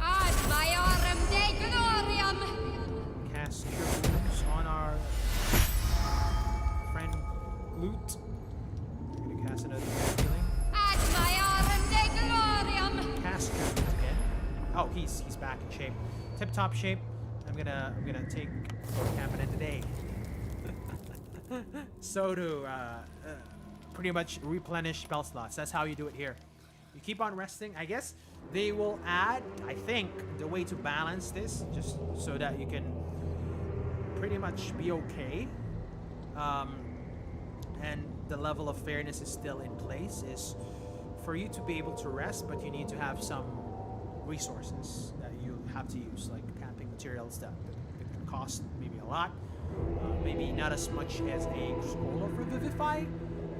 Ad Majorem Dei Gloriam! Cast Cure Wounds on our friend Glute. I'm gonna cast another Prayer of Healing. Ad Majorem Dei Gloriam! Cast Cure Wounds again. Oh, he's back in shape. Tip-top shape. I'm gonna take camp and end the day. So to pretty much replenish spell slots. That's how you do it here. You keep on resting. I guess they will add, I think, the way to balance this, just so that you can pretty much be okay. And the level of fairness is still in place, is for you to be able to rest, but you need to have some resources that you have to use, like camping materials that can cost maybe a lot. Maybe not as much as a scroll of Revivify,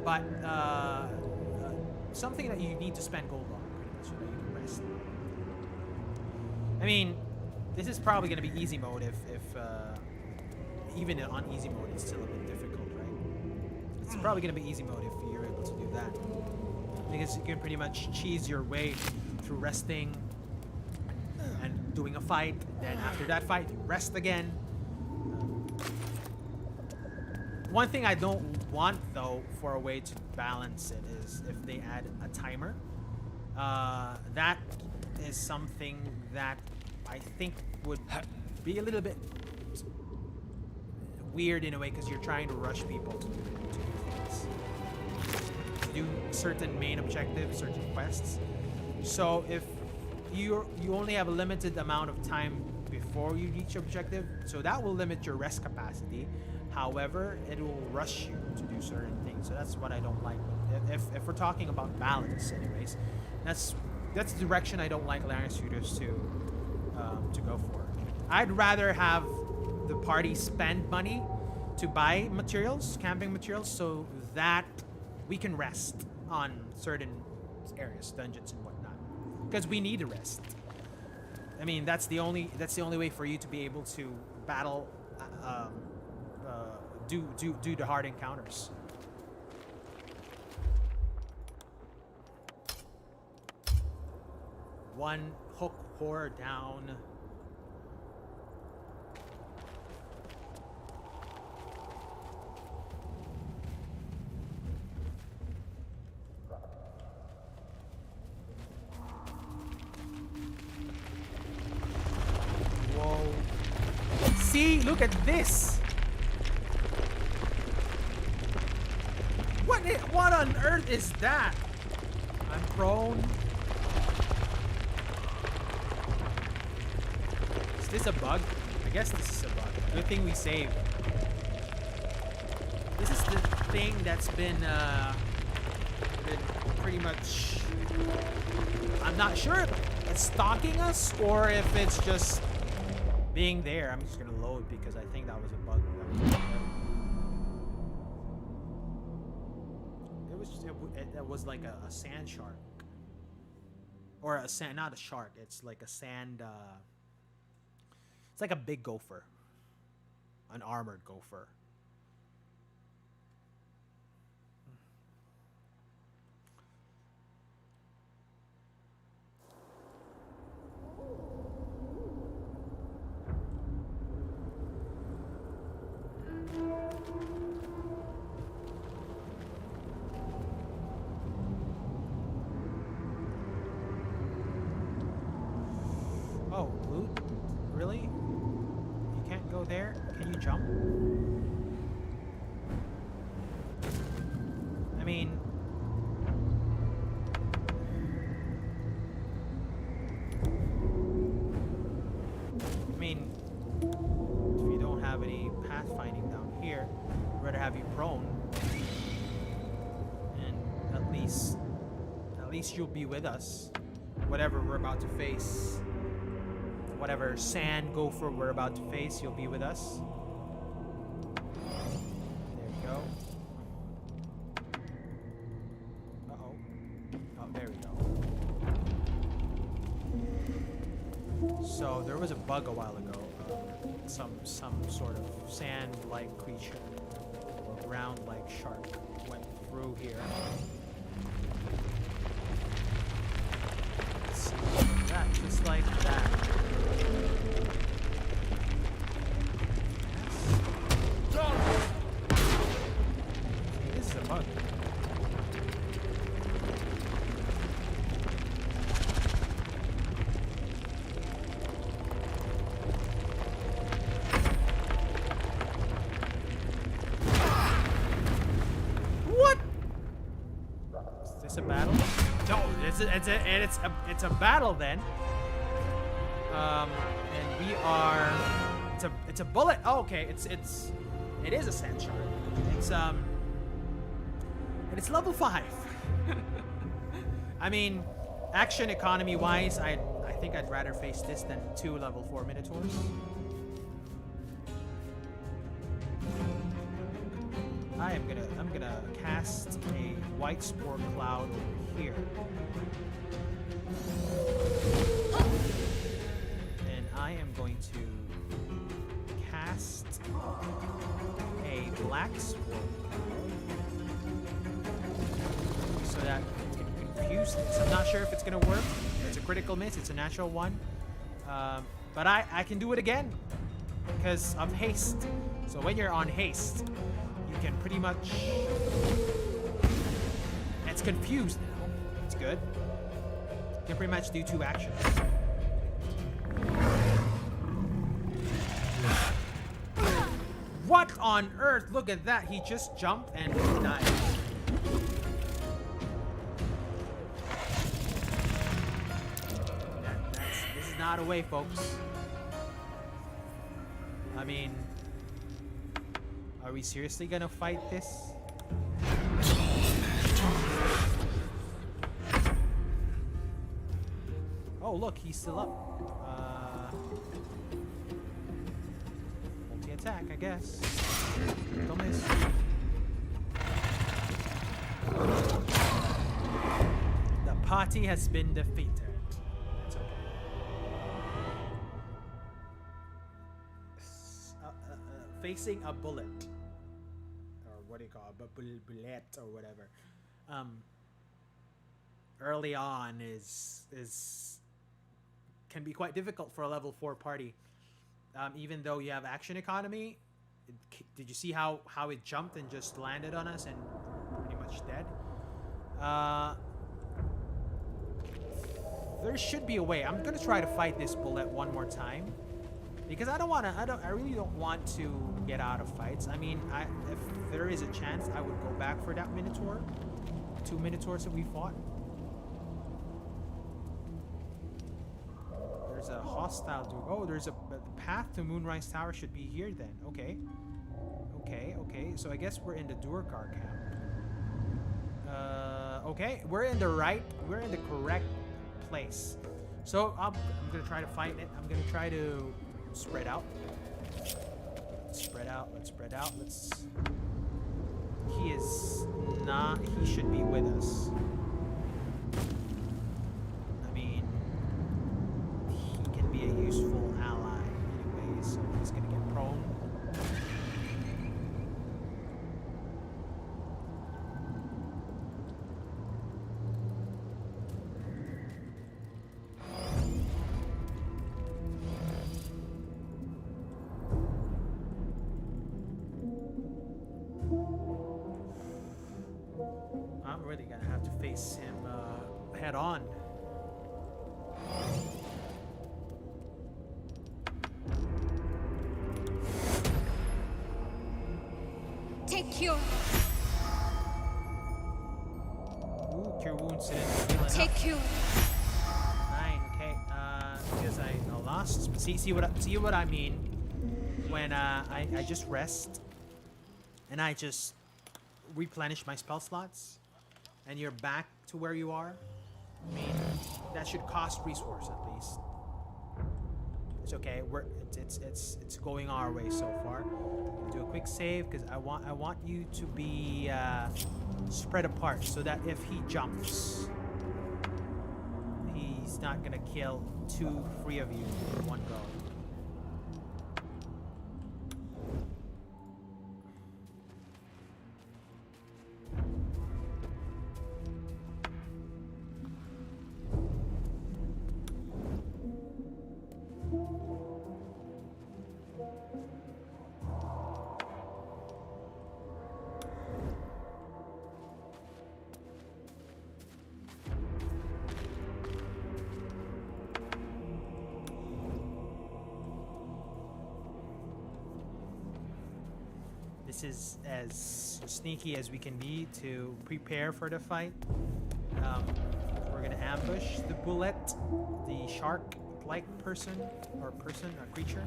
but something that you need to spend gold on, pretty much, so that you can rest. I mean, this is probably going to be easy mode if even on easy mode it's still a bit difficult, right? It's probably going to be easy mode if you're able to do that, because you can pretty much cheese your way through resting and doing a fight. Then after that fight, you rest again. One thing I don't want, though, for a way to balance it is if they add a timer. That is something that I think would be a little bit weird in a way, because you're trying to rush people to do things. To do certain main objectives, certain quests. So if you only have a limited amount of time before you reach your objective, so that will limit your rest capacity. However, it will rush you to do certain things, so that's what I don't like. If we're talking about balance, anyways, that's the direction I don't like Larry Studios to go for. I'd rather have the party spend money to buy materials, camping materials, so that we can rest on certain areas, dungeons and whatnot, because we need to rest. I mean, that's the only way for you to be able to battle. Do the hard encounters. One hook horror down. Whoa. See, look at this. What on earth is that? I'm prone. Is this a bug? I guess this is a bug. Good thing we saved. This is the thing that's been pretty much... I'm not sure if it's stalking us or if it's just being there. I'm just gonna load because I think that was a bug. it was like a sand shark. Or a sand, not a shark. It's like a sand. It's like a big gopher, an armored gopher. Oh, loot? Really? You can't go there? Can you jump? I mean... if you don't have any pathfinding down here, I'd rather have you prone. And at least you'll be with us. Whatever we're about to face. Whatever sand gopher we're about to face, you'll be with us. There you go. Uh-oh. Oh, there we go. So there was a bug a while ago. Some sort of sand-like creature, or ground-like shark, went through here. Let's see, that, just like that. This is a bug. What? Is this a battle? No, it's a battle then. And we are. It's a bullet. Oh, okay. It is a sand shark. And it's level 5. I mean, action economy wise, I think I'd rather face this than 2 level 4 minotaurs. I'm gonna cast a white spore cloud over here. And I am going to cast a black spore so that it can confuse things. I'm not sure if it's gonna work. It's a critical miss. It's a natural one, but I can do it again because of haste. So when you're on haste, you can pretty much. It's confused now. It's good. You can pretty much do 2 actions. What on earth? Look at that. He just jumped and died. This is not a way, folks. I mean, are we seriously gonna fight this? Oh, look, he's still up. Multi-attack, I guess. Don't miss. The party has been defeated. That's okay. Facing a bullet. Or what do you call it? Bullet or whatever. Early on can be quite difficult for a level 4 party. Even though you have action economy, did you see how it jumped and just landed on us and pretty much dead? There should be a way. I'm gonna try to fight this bullet one more time because I really don't want to get out of fights. I mean, if there is a chance, I would go back for that minotaur. 2 minotaurs that we fought. There's a hostile dude. Oh, there's the path to Moonrise Tower should be here then. Okay. Okay. So I guess we're in the Durkar camp. Okay. We're in the correct place. So I'm gonna try to fight it. I'm gonna try to spread out. Let's spread out. He is not. He should be with us. I mean, he can be a useful ally anyway, so he's gonna get prone. I'm really gonna have to face him head on. Take cure. Ooh, cure wounds didn't heal enough. Take cure. 9, okay. Because I lost. See what I mean when I just rest and I just replenish my spell slots, and you're back to where you are. I mean, that should cost resource at least. It's okay. It's going our way so far. Do a quick save because I want you to be spread apart so that if he jumps, he's not gonna kill 2, 3 of you in one go. This is as sneaky as we can be to prepare for the fight. We're gonna ambush the bullet, the shark-like person or creature.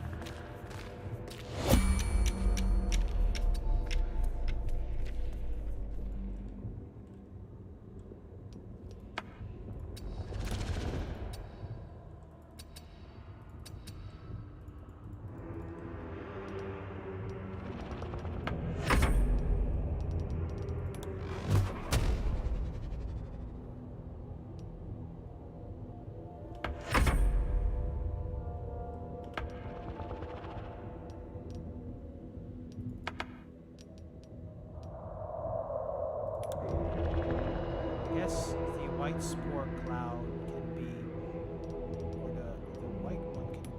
Yes, the white spore cloud can be, or the white one can be.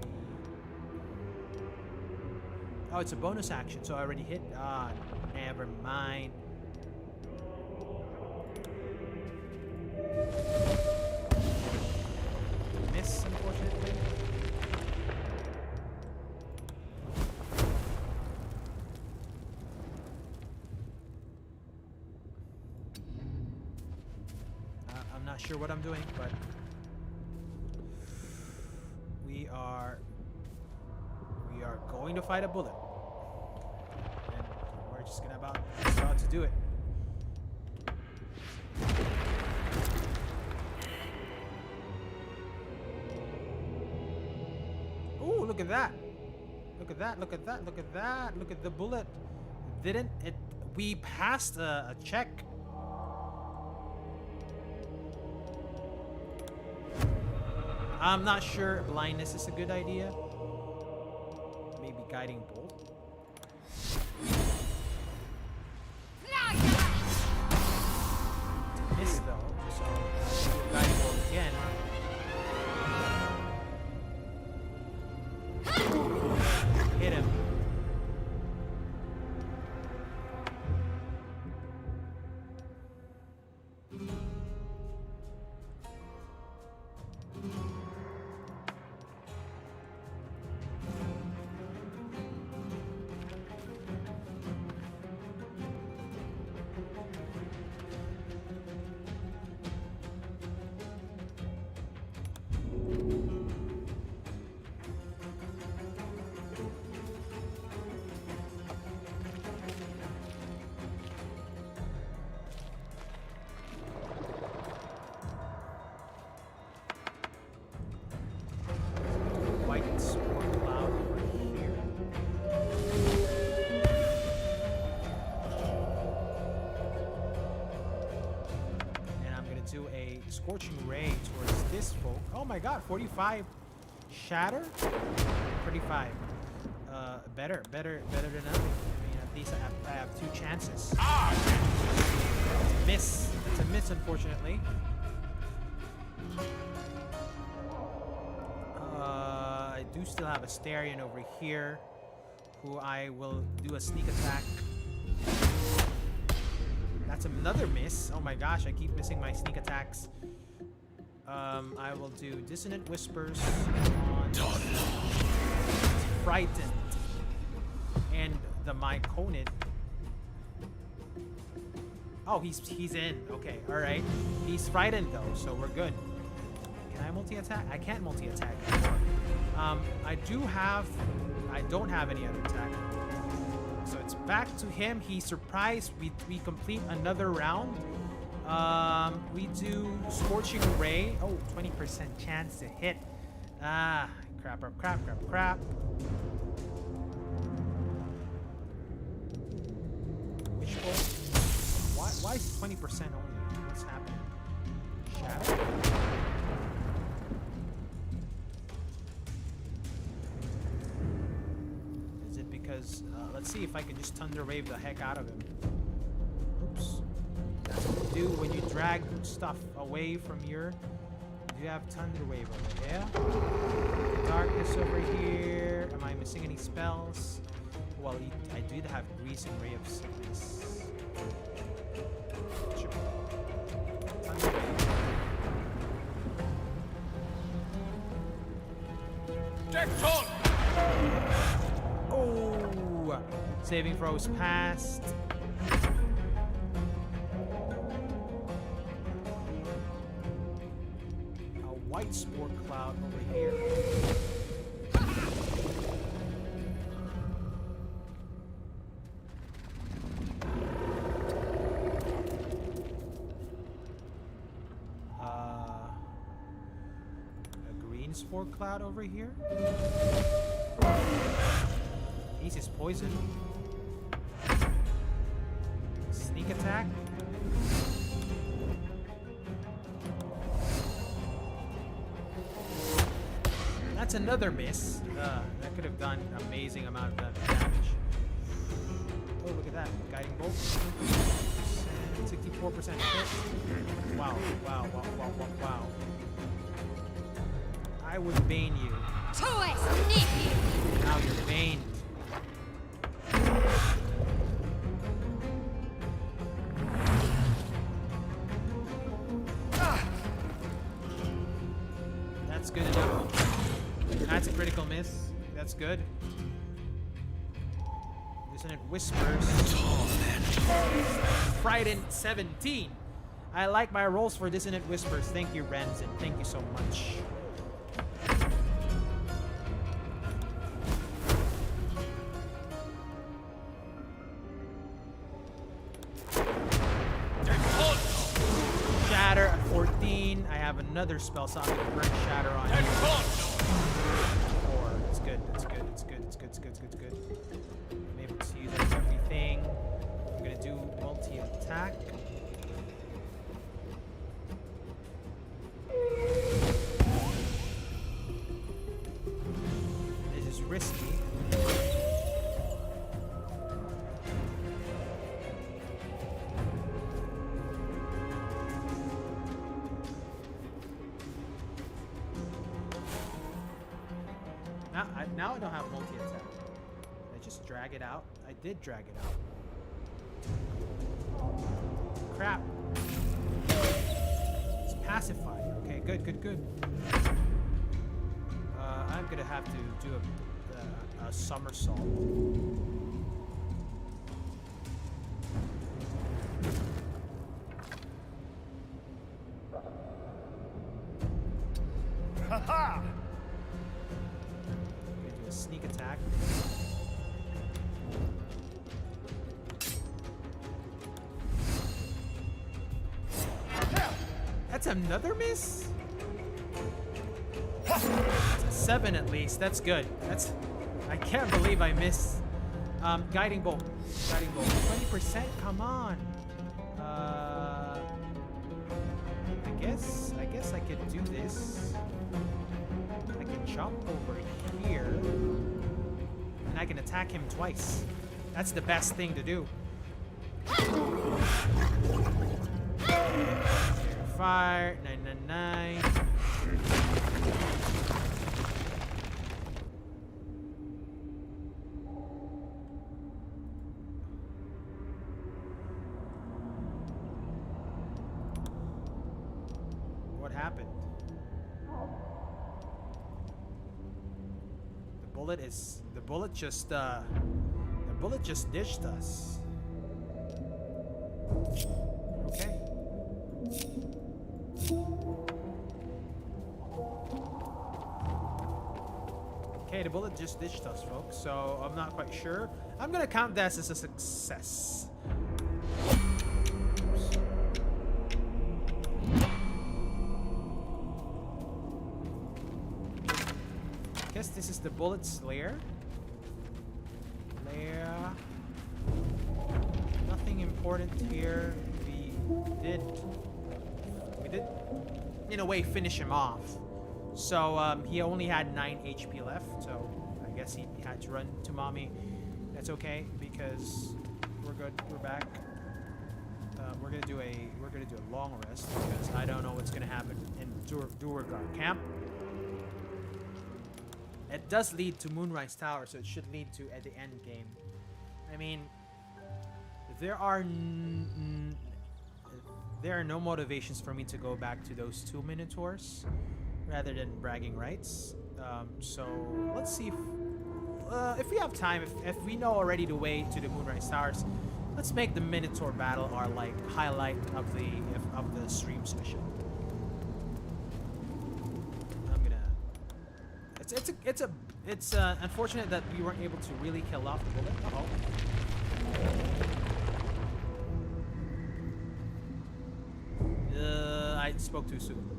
Oh, it's a bonus action, so I already hit. Ah, never mind. Miss, unfortunately. I'm not sure what I'm doing, but we are going to fight a bullet, and we're just about to do it. Ooh, look at that! Look at that! Look at that! Look at that! Look at the bullet! Didn't it? We passed a check. I'm not sure blindness is a good idea. Maybe guiding bolt. Miss though, so guiding bolt again. Hit him. Scorching Ray towards this folk. Oh my god, 45. Shatter? 35. Better than nothing. I mean, at least I have 2 chances. That's a miss. That's a miss, unfortunately. I do still have a Astarion over here, who I will do a sneak attack. That's another miss. Oh my gosh, I keep missing my sneak attacks. I will do Dissonant Whispers on Frightened. And the Myconid. Oh, he's in. Okay, alright. He's frightened though, so we're good. Can I multi-attack? I can't multi-attack anymore. I don't have any other attack. So it's back to him. He's surprised. We complete another round. We do Scorching Ray. Oh, 20% chance to hit. Ah, crap. Wishful. Why is 20% only? What's happening? Shadow? Is it because... let's see if I can just Thunder Wave the heck out of him. Oops. That's what you do when you drag stuff away from your... Do you have Thunder Wave over there? Darkness over here. Am I missing any spells? Well, I did have Grease and Ray of Sickness. Thunder Wave. Dekton! Oh! Saving throws passed. White spore cloud over here. A green spore cloud over here. Ace is poison. Sneak attack. That's another miss. That could have done an amazing amount of damage. Oh, look at that. Guiding Bolt. 64% hit. Wow. I would bane you. Now you're baned. That's good enough. That's a critical miss. That's good. Dissonant Whispers. Frightened 17. I like my rolls for Dissonant Whispers. Thank you, Renzen. Thank you so much. Shatter at 14. I have another spell, so I'm going to burn Shatter on you. It's good. I'm able to use everything. I'm gonna do multi-attack. This is risky. Now I don't have multi-attack. I just drag it out. I did drag it out. Crap. It's pacified. Okay, good. I'm gonna have to do a somersault. Ha-ha! Do a sneak attack. That's another miss? That's a 7 at least. That's good. I can't believe I missed. Guiding Bolt. 20%? Come on. I guess guess I could do this. I can jump over here. And I can attack him twice. That's the best thing to do. Fire, 999. What happened? The bullet just ditched us. Okay. Okay, the bullet just ditched us, folks, so I'm not quite sure. I'm gonna count that as a success. Guess this is the bullet's lair. Nothing important here. We did, in a way, finish him off. So he only had 9 HP left. So I guess he had to run to mommy. That's okay because we're good. We're back. We're gonna do a long rest because I don't know what's gonna happen in Durgar camp. It does lead to Moonrise Tower, so it should lead to at the end game. I mean, there are no motivations for me to go back to those 2 Minotaurs rather than bragging rights. So let's see if we have time. If we know already the way to the Moonrise Towers, let's make the Minotaur battle our like highlight of the stream session. It's unfortunate that we weren't able to really kill off the bullet. I spoke too soon.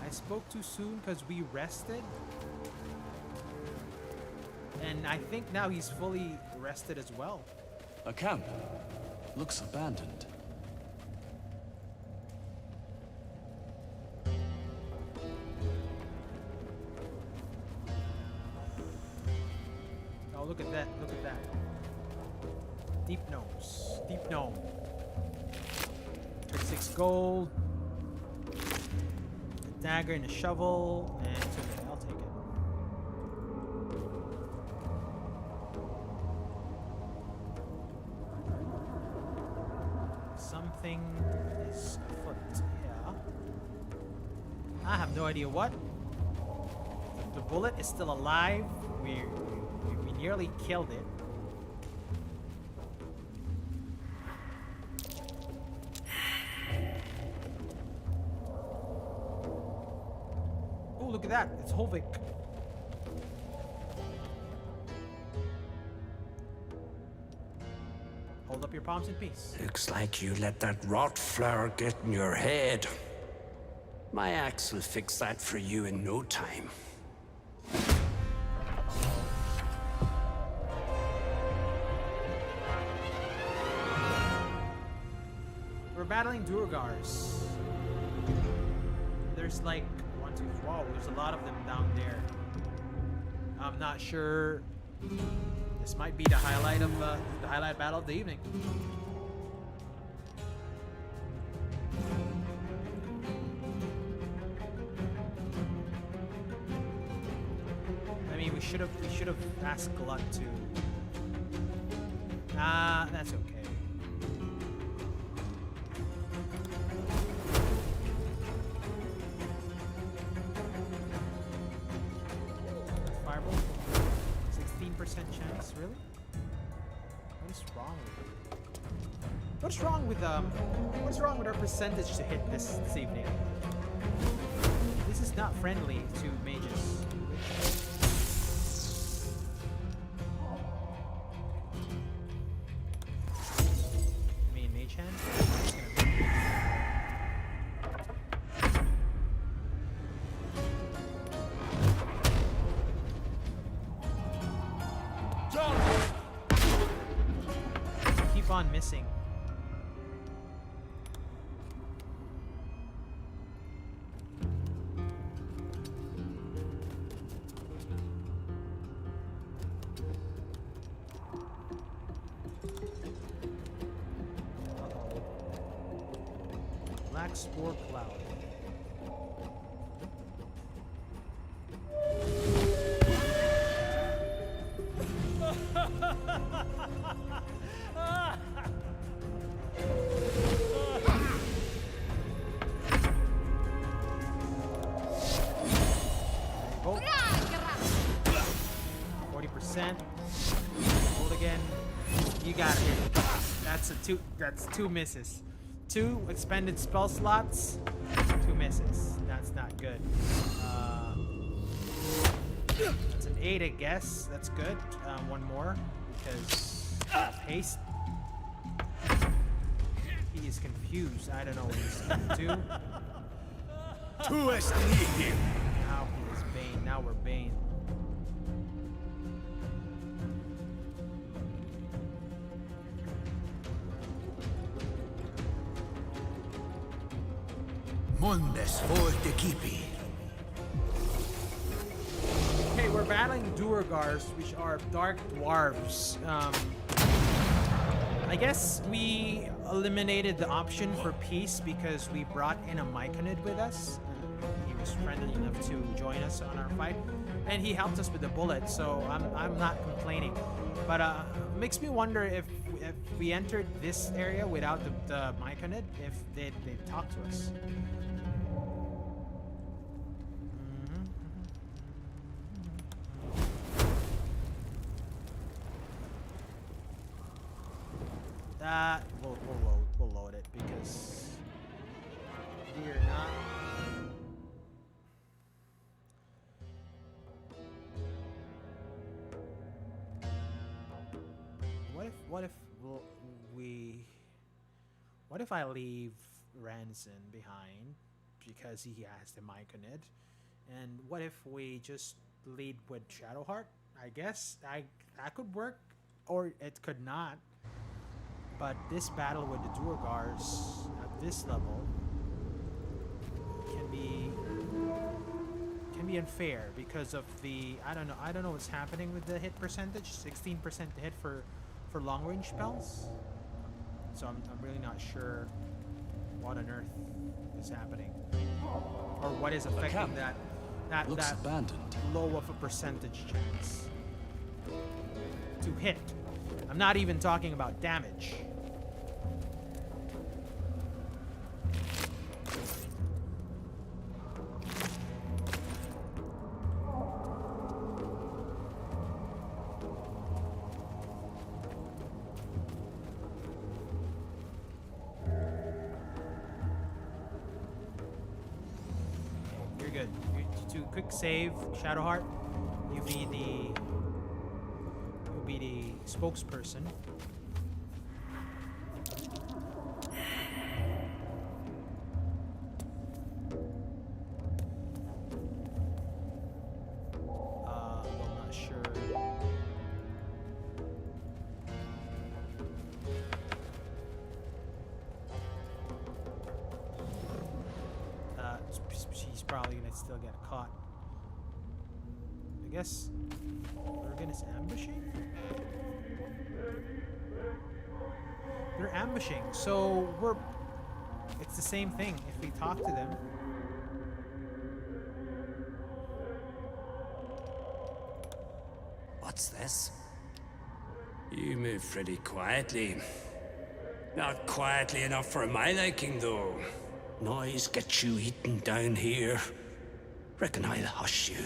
I spoke too soon because we rested. And I think now he's fully rested as well. A camp. Looks abandoned. Oh, look at that. Look at that. Deep nose. Deep gnome. 36 gold. A dagger and a shovel. And it's okay. I'll take it. Something is afoot. Yeah. I have no idea what. The bullet is still alive. We nearly killed it. Oh, look at that. It's Holvik. Hold up your palms in peace. Looks like you let that rot flower get in your head. My axe will fix that for you in no time. We're battling Durgars. There's like 1, 2, 3. Whoa, there's a lot of them down there. I'm not sure. This might be the highlight battle of the evening. I mean, we should have asked Glut to. That's okay. Fireball. 16% chance, really? What is wrong with it? What's wrong with our percentage to hit this evening? This is not friendly to mages. I mean, mage hand? on missing. Black spore cloud. Oh. 40%. Hold again. You got it. That's two misses. 2 expended spell slots, 2 misses. That's not good. It's an 8, I guess. That's good. One more because haste. He is confused. I don't know what he's going to do. Now he is Bane. Now we're Bane. Mundes forte kipi. Okay, we're battling Duergars, which are dark dwarves. I guess we eliminated the option for peace because we brought in a Myconid with us. He was friendly enough to join us on our fight, and he helped us with the bullet, so I'm not complaining. But makes me wonder if we entered this area without the Myconid, if they'd talk to us. That we'll load it because we're not. What if I leave Ranson behind because he has the Myconid, and what if we just lead with Shadowheart? I guess that could work, or it could not. But this battle with the Duergars at this level can be unfair because of the I don't know what's happening with the hit percentage. 16% hit for long range spells. So I'm really not sure what on earth is happening or what is affecting that abandoned. low of a percentage chance to hit. I'm not even talking about damage. Quick save, Shadowheart. You'll be the spokesperson. I'm not sure. She's probably gonna still get caught. I guess Lurgan is ambushing? They're ambushing, so it's the same thing if we talk to them. What's this? You move pretty quietly. Not quietly enough for my liking, though. Noise gets you eaten down here. Reckon I'll hush you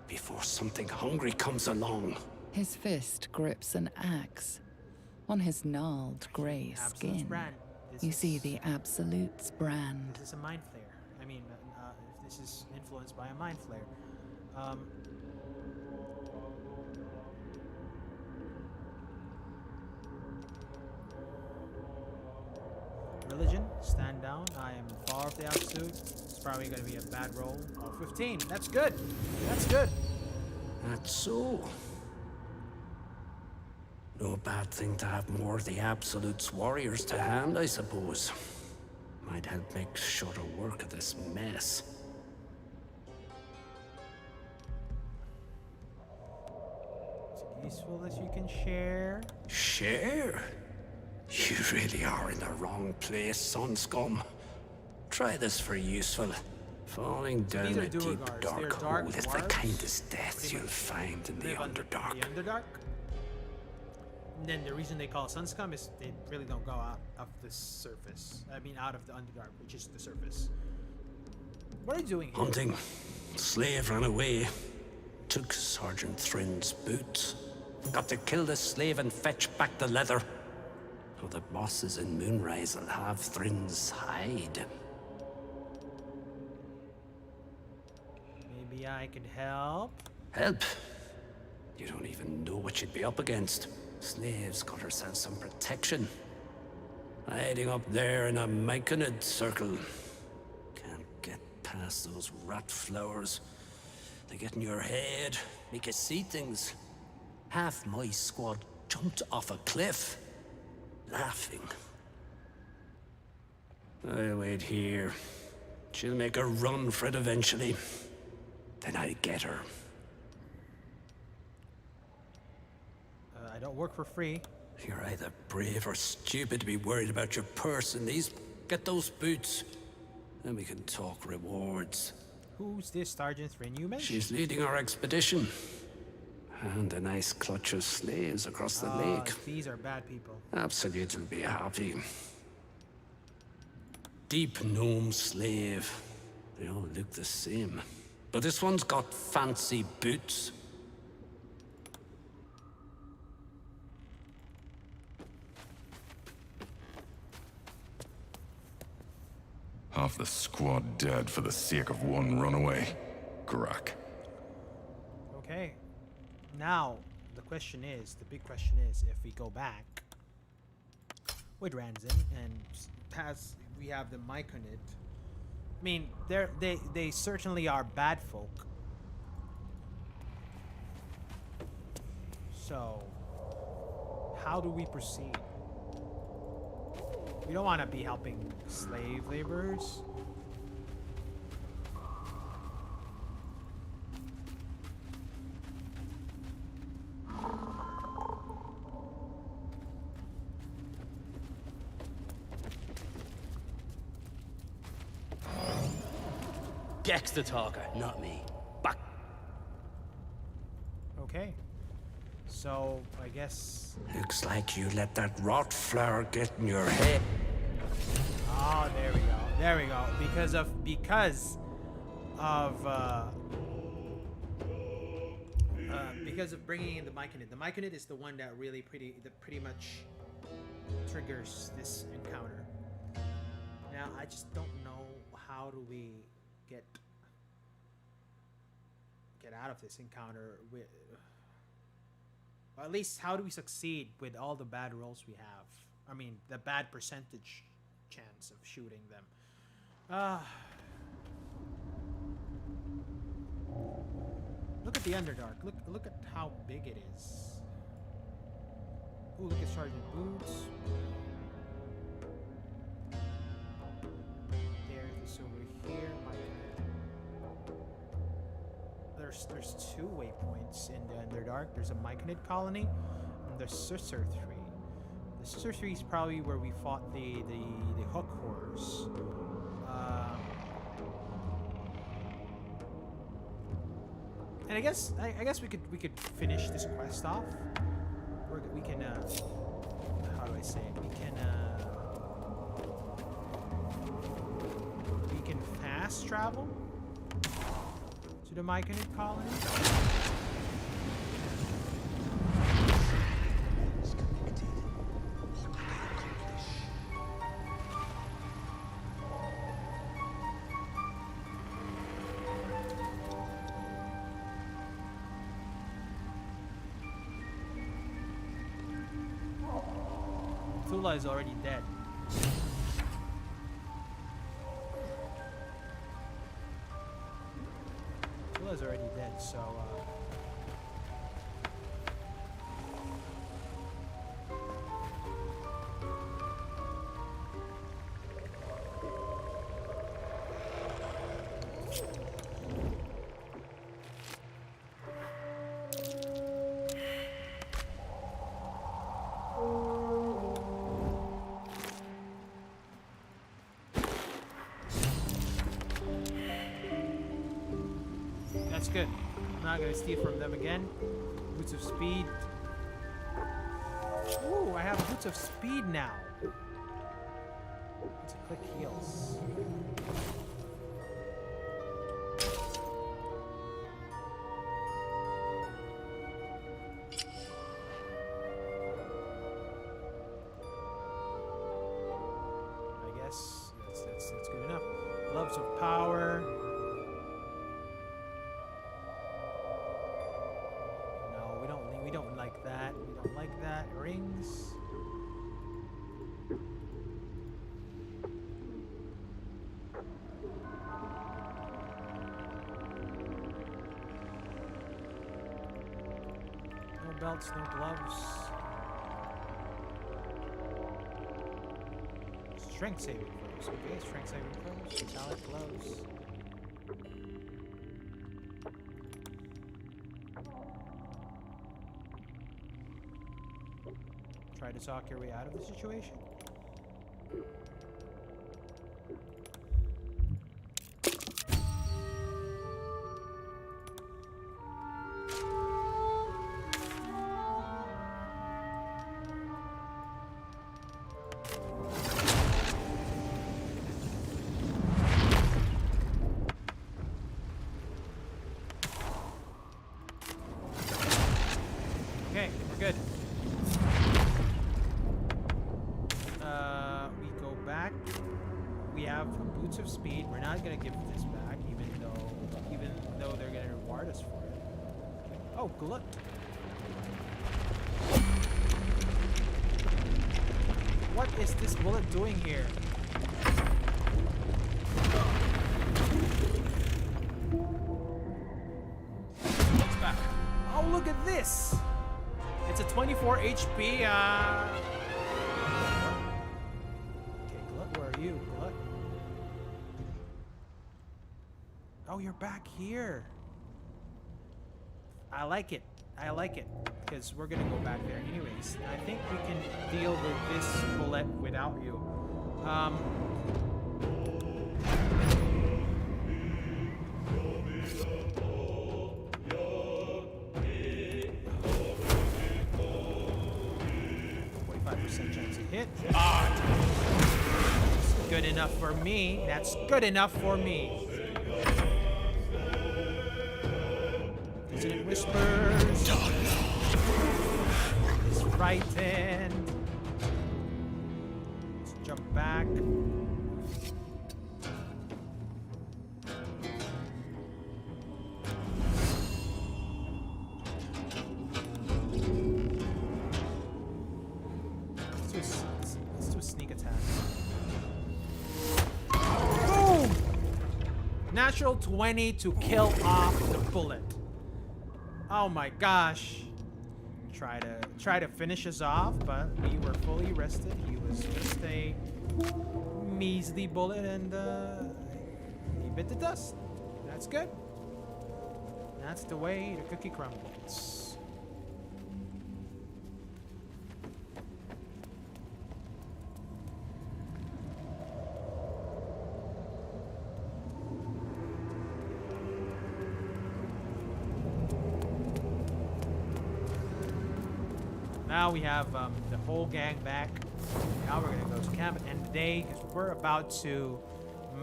before something hungry comes along. His fist grips an axe. On his gnarled grey skin, you see the Absolute's brand. This is a mind flare. I mean, this is influenced by a mind flare. Religion, stand down. I am far of the Absolute. It's probably going to be a bad roll. Oh, 15. That's good. That's good. That's so. No bad thing to have more of the Absolute's warriors to hand, I suppose. Might help make shorter work of this mess. Is it useful that you can share? Share? You really are in the wrong place, son scum. Try this for useful. Falling down These are a deep Duergars. dark They're dark hole is the dwarves. kindest death you'll find in the Live under Underdark. The Underdark? And then the reason they call it Sun Scum is they really don't go out of the surface. I mean, out of the Underdark, which is the surface. What are you doing here? Hunting. Slave ran away. Took Sergeant Thrin's boots. Got to kill the slave and fetch back the leather. So the bosses in Moonrise will have Thrin's hide. Maybe I could help. Help? You don't even know what you'd be up against. Slaves got ourselves some protection. Hiding up there in a Myconid circle. Can't get past those rat flowers. They get in your head, make you see things. Half my squad jumped off a cliff, laughing. I'll wait here. She'll make a run for it eventually. Then I'll get her. I don't work for free. You're either brave or stupid to be worried about your purse and these. Get those boots. Then we can talk rewards. Who's this Sergeant Thrin you mentioned? She's leading our expedition. And a nice clutch of slaves across the lake. These are bad people. Absolute will be happy. Deep gnome slave. They all look the same. But this one's got fancy boots. Half the squad dead for the sake of one runaway. Grak. Okay. Now, the big question is, if we go back with Ranzin and we have the Myconid. I mean, they certainly are bad folk. So, how do we proceed? We don't want to be helping slave laborers. Gex the talker, not me. Back. Okay. So, I guess... Looks like you let that rot flower get in your head. Oh, there we go. There we go. Because of bringing in the Myconid. The Myconid is the one that really pretty much triggers this encounter. Now, I just don't know how do we get out of this encounter with, or at least how do we succeed with all the bad rolls we have? I mean, the bad percentage chance of shooting them. Look at the Underdark. Look at how big it is. Ooh, look at Sergeant Boots. There's this over here. There's 2 waypoints in the Underdark. There's a Myconid colony and the Susur 3. The Susur 3 is probably where we fought the Hook Horrors. And I guess we could finish this quest off. We can how do I say it? We can fast travel to the Myconid colony. Tula is already dead. Tula's already dead, so good. I'm not gonna steal from them again. Boots of speed. Ooh, I have boots of speed now. It's a quick heals. I guess that's good enough. Gloves of power. No, we don't like that. We don't like that. Rings. No belts, no gloves. Strength saving throws. Okay, strength saving throws. Metallic gloves. Try to talk your way out of the situation. Okay, we're good. We go back. We have boots of speed. We're not gonna give this back, even though they're gonna reward us for it. Oh, glut. What is this bullet doing here? What's back? Oh, look at this! It's a 24 HP, Okay, Glut, where are you, Glut? Oh, you're back here. I like it. I like it. Because we're gonna go back there anyways. I think we can deal with this bullet without you. Chance to hit. That's good enough for me. That's good enough for me. Dissonant whispers. He's frightened. Let's jump back. Let's do a sneak attack. Boom! Natural 20 to kill off the bullet. Oh my gosh. Try to finish us off, but we were fully rested. He was just a measly bullet, and he bit the dust. That's good. That's the way the cookie crumbles. Now we have the whole gang back. Now we're gonna go to camp and end the day because we're about to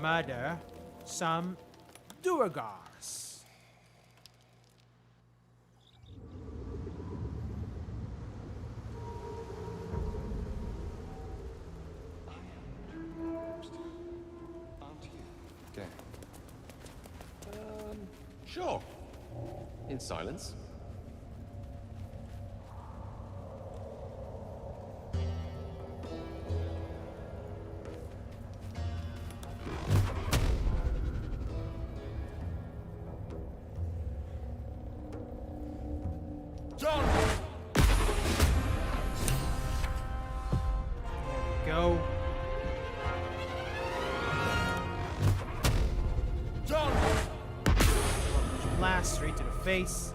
murder some Duragars. Okay. Sure. In silence. John! There we go. John! Blast straight to the face.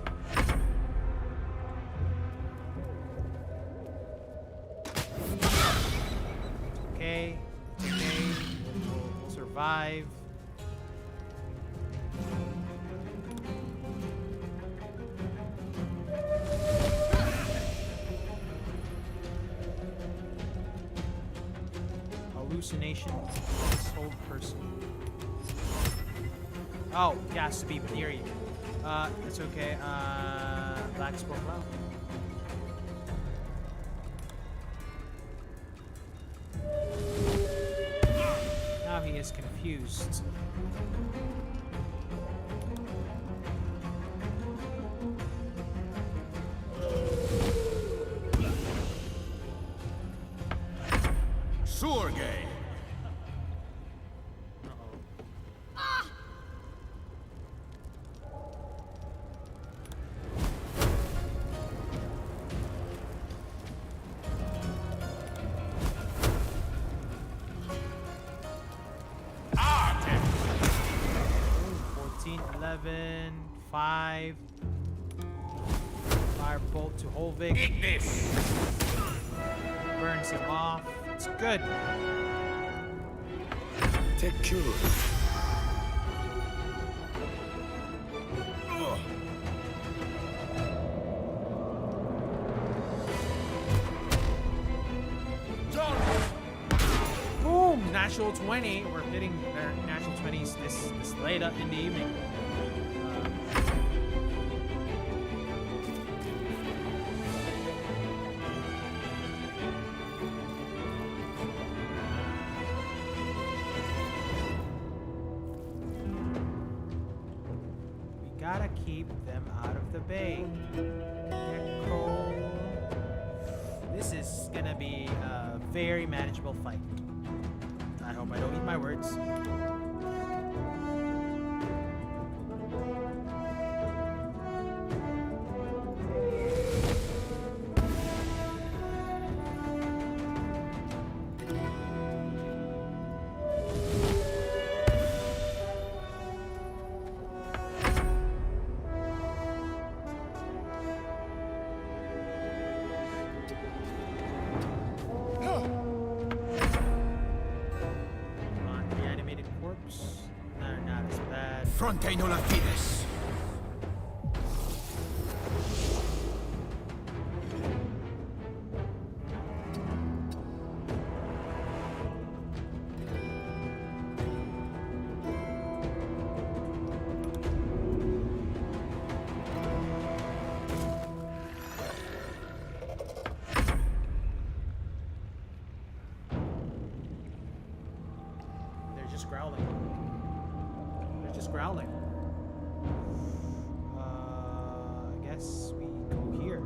Okay. Okay. We'll survive. hallucination this whole person. Oh, it has to be near you. It's okay. Black Spore Cloud. Now he is confused. Surgay. Ooh, 14, 11, 5. Firebolt to Holvik. Eat this. Burns him off. It's good. Take cure. Boom! Natural 20. We're hitting their natural 20s this late up in the evening. We gotta keep them out of the bay. Gecko. This is gonna be a very manageable fight. I hope I don't eat my words. Fronte non la fides. They're just growling. They're just growling. I guess we go here.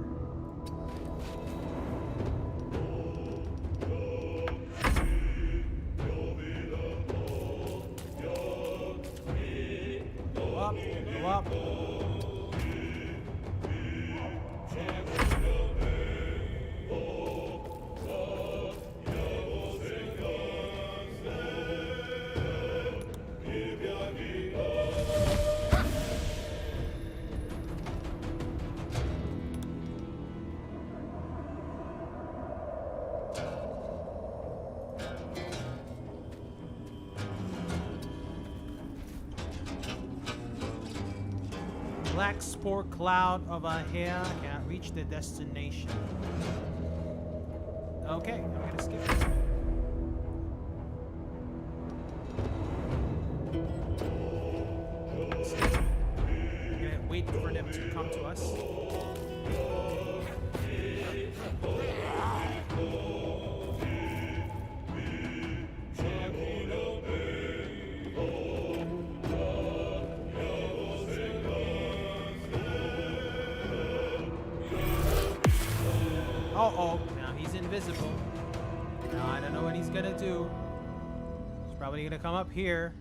Go up, go up. Black spore cloud of a hair can't reach the destination. Okay, I'm gonna skip it. I'm gonna wait for them to come to us. Uh-oh, now he's invisible. Now I don't know what he's gonna do. He's probably gonna come up here.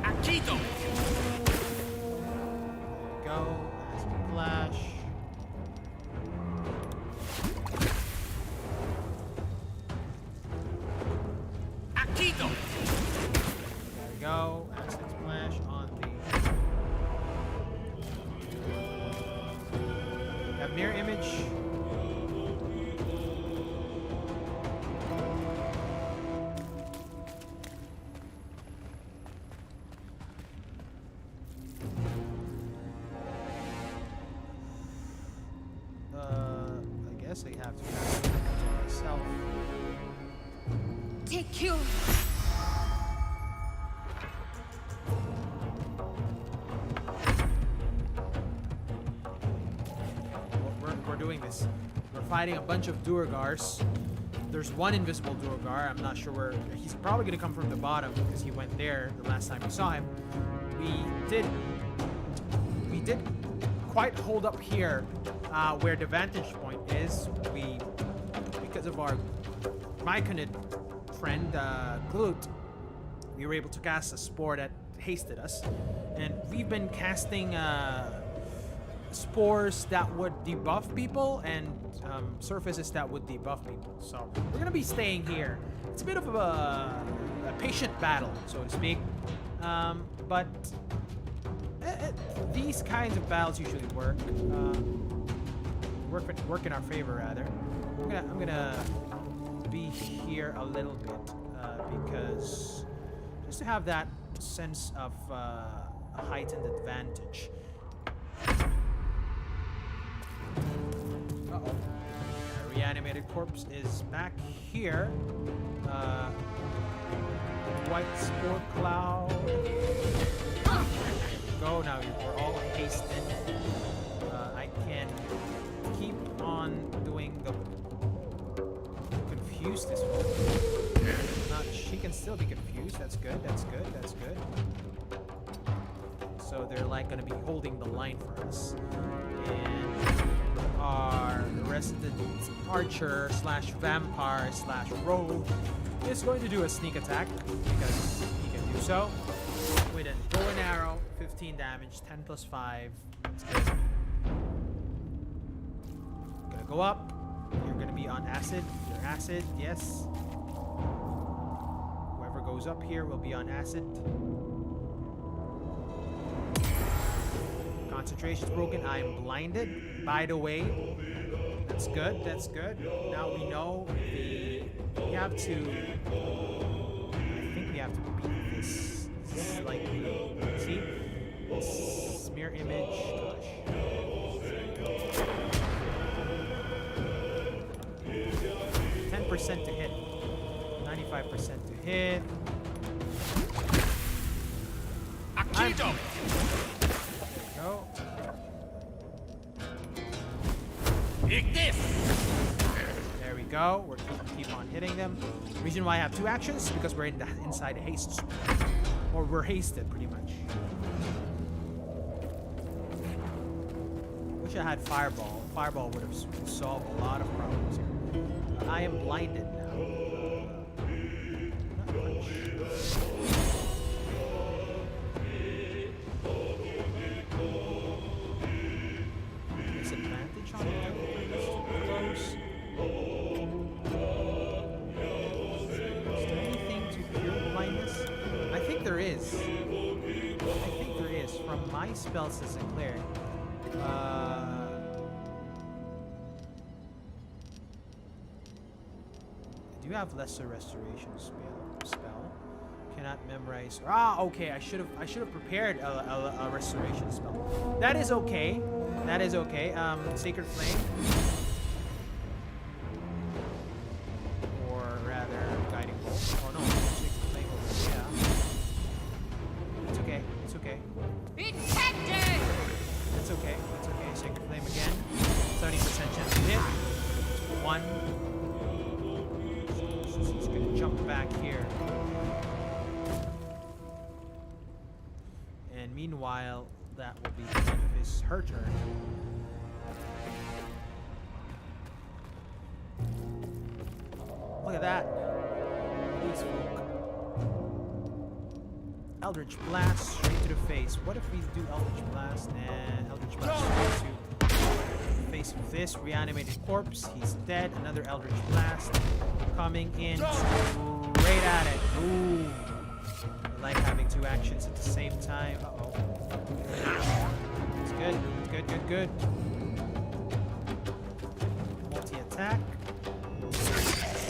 Akito! There we go. Acid flash. Akito! There we go. Acid splash on the. Have mirror image. guess I have to cast it myself. Take cure. We're doing this. We're fighting a bunch of Durgars. There's one invisible Durgar. I'm not sure where. He's probably gonna come from the bottom because he went there the last time we saw him. We did quite hold up here where the vantage point is. Because of our Myconid friend Glut, we were able to cast a spore that hasted us, and we've been casting spores that would debuff people and surfaces that would debuff people. So we're gonna be staying here. It's a bit of a patient battle, so to speak, but these kinds of battles usually work in our favor rather. I'm gonna be here a little bit because just to have that sense of a heightened advantage. Uh-oh. Reanimated corpse is back here. White spore cloud. There we go. Now we're all hasted. I can keep on doing the confuse this one. She can still be confused. That's good. That's good. That's good. So they're like gonna be holding the line for us. And our resident archer slash vampire slash rogue is going to do a sneak attack because he can do so with a bow and arrow. 15 damage, 10 plus 5. That's good. Gonna go up. You're gonna be on acid. You're acid, yes. Whoever goes up here will be on acid. Concentration's broken. I am blinded. By the way, that's good. That's good. Now we know we have to. I think we have to beat this. This is like see this smear image. Gosh. 10% to hit. 95% to hit. Akido! Go. There we go. We're keep on hitting them. The reason why I have 2 actions is because we're inside haste. Or we're hasted, pretty much. Wish I had Fireball. Fireball would have solved a lot of problems here. I am blinded now. Not much. Disadvantage on it. Close. Is there anything to cure blindness? I think there is. From my spells to Sinclair. I do have lesser restoration spell. Cannot memorize. Okay. I should have prepared a restoration spell. That is okay. That is okay. Sacred Flame. Or rather, Guiding Bolt. Oh no, Sacred Flame over here. It's okay. It's okay. It's okay. It's okay. Sacred Flame again. 70% chance to hit. 1. He's gonna jump back here. And meanwhile, that will be the end of her turn. Look at that. These folk. Eldritch Blast straight to the face. What if we do Eldritch Blast and Eldritch Blast straight to the face of this reanimated corpse? He's dead. Another Eldritch Blast coming in straight at it. Ooh. I like having 2 actions at the same time. Uh-oh. Good. Good. Multi-attack.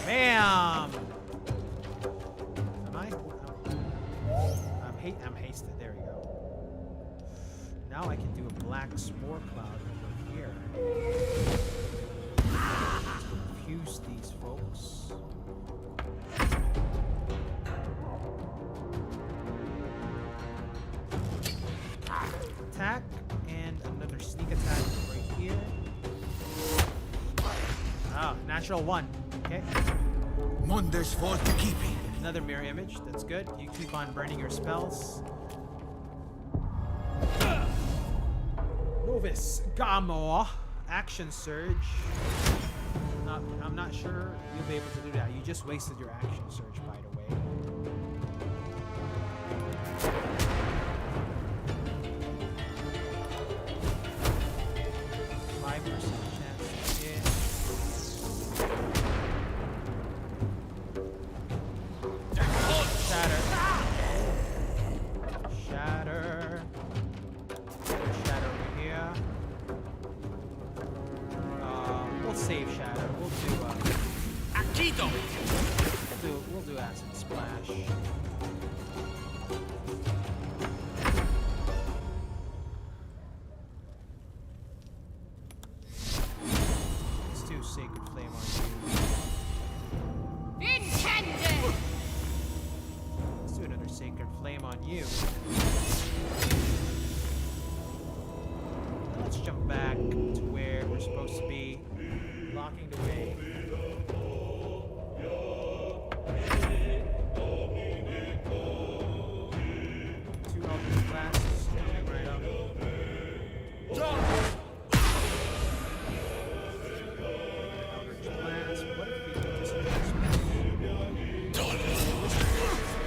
Bam! Am I? I'm hasted. There we go. Now I can do a black spore cloud over here. use these folks. Attack and another sneak attack right here. Ah, natural 1. Okay. Munder's for the keeping. Another mirror image. That's good. You keep on burning your spells. Novice Gamo. Action surge. I'm not sure you'll be able to do that. You just wasted your action surge, by the way. We'll do acid splash. Let's do sacred flame on you. Intended. Let's do another sacred flame on you. Let's jump back to where we're supposed to be, blocking the way.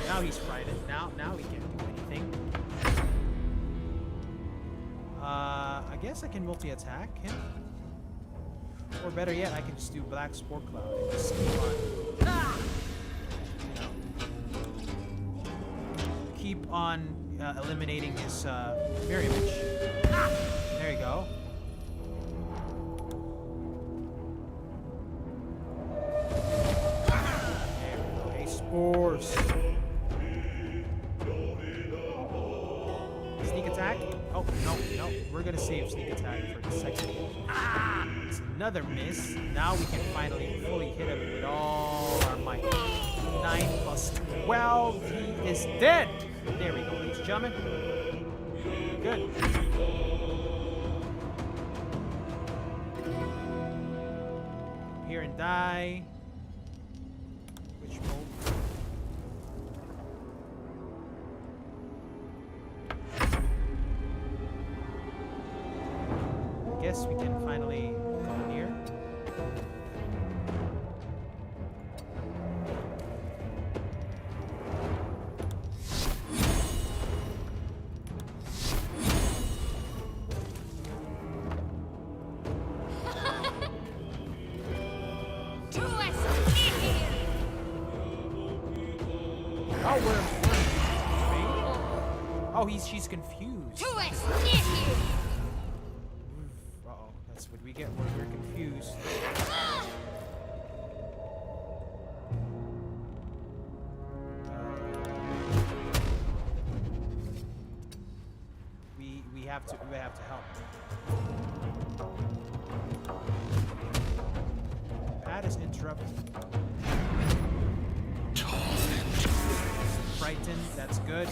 Now he's frightened. Now he can't do anything. I guess I can multi-attack him. Or better yet, I can just do Black Spore Cloud and just keep on, keep on eliminating his mirror image. There you go. There we go. Hey, spores. Sneak attack? Oh, no. We're gonna save sneak attack for the second. It's another miss. Now we can finally fully hit him with all our might. 9 plus 12. He is dead. There we go, ladies and gentlemen. Good. Here and die. Which move? I guess we can finally come here. Oh, she's confused. Uh-oh, that's what we get when we're confused. We have to help. Pad is interrupted. Frightened, that's good.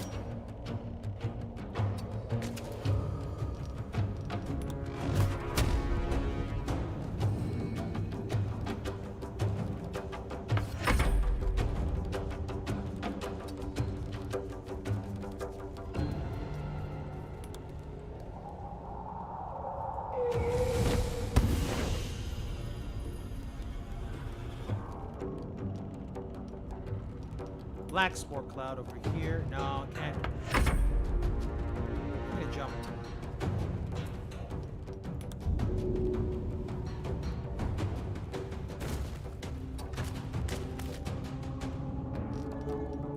Black Spore Cloud over here. No, can't. I'm gonna jump.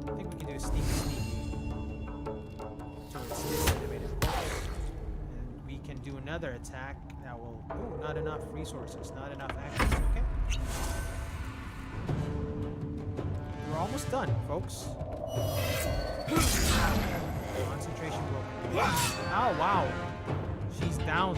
I think we can do a sneak towards this animated horse. And we can do another attack that will. Oh, not enough resources, not enough actions. Okay. We're almost done, folks. Concentration broken. Oh, wow. She's down.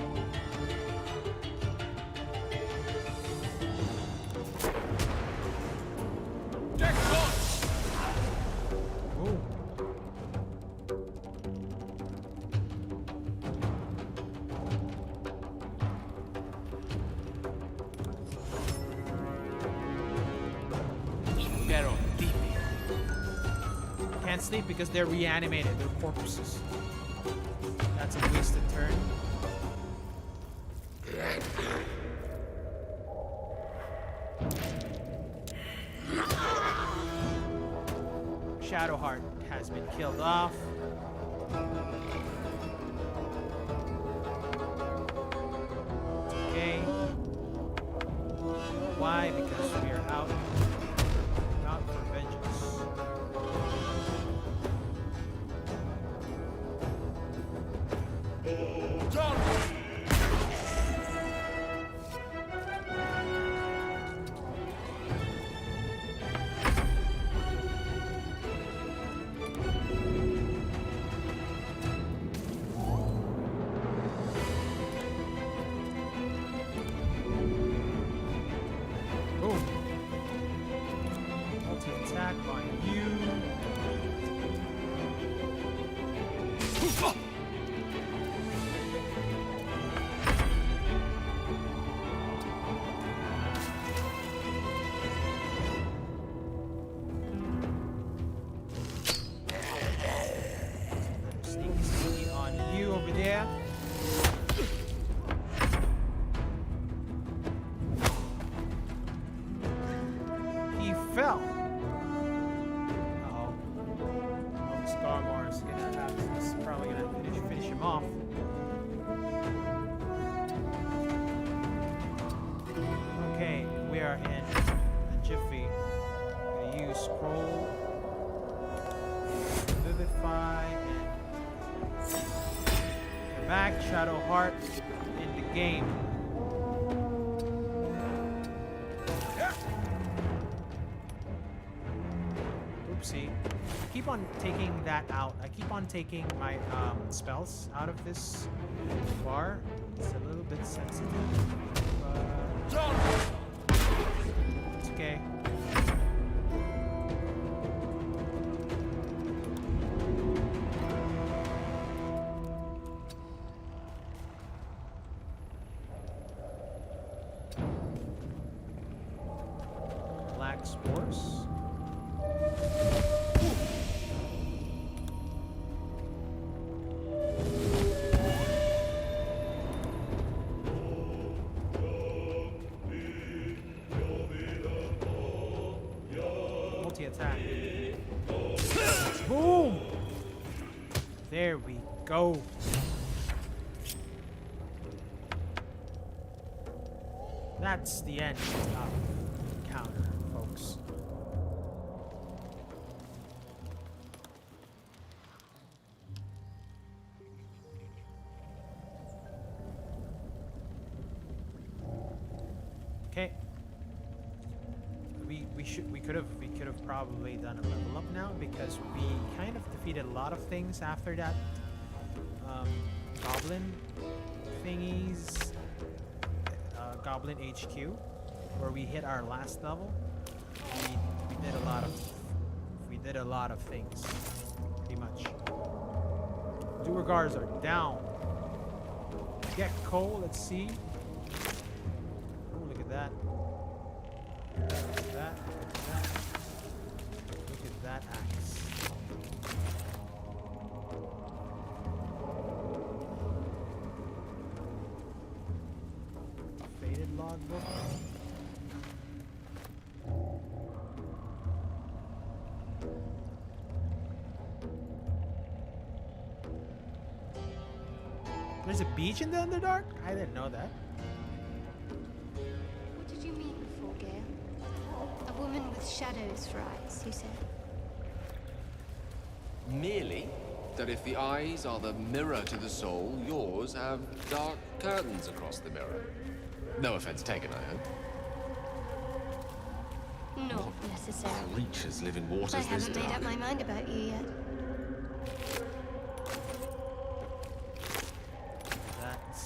asleep because they're reanimated. They're corpses. That's a wasted turn. Shadowheart has been killed off. Okay. Why? Because we are out for vengeance. Multi-attack on you. Sneaky on you over there. He fell. Uh-oh. Scarmore's gonna have this is probably gonna finish him off. Okay, we are in a jiffy. Gonna use scroll, vivify, and come back. Shadowheart in the game. Oopsie. I keep on taking that out. I keep on taking my spells out of this bar. It's a little bit sensitive. But it's okay. Black spores. Multi-attack. Boom! There we go. That's the end of the encounter, folks. Okay. We could have probably done a level up now because we kind of defeated a lot of things after that goblin thingies, goblin HQ, where we hit our last level. We did a lot of things, pretty much. Duergars are down. Get coal. Let's see. Oh, look at that. Look at that. Look at that axe. Faded logbook. There's a beach in the Underdark? I didn't know that. What did you mean before, Gale? A woman with shadows for eyes, you said? Merely that if the eyes are the mirror to the soul, yours have dark curtains across the mirror. No offense taken, I hope. Not necessarily. Creatures live in waters I this haven't made dark. up my mind about you yet.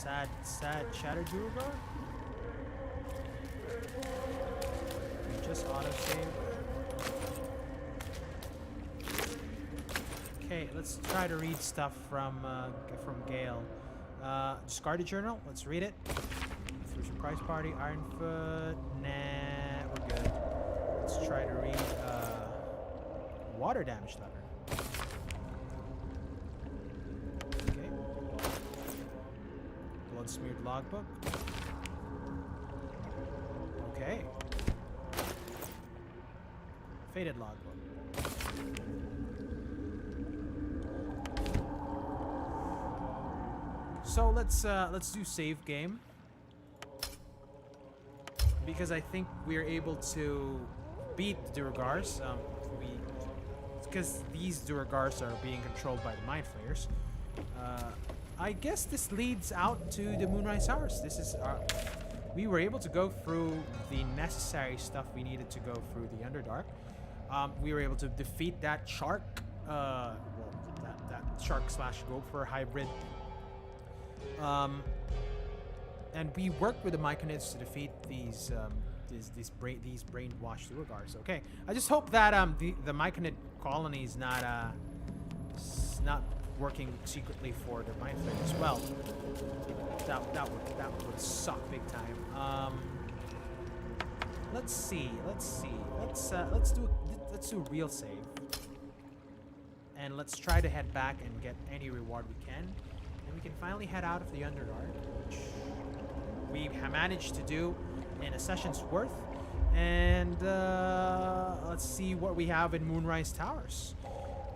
That sad Shatter Duergar? We just autosave. Okay, let's try to read stuff from Gale. Discarded journal. Let's read it. Through surprise party, Ironfoot. Nah, we're good. Let's try to read water damage letter. Blood-smeared logbook. Okay. Faded logbook. So let's do save game, because I think we're able to beat the Duragars. Because these Duragars are being controlled by the Mind Flayers. I guess this leads out to the Moonrise Towers. This is we were able to go through the necessary stuff we needed to go through the Underdark. We were able to defeat that shark, well, that shark / gopher hybrid. And we worked with the Myconids to defeat these brainwashed Duragars. Okay, I just hope that the Myconid colony is not working secretly for the Mind Flayer as well. That would suck big time. Let's see. Let's do a real save, and let's try to head back and get any reward we can, and we can finally head out of the Underdark, which we have managed to do in a session's worth. And let's see what we have in Moonrise Towers.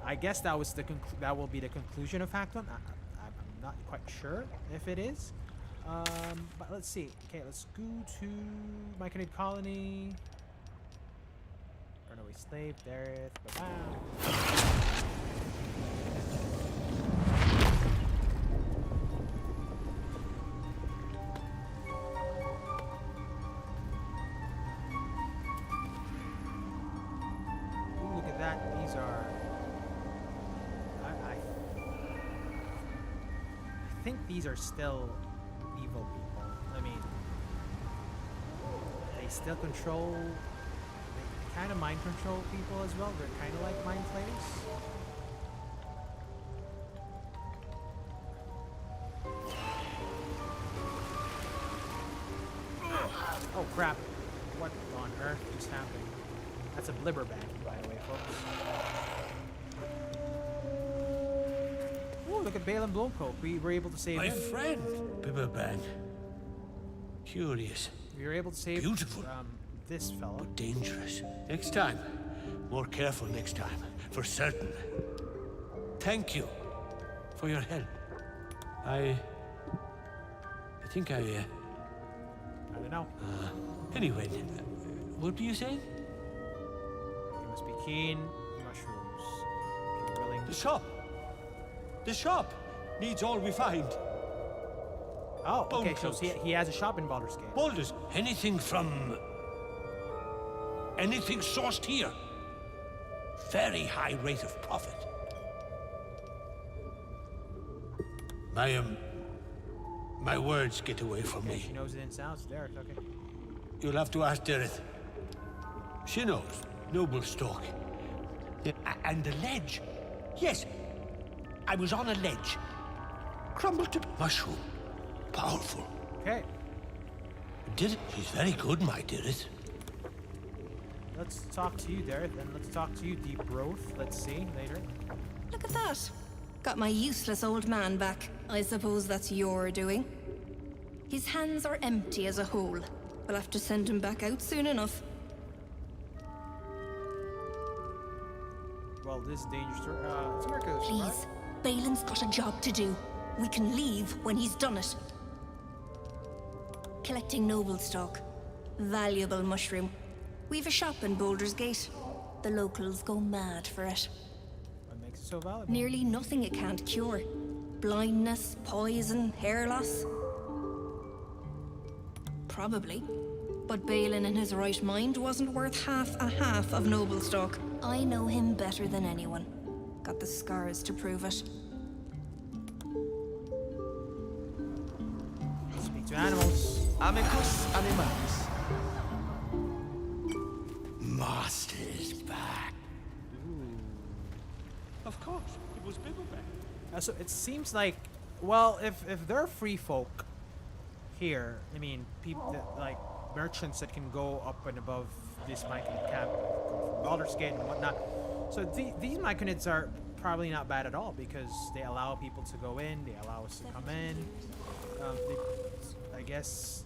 I guess that will be the conclusion of Act 1. I'm not quite sure if it is. But let's see. Okay, let's go to Myconid Colony. Runaway slave, there. Bye-bye. Ooh, look at that. These are... I think these are still evil people. I mean, they still control, they kind of mind control people as well. They're kind of like mind flayers. Oh crap, what on earth is happening? That's a blibber bag, by the way, folks. Look at Balin Blomcoat. We were able to save My him. friend, Bibberban. Curious. We were able to save beautiful, this fellow. But dangerous. Next time. More careful next time. For certain. Thank you for your help. I think I don't know. Anyway, what do you say? You must be keen. Mushrooms. If you're willing. The shop. The shop needs all we find. Oh, okay, so he has a shop in Baldur's Gate. Baldur's. Anything sourced here. Very high rate of profit. My words get away from me. She knows it in sounds, Derek, okay. You'll have to ask Dereth. She knows. Noble stock. And the ledge. Yes. I was on a ledge. Crumbled to mushroom. Powerful. Okay. Did she's very good, my Dirith. Let's talk to you, Dareth, and let's talk to you, Deep Growth. Let's see later. Look at that. Got my useless old man back. I suppose that's your doing. His hands are empty as a hole. We'll have to send him back out soon enough. Well, this is dangerous. It's America. Please. Balin's got a job to do. We can leave when he's done it. Collecting noble stock. Valuable mushroom. We've a shop in Baldur's Gate. The locals go mad for it. What makes it so valuable? Nearly nothing it can't cure. Blindness, poison, hair loss. Probably. But Balin in his right mind wasn't worth half of noble stock. I know him better than anyone. Got the scars to prove it. Speak to animals. Amicus animalis. Master's back. Of course, it was Bibberback. So it seems like, well, if there are free folk here, I mean, people that, like merchants that can go up and above this Myconid camp, go from Baldur's Gate and whatnot. So these Myconids are probably not bad at all because they allow people to go in, they allow us to come in. I guess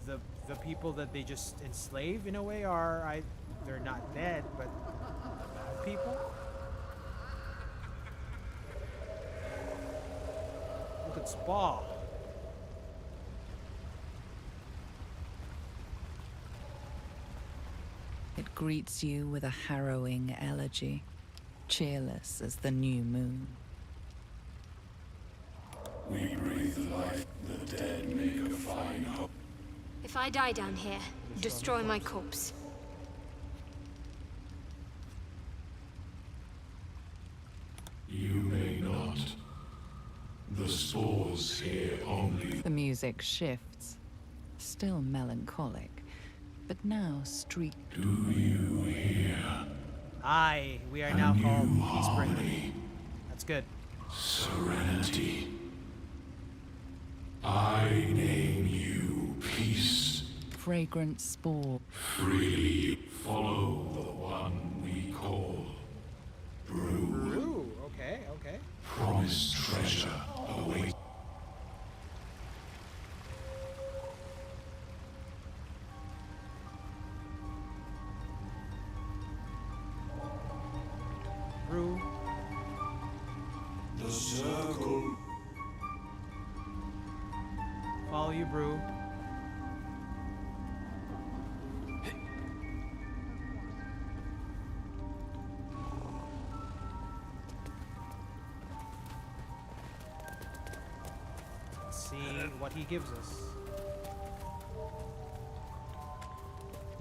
the people that they just enslave in a way are they're not dead, but bad people. Look at Spa. It greets you with a harrowing elegy, cheerless as the new moon. We breathe life, the dead make a fine hope. If I die down here, destroy my corpse. You may not. The spores here only. The music shifts, still melancholic, but now streaked. Do you hear? Aye, we are now called Peacebreaker. That's good. Serenity. I name you Peace. Fragrant spore. Freely follow the one we call Brew. Brew, okay. Promised treasure awaits. Brew. The circle. Follow you, Brew. Let's see what he gives us.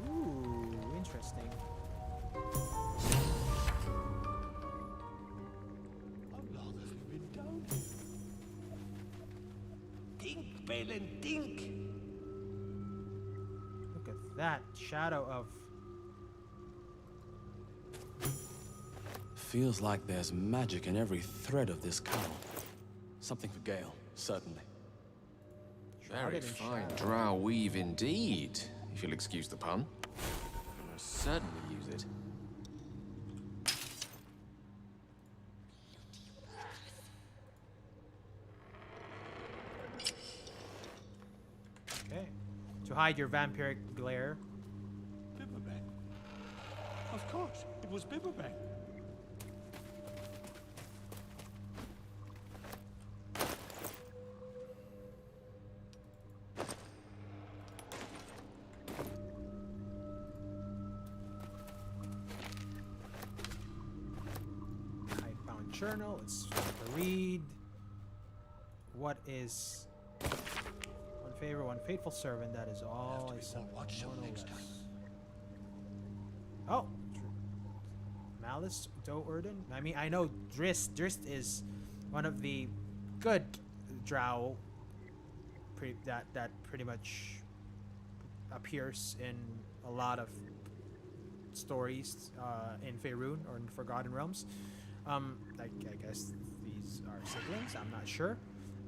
Ooh, interesting. How long have we been down here? Think, Balin, think! Look at that shadow of. Feels like there's magic in every thread of this cowl. Something for Gale, certainly. Very fine drow weave indeed, if you'll excuse the pun. I'll most certainly use it. Okay. To hide your vampiric glare. Bibberback. Of course, it was Bibberback. Hidebound journal. Let's read. What is one favor, one faithful servant? That is all I saw. Next time. Oh, Malice Do'Urden. I mean, I know Drist. Drist is one of the good drow. That pretty much appears in a lot of stories in Faerun or in Forgotten Realms. I guess these are siblings. I'm not sure.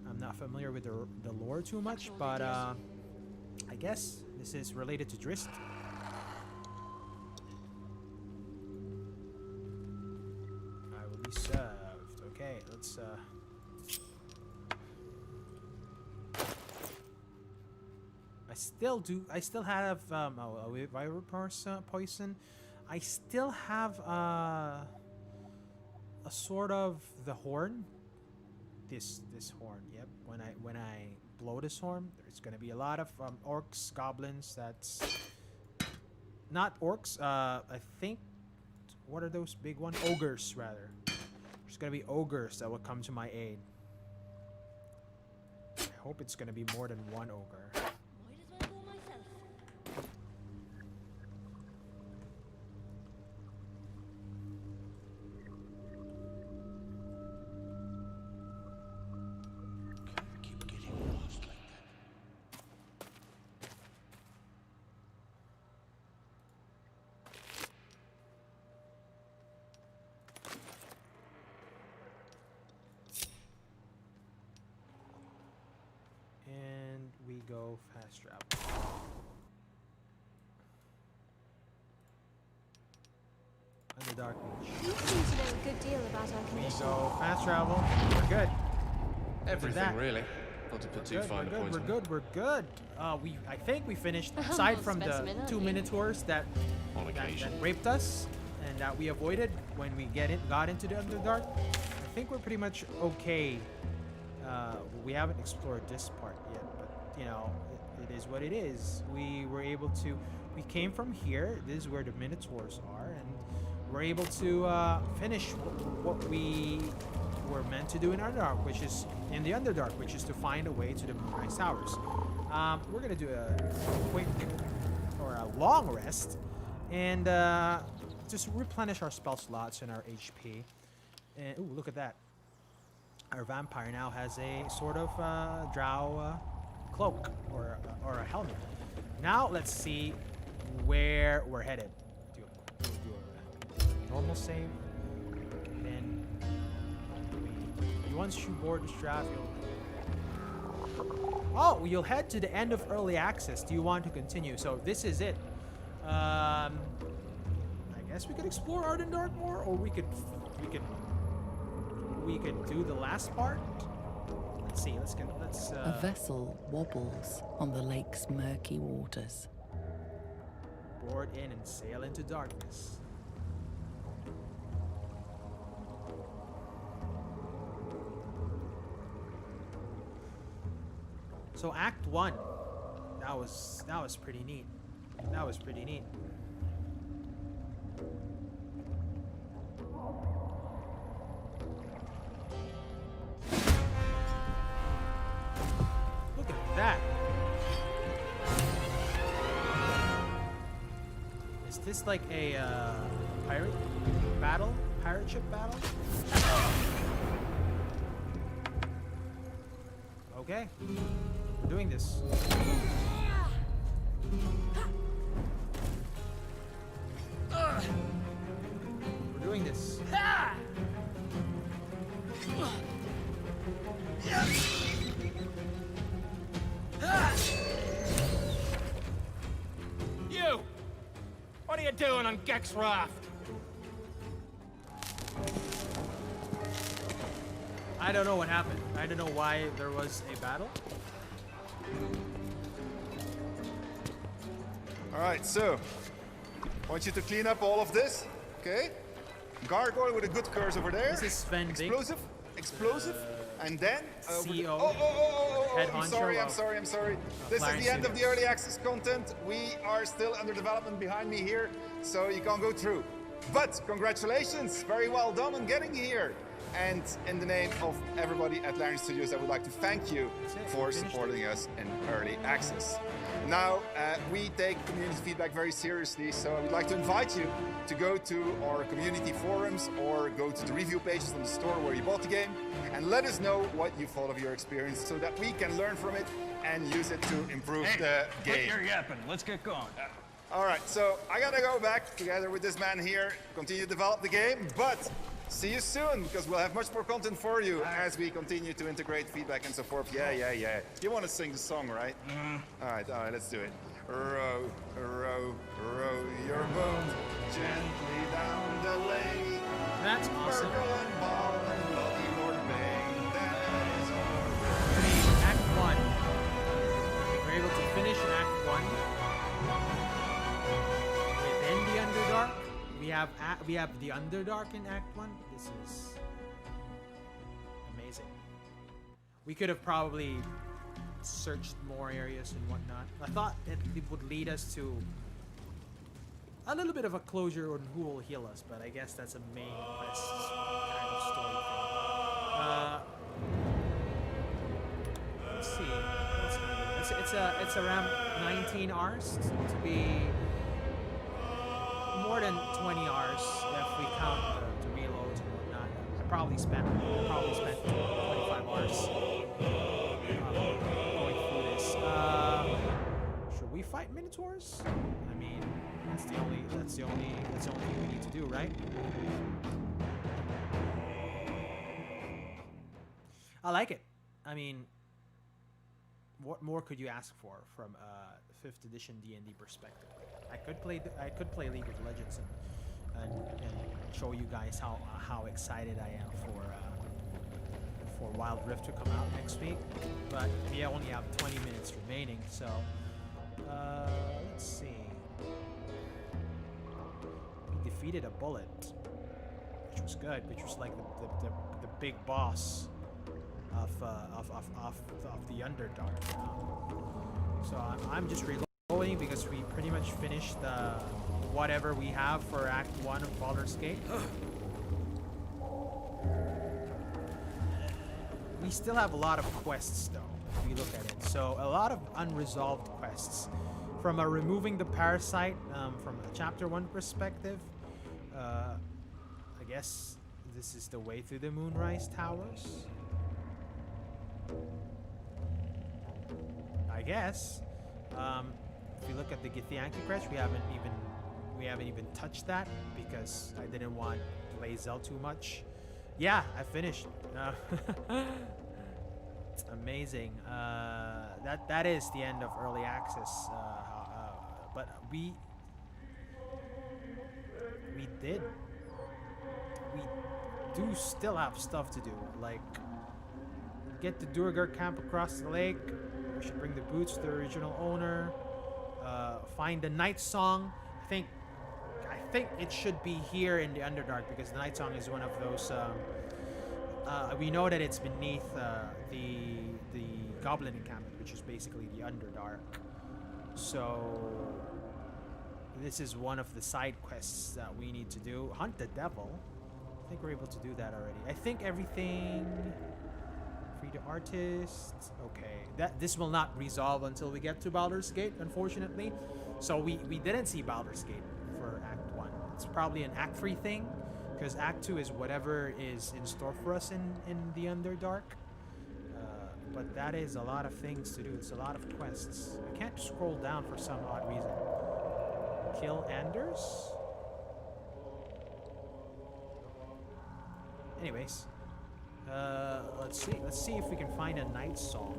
I'm not familiar with the lore too much, but I guess this is related to Drist. I will be served. Okay, let's I still have Viper poison. I still have a sort of the horn. This horn. Yep. When I blow this horn, there's gonna be a lot of orcs, goblins. That's not orcs. I think. What are those big ones? Ogres, rather. There's gonna be ogres that will come to my aid. I hope it's gonna be more than one ogre. And we go fast travel. Underdark Beach. You seem to know a good deal about our We condition. go fast travel. We're good. Everything, really. Not to put too fine a point We're on it. good. We're good. I think we finished. Aside from the Specimen, aren't 2 you? minotaurs that raped us and that we avoided when we got into the Underdark, I think we're pretty much okay. We haven't explored this part yet, but you know, it is what it is. We were able to. We came from here. This is where the minotaurs are, and we're able to finish what we were meant to do in Underdark, which is to find a way to the Moonrise Towers. We're gonna do a quick or a long rest and just replenish our spell slots and our HP. And ooh, look at that! Our vampire now has a sort of drow cloak or a helmet. Now let's see where we're headed. Do a normal save, then once you board the draft, you'll head to the end of early access. Do you want to continue? So this is it. I guess we could explore Underdark more, or we could do the last part. Let's see. Let's. A vessel wobbles on the lake's murky waters. Board in and sail into darkness. So Act 1, that was pretty neat. That was pretty neat. Look at that. Is this like a pirate battle? Pirate ship battle? Okay. We're doing this. We're doing this. You! What are you doing on Gek's raft? I don't know what happened. I don't know why there was a battle. Alright, so I want you to clean up all of this, okay? Gargoyle with a good curse over there. This is Sven Big. Explosive, and then CEO. Head I'm honcho sorry. This is the end of the early access content. We are still under development behind me here, so you can't go through. But congratulations, very well done on getting here. And in the name of everybody at Larian Studios, I would like to thank you for supporting us in early access. Now, we take community feedback very seriously, so I would like to invite you to go to our community forums or go to the review pages on the store where you bought the game and let us know what you thought of your experience so that we can learn from it and use it to improve the game. Quit your yapping. Let's get going. All right, so I gotta go back together with this man here, continue to develop the game, but see you soon, because we'll have much more content for you as we continue to integrate feedback and so forth. Yeah. You want to sing the song, right? All right, let's do it. Row, row, row your boat gently down the lake. That's awesome. Sparkle and ball and lucky Lord Bane, that is our Act 1. We're able to finish Act 1. Within the Underdark. We have the Underdark in Act 1. This is amazing. We could have probably searched more areas and whatnot. I thought it would lead us to a little bit of a closure on who will heal us, but I guess that's a main quest kind of story thing. Let's see. What else can I do? It's around 19 hours to be more than 20 hours if we count the reloads and whatnot. I probably spent 25 hours going through this. Should we fight minotaurs? I mean, that's the only thing we need to do, right? I like it. I mean, what more could you ask for from a 5th edition D&D perspective? I could play League of Legends and and show you guys how excited I am for Wild Rift to come out next week. But we only have 20 minutes remaining, so let's see. We defeated a bullet, which was good, which was like the big boss of the Underdark. So I'm just reloading because we pretty much finished whatever we have for Act 1 of Baldur's Gate. We still have a lot of quests though, if you look at it. So a lot of unresolved quests. From removing the parasite, from a chapter 1 perspective, I guess this is the way through the Moonrise Towers. I guess. If you look at the Githyanki crest, we haven't even touched that because I didn't want Lae'zel too much. Yeah, I finished. Amazing. That is the end of early access. But we do still have stuff to do, like get the Durgar camp across the lake. We should bring the boots to the original owner. Find the Night Song. I think it should be here in the Underdark because the Night Song is one of those. We know that it's beneath the Goblin encampment, which is basically the Underdark. So this is one of the side quests that we need to do. Hunt the Devil. I think we're able to do that already. I think everything. Free the artist. Okay, this will not resolve until we get to Baldur's Gate, unfortunately. So we didn't see Baldur's Gate for Act 1. It's probably an Act 3 thing, because Act 2 is whatever is in store for us in the Underdark. But that is a lot of things to do. It's a lot of quests. I can't scroll down for some odd reason. Kill Anders? Anyways. Let's see if we can find a Night Song.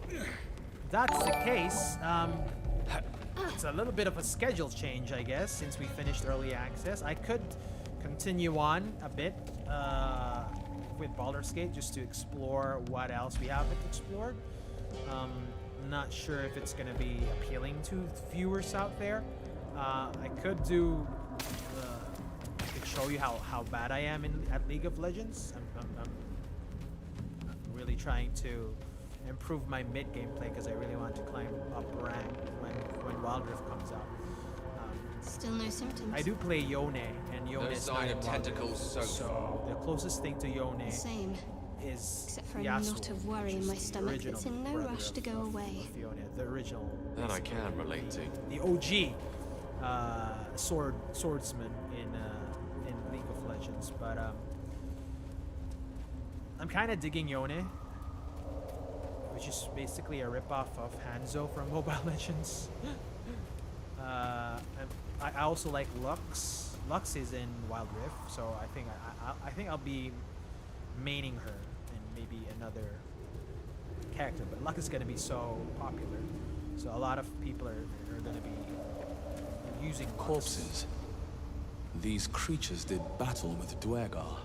If that's the case, it's a little bit of a schedule change, I guess, since we finished early access. I could continue on a bit with Baldur's Gate just to explore what else we haven't explored. I'm not sure if it's going to be appealing to viewers out there. I could do... show you how bad I am at League of Legends. I'm really trying to improve my mid gameplay because I really want to climb up rank when Wild Rift comes out. Still no symptoms. I do play Yone, and Yone is not in Wild tentacles Rift, so the closest thing to Yone same. Is except for Yasuo, a knot of worry in my stomach that's in no rush to go away. Yone, the original. That I can relate to. The OG swordsman in League of Legends, but I'm kind of digging Yone, which is basically a ripoff of Hanzo from Mobile Legends. And I also like Lux. Lux is in Wild Rift, so I think I'll be maining her and maybe another character. But Lux is gonna be so popular, so a lot of people are gonna be using Lux. Corpses. These creatures did battle with Dwergar.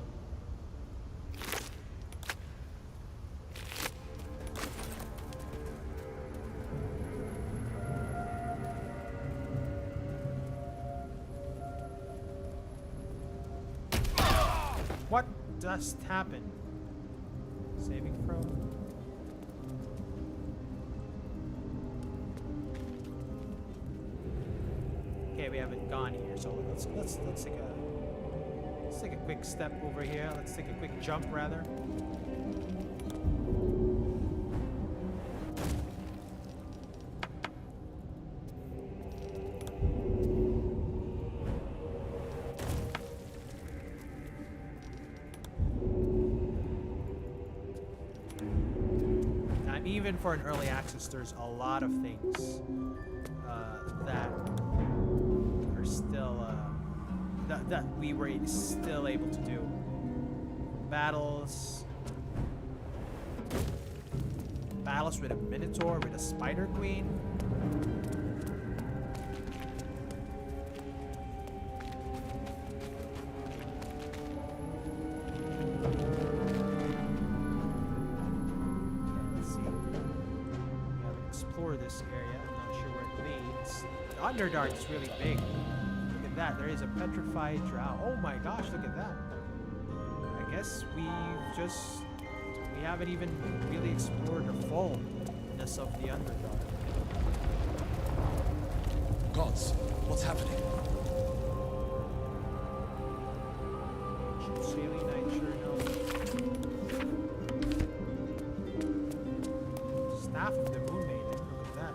What just happened? Saving throw. Okay, we haven't gone here, so let's take a quick step over here. Let's take a quick jump rather. Even for an early access, there's a lot of things that are still that we were still able to do. Battles with a Minotaur, with a Spider Queen. Underdark is really big. Look at that. There is a petrified drow. Oh my gosh, look at that. I guess we haven't even really explored the fullness of the Underdark. Gods, what's happening? Sailing Knight Journal. Staff of the Moon Maiden. Look at that.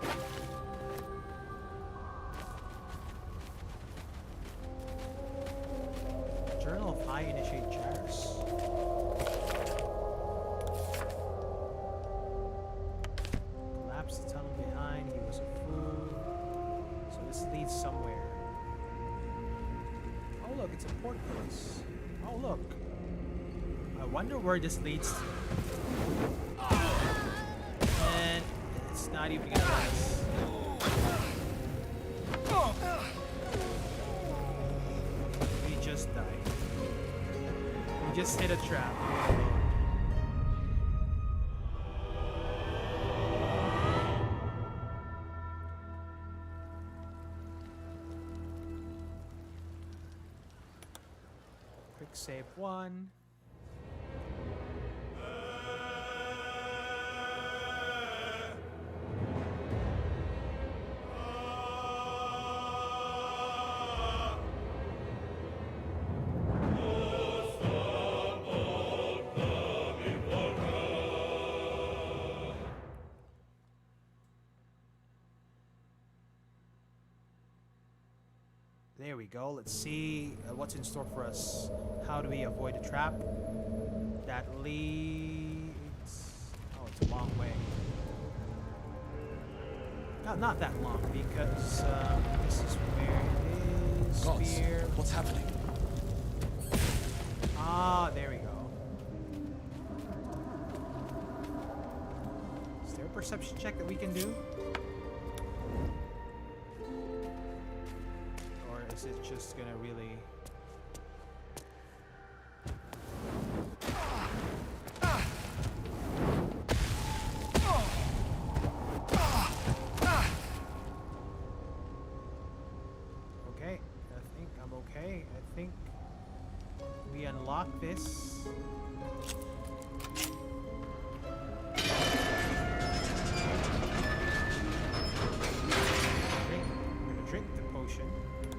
Journal of High Initiate Jairus. Collapsed the tunnel behind. He was a fool. So this leads somewhere. Oh look, it's a port place. Oh look. I wonder where this leads to. And it's not even gonna last. We just died. We just hit a trap. Quick save 1. There we go. Let's see what's in store for us. How do we avoid a trap that leads... Oh, it's a long way. Not that long, because this is where it is. Gods, Spear. what's happening? Ah, there we go. Is there a perception check that we can do? Is it just gonna really... Okay, I think I'm okay. I think we unlock this. We're gonna drink the potion.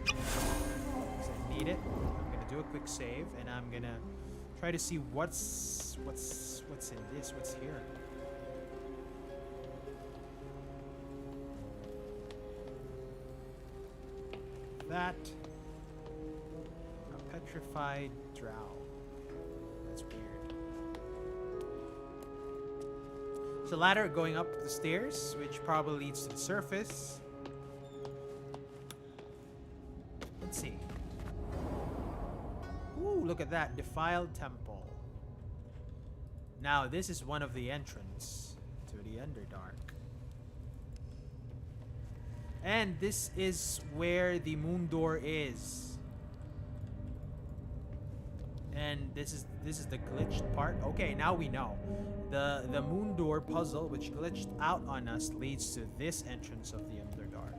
Because I need it. I'm gonna do a quick save, and I'm gonna try to see what's in this, what's here. That a petrified drow. That's weird. There's a ladder going up the stairs, which probably leads to the surface. Let's see. Ooh, look at that. Defiled Temple. Now, this is one of the entrance to the Underdark. And this is where the moon door is. And this is the glitched part. Okay, now we know. The moon door puzzle, which glitched out on us, leads to this entrance of the Underdark.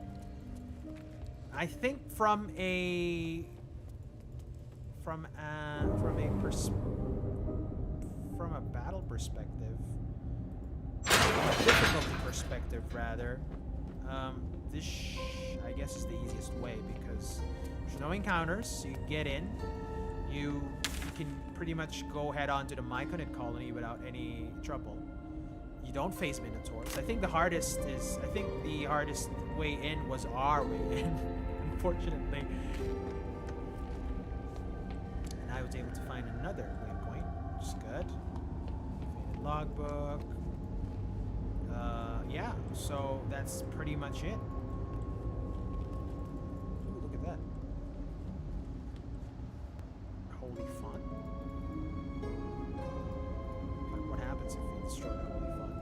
I think from a battle perspective, a difficulty perspective rather, this I guess is the easiest way, because there's no encounters. You get in, you can pretty much go head on to the Myconid colony without any trouble. You don't face Minotaurs. I think the hardest way in was our way in, unfortunately. And I was able to find another waypoint, which is good. Faded logbook. Yeah, so that's pretty much it. Ooh, look at that. Holy font. What happens if you destroy the holy font?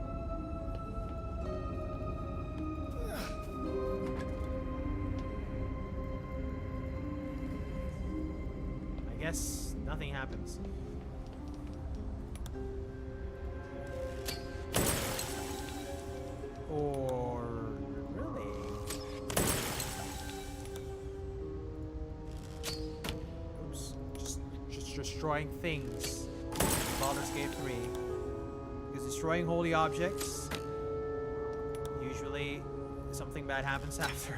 I guess nothing happens. Or really? destroying things in Baldur's Gate 3. Because destroying holy objects, usually something bad happens after.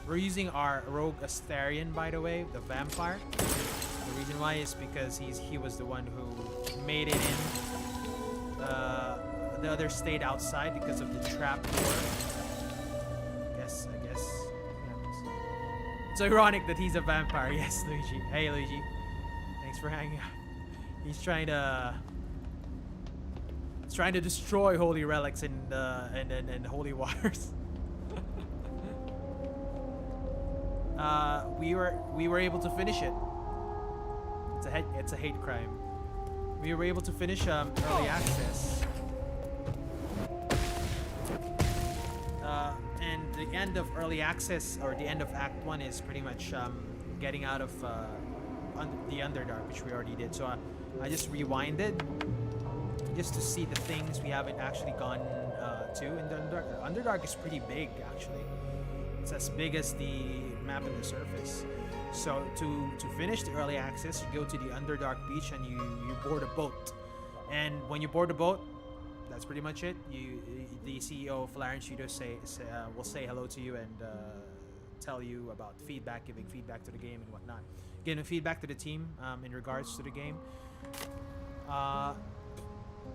We're using our rogue Astarion, by the way, the vampire. The reason why is because he was the one who made it in. The others stayed outside because of the trap door. I guess. Yeah, it's ironic that he's a vampire. Yes, Luigi. Hey, Luigi. Thanks for hanging out. He's trying to destroy holy relics and holy waters. We were able to finish it. It's a hate crime. We were able to finish early access. And the end of early access, or the end of Act 1, is pretty much getting out of the Underdark, which we already did. So I just rewinded just to see the things we haven't actually gone to in the Underdark. Underdark is pretty big, actually. It's as big as the map in the surface. So to finish the early access, you go to the Underdark beach and you board a boat. And when you board a boat, that's pretty much it. The CEO of Flaren Studios will say hello to you and tell you about feedback, giving feedback to the game and whatnot. Giving feedback to the team in regards to the game.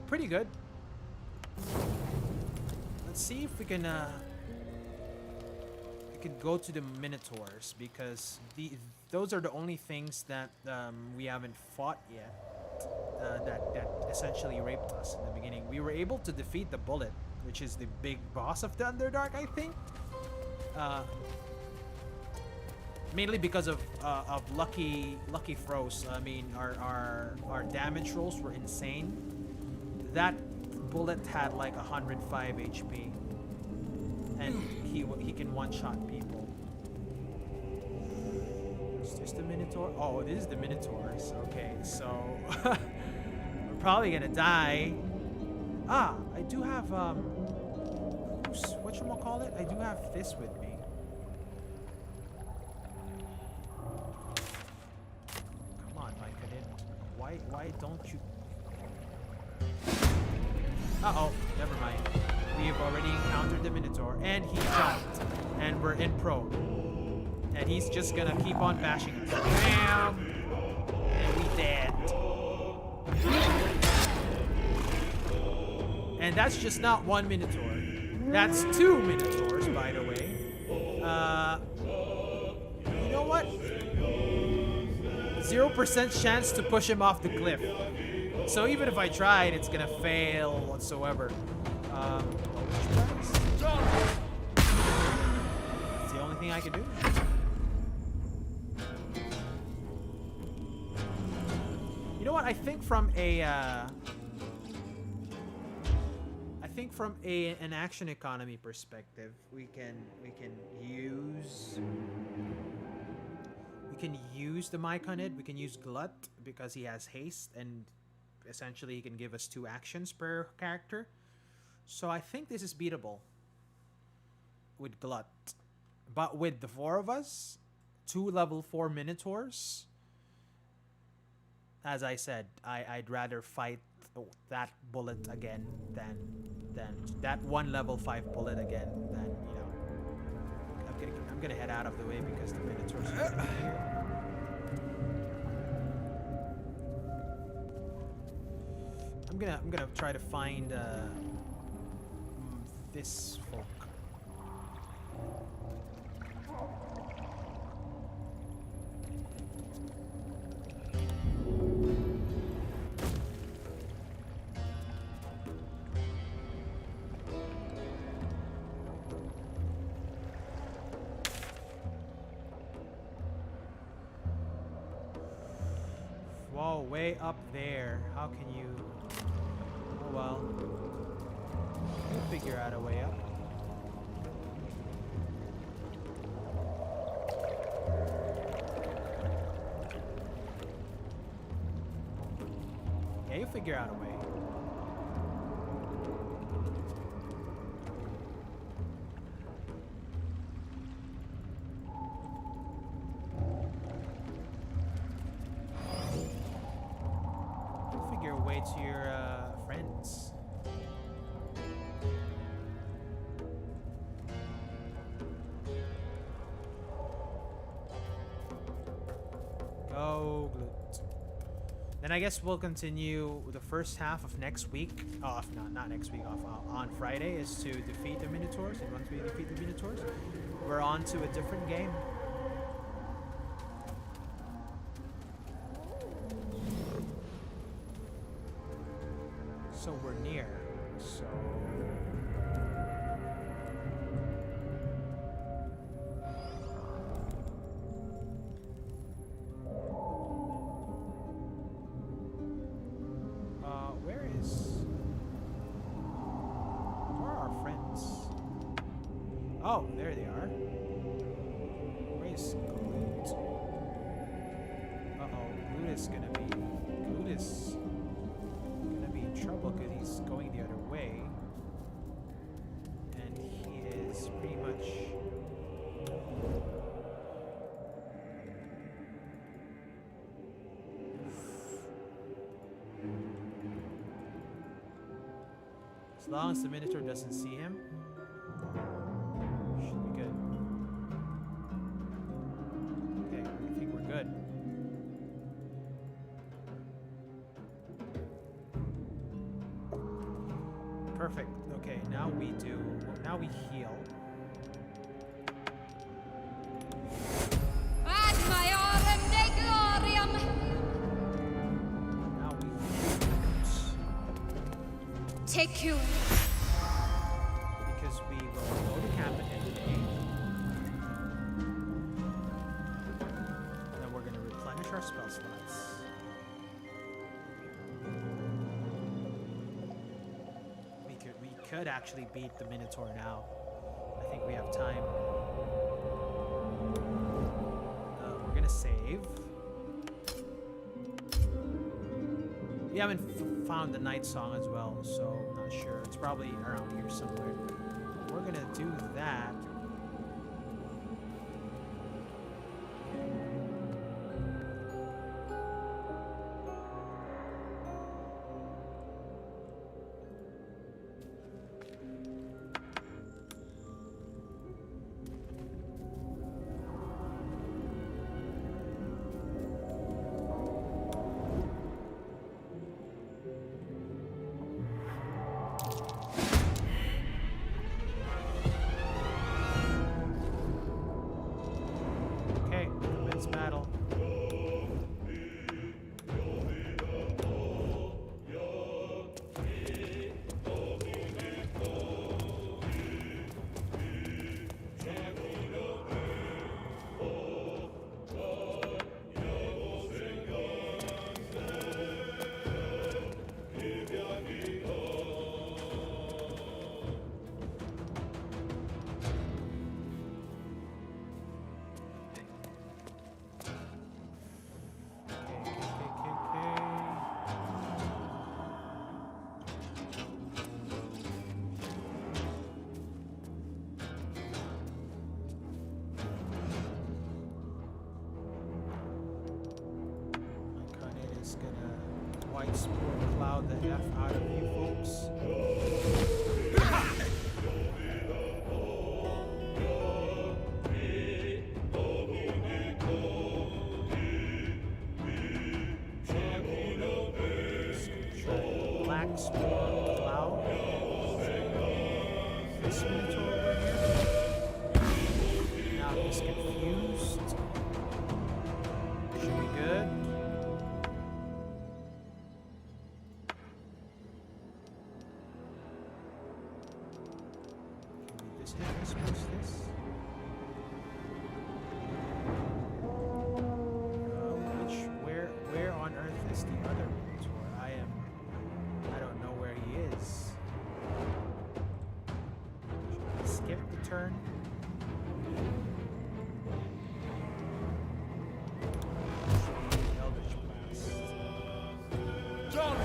Pretty good. Let's see if we can go to the Minotaurs, because those are the only things that we haven't fought yet. That essentially raped us in the beginning. We were able to defeat the Bullet, which is the big boss of the Underdark, I think. Mainly because of lucky throws. I mean, our damage rolls were insane. That Bullet had like 105 HP, and he can one-shot people. Is this the Minotaur? Oh, it is the Minotaurs. Okay, so we're probably gonna die. Ah, I do have whatchamacallit? I do have this with me. Come on, Mike. Why don't you? Uh-oh, never mind. We have already encountered the Minotaur, and he jumped, and we're in pro. And he's just gonna keep on bashing us. Bam! And we dead. And that's just not one Minotaur. That's two Minotaurs, by the way. You know what? 0% chance to push him off the cliff. So even if I tried, it's gonna fail whatsoever. It's the only thing I can do. You know what? I think from an action economy perspective, we can use the Myconid. We can use Glut because he has haste, and essentially he can give us 2 actions per character. So I think this is beatable with Glut. But with the 4 of us, 2 level 4 Minotaurs, as I said, I'd rather fight that Bullet again than that 1 level 5 Bullet again than, you know. I'm gonna head out of the way because the Minotaurs are here. I'm gonna try to find this folk. Whoa, way up there. How can you? Oh well. We'll figure out a way up. Yeah, you figure out a way. to your friends. Go, Glut. Then I guess we'll continue the first half of next week. Off, not next week. Off on Friday is to defeat the Minotaurs. And once we defeat the Minotaurs, we're on to a different game. So we're near. So. Where are our friends? Oh, there they are. Where's Glut? Uh-oh, Glut is gonna be in trouble because he's going the other way. And he is pretty much as long as the Minotaur doesn't see him, should be good. Okay, I think we're good. Perfect. Okay, now we heal. Ad maiorem de gloriam! Now we Take you. because we will go to camp at the end of the game. Then we're going to replenish our spell slots. We could actually beat the Minotaur now. I think we have time. We're gonna save. We haven't found the Night Song as well, so I'm not sure. It's probably around here somewhere. We're gonna do that. Okay, commence battle. White spore cloud the F out of you folks. Black spore cloud. This Minotaur over here. Now he's confused. Should be good. Where on earth is the other Minotaur? I don't know where he is. Should I skip the turn? Eldritch Blast. John!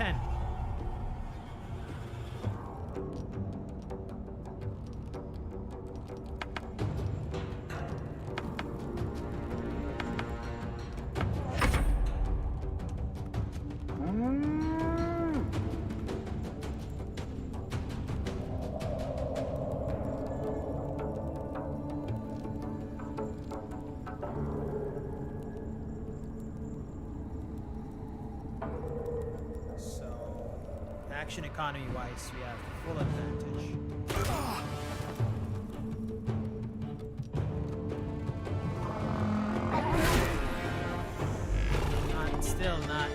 10. Action economy wise, we have full advantage. Still not.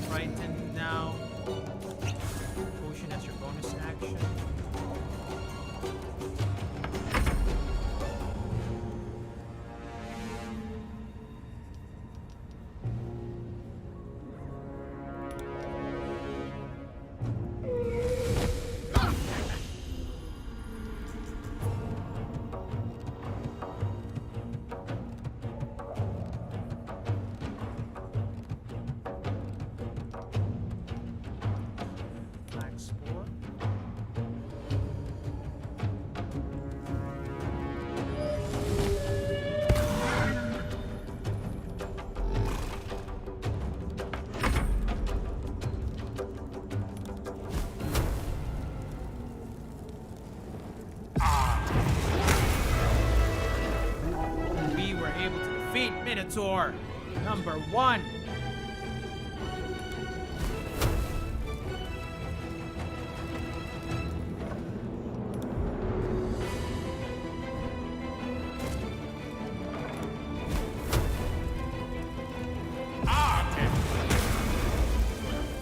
Frightened now. Potion as your bonus action. Minotaur number 1.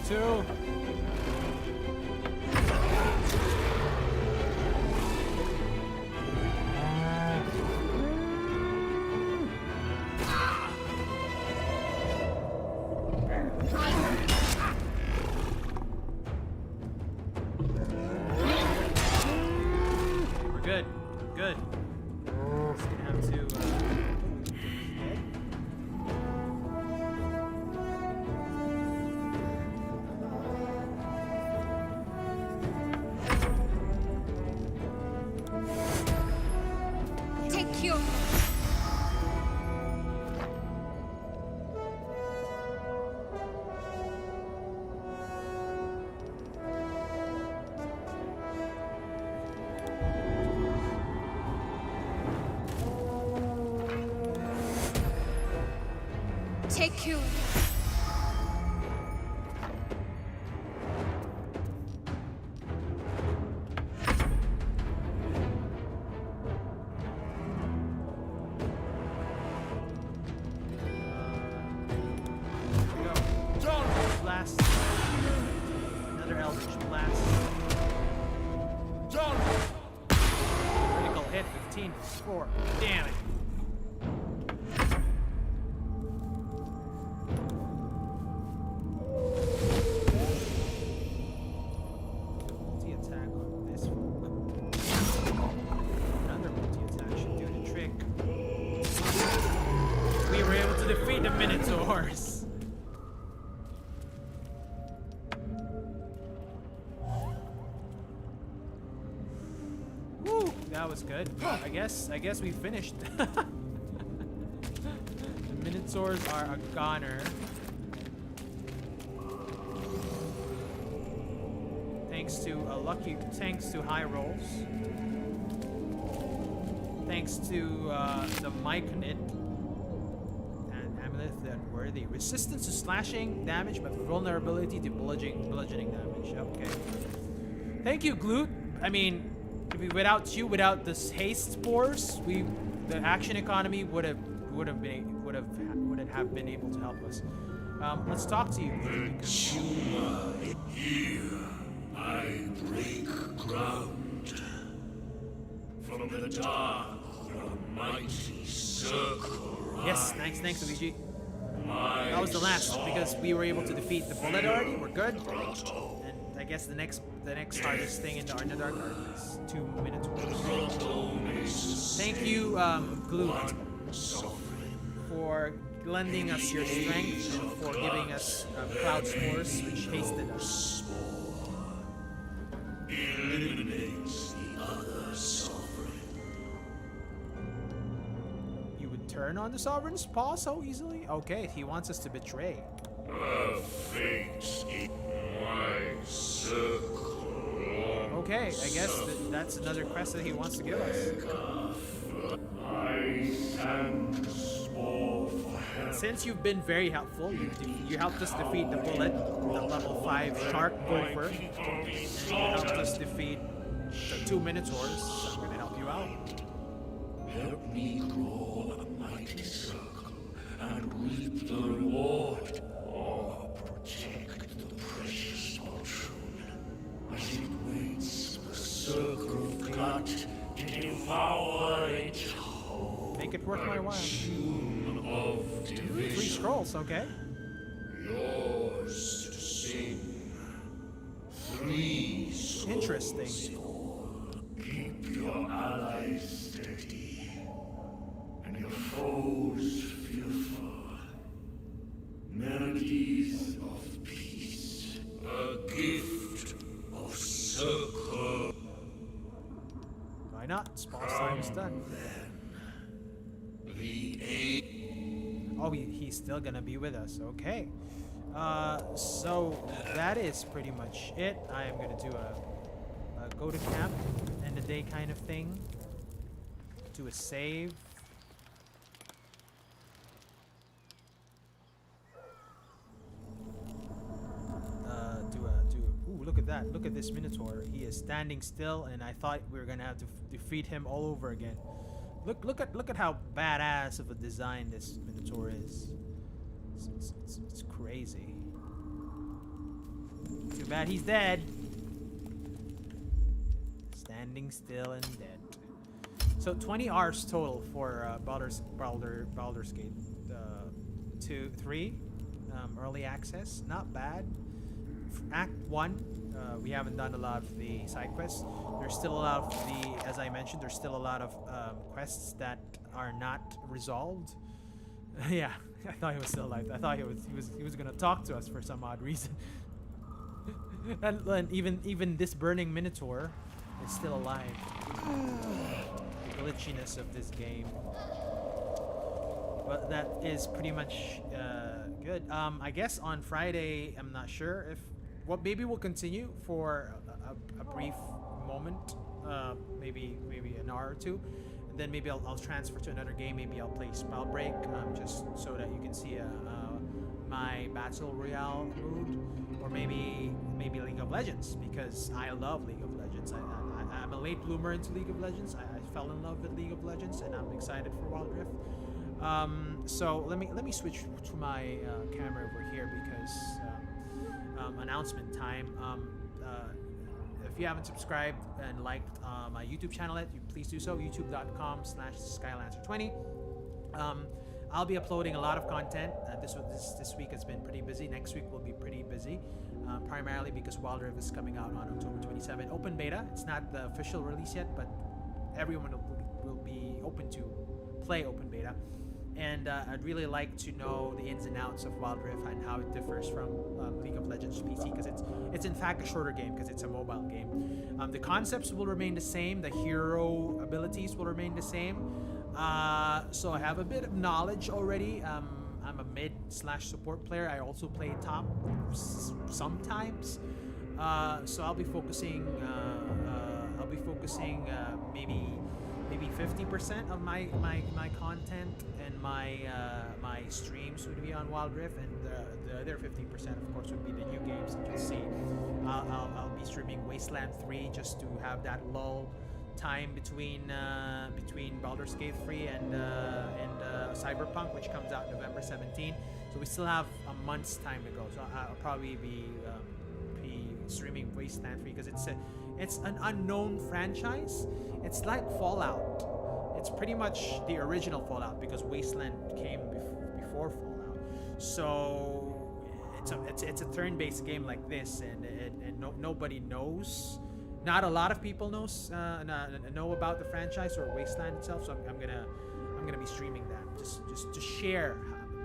Two. Take you. Blast. Another Eldritch Blast. Critical hit, 15 for 4. Damn it. Multi-attack on this folk. Another multi-attack should do the trick. We were able to defeat the Minotaurs. That was good. I guess we finished. The Minotaurs are a goner. Thanks to high rolls. Thanks to the Myconid and Amulet that worthy. Resistance to slashing damage, but vulnerability to bludgeoning damage. Okay. Thank you, Glute. I mean, without you, without this haste spores, the action economy wouldn't have been able to help us. Let's talk to you, because you here. I break ground. From the dark, the mighty circle Yes, thanks, Luigi. That was the last because we were able to defeat the bullet already. We're good. And I guess the next hardest thing in the Underdark are these 2 Minotaurs. Thank you, Gloot, for lending us your strength and for giving us Cloud Spores, which hasted us. Eliminates the other sovereign. You would turn on the Sovereign's paw so easily? Okay, he wants us to betray. A fate in my circle. Okay, I guess that's another quest that he wants to give us. I stand small for help. Since you've been very helpful, you helped us defeat the bullet, the level 5 shark gopher, and you helped us defeat the 2 Minotaurs, so I'm gonna help you out. Help me grow a mighty circle and reap the reward, or protect the precious fortune as it waits for the circle of glut to devour it whole. Make it worth my while. Of 3 division. scrolls, okay? Yours to sing. 3 scrolls. Interesting. Keep your allies steady and your foes fearful. Melodies of peace. A gift of circle. Why not? Boss time is done. The aim. Oh, he's still gonna be with us. Okay. So that is pretty much it. I am gonna do a go to camp, end the day kind of thing. Do a save. Ooh, look at that. Look at this Minotaur. He is standing still, and I thought we were gonna have to defeat him all over again. Look at how badass of a design this Minotaur is. It's crazy. Too bad he's dead. Standing still and dead. So 20 hours total for Baldur's Gate 2, 3 early access. Not bad. Act 1, we haven't done a lot of the side quests. There's still a lot of as I mentioned, there's still a lot of quests that are not resolved. Yeah, I thought he was still alive. I thought he was gonna talk to us for some odd reason. and even this burning Minotaur is still alive. The glitchiness of this game. But that is pretty much good. I guess on Friday, I'm not sure if. Well, maybe we'll continue for a brief moment, maybe an hour or two, and then maybe I'll transfer to another game. Maybe I'll play Spellbreak, just so that you can see my Battle Royale mood, or maybe League of Legends, because I love League of Legends. I'm a late bloomer into League of Legends. I fell in love with League of Legends, and I'm excited for Wild Rift. So let me switch to my camera over here because announcement time. If you haven't subscribed and liked my YouTube channel yet, please do so. youtube.com/Skylancer20. I'll be uploading a lot of content. This week has been pretty busy. Next week will be pretty busy, primarily because Wild Rift is coming out on October 27. Open beta. It's not the official release yet, but everyone will be open to play open beta. And I'd really like to know the ins and outs of Wild Rift and how it differs from League of Legends PC, because it's in fact a shorter game because it's a mobile game. The concepts will remain the same. The hero abilities will remain the same. So I have a bit of knowledge already. I'm a mid/support player. I also play top sometimes. So I'll be focusing. Maybe 50% of my content and my streams would be on Wild Rift, and the other 50% of course would be the new games that you'll see. I'll be streaming Wasteland 3 just to have that lull time between Baldur's Gate 3 and Cyberpunk, which comes out November 17. So we still have a month's time to go. So I'll probably be streaming Wasteland 3 because it's an unknown franchise. It's like Fallout. it's pretty much the original Fallout because Wasteland came before Fallout. So it's a turn-based game like this, and nobody knows. Not a lot of people know about the franchise or Wasteland itself. So I'm gonna be streaming that just to share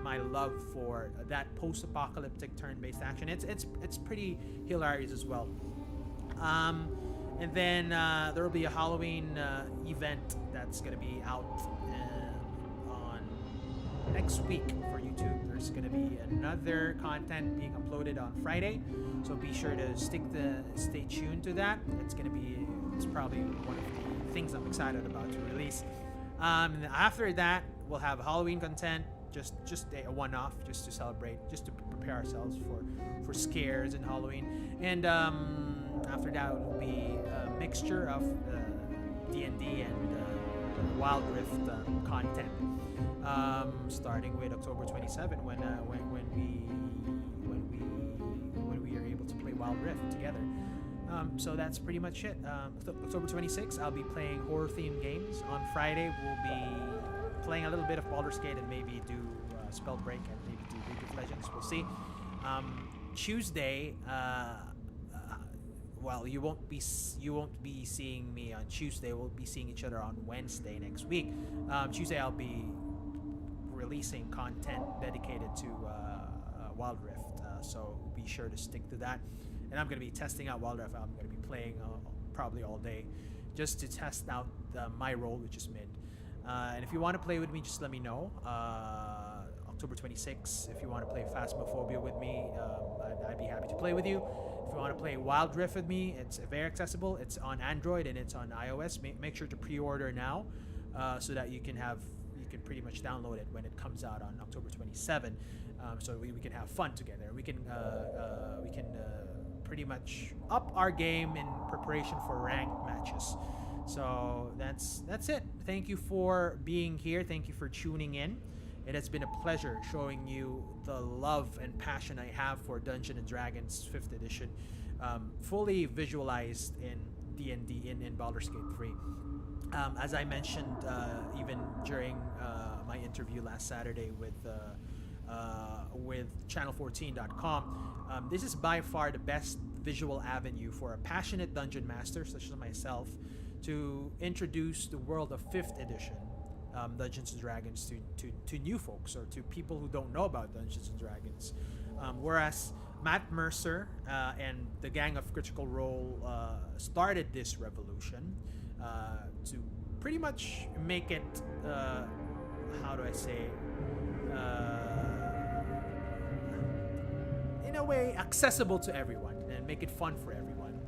my love for that post-apocalyptic turn-based action. It's pretty hilarious as well. And then there will be a Halloween event that's gonna be out on next week for YouTube. There's gonna be another content being uploaded on Friday, so be sure to stay tuned to that. It's probably one of the things I'm excited about to release. After that, we'll have Halloween content, just a one-off, just to celebrate, just to prepare ourselves for scares in Halloween. And after that, it will be a mixture of D&D and Wild Rift content, starting with October 27 when we are able to play Wild Rift together. So that's pretty much it. October 26th, I'll be playing horror-themed games. On Friday, we'll be playing a little bit of Baldur's Gate and maybe do Spellbreak and maybe do League of Legends. We'll see. Tuesday, well, you won't be seeing me on Tuesday. We'll be seeing each other on Wednesday next week. Tuesday, I'll be releasing content dedicated to Wild Rift. So be sure to stick to that. And I'm going to be testing out Wild Rift. I'm going to be playing probably all day just to test out my role, which is mid. And if you want to play with me, just let me know. October 26th, if you want to play Phasmophobia with me, I'd be happy to play with you. If you want to play Wild Rift with me, it's very accessible. It's on Android and it's on iOS. Make sure to pre-order now so that you can pretty much download it when it comes out on October 27. So we can have fun together. We can pretty much up our game in preparation for ranked matches. So that's it. Thank you for being here. Thank you for tuning in. It has been a pleasure showing you the love and passion I have for Dungeons & Dragons 5th edition, fully visualized in D&D in Baldur's Gate 3. As I mentioned even during my interview last Saturday with channel14.com, this is by far the best visual avenue for a passionate dungeon master such as myself to introduce the world of 5th edition Dungeons & Dragons to new folks or to people who don't know about Dungeons & Dragons. Whereas Matt Mercer and the gang of Critical Role started this revolution to pretty much make it, how do I say, in a way accessible to everyone and make it fun for everyone.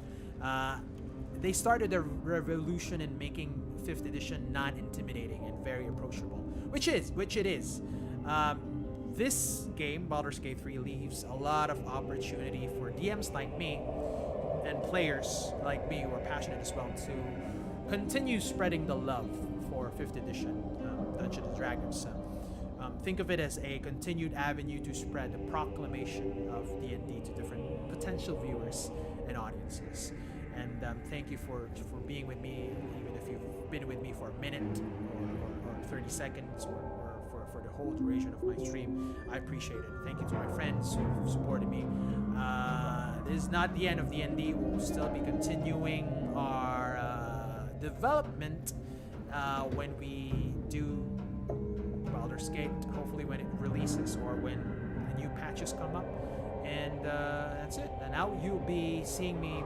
They started a revolution in making 5th edition non-intimidating and very approachable, which it is. This game, Baldur's Gate 3, leaves a lot of opportunity for DMs like me and players like me who are passionate as well to continue spreading the love for 5th edition Dungeons & Dragons. Think of it as a continued avenue to spread the proclamation of D&D to different potential viewers and audiences. And thank you for being with me, even if you've been with me for a minute or 30 seconds or for the whole duration of my stream. I appreciate it. Thank you to my friends who've supported me. This is not the end of D&D. We'll still be continuing our development when we do Baldur's Gate, hopefully when it releases or when the new patches come up. And that's it. And now you'll be seeing me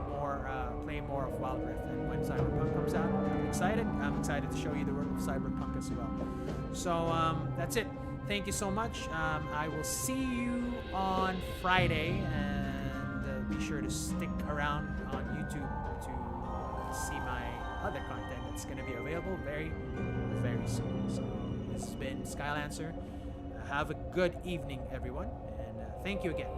play more of Wild Rift. And when Cyberpunk comes out, I'm excited. I'm excited to show you the world of Cyberpunk as well. So that's it. Thank you so much. I will see you on Friday. And be sure to stick around on YouTube to see my other content that's going to be available very, very soon. So this has been Skylancer. Have a good evening, everyone. And thank you again.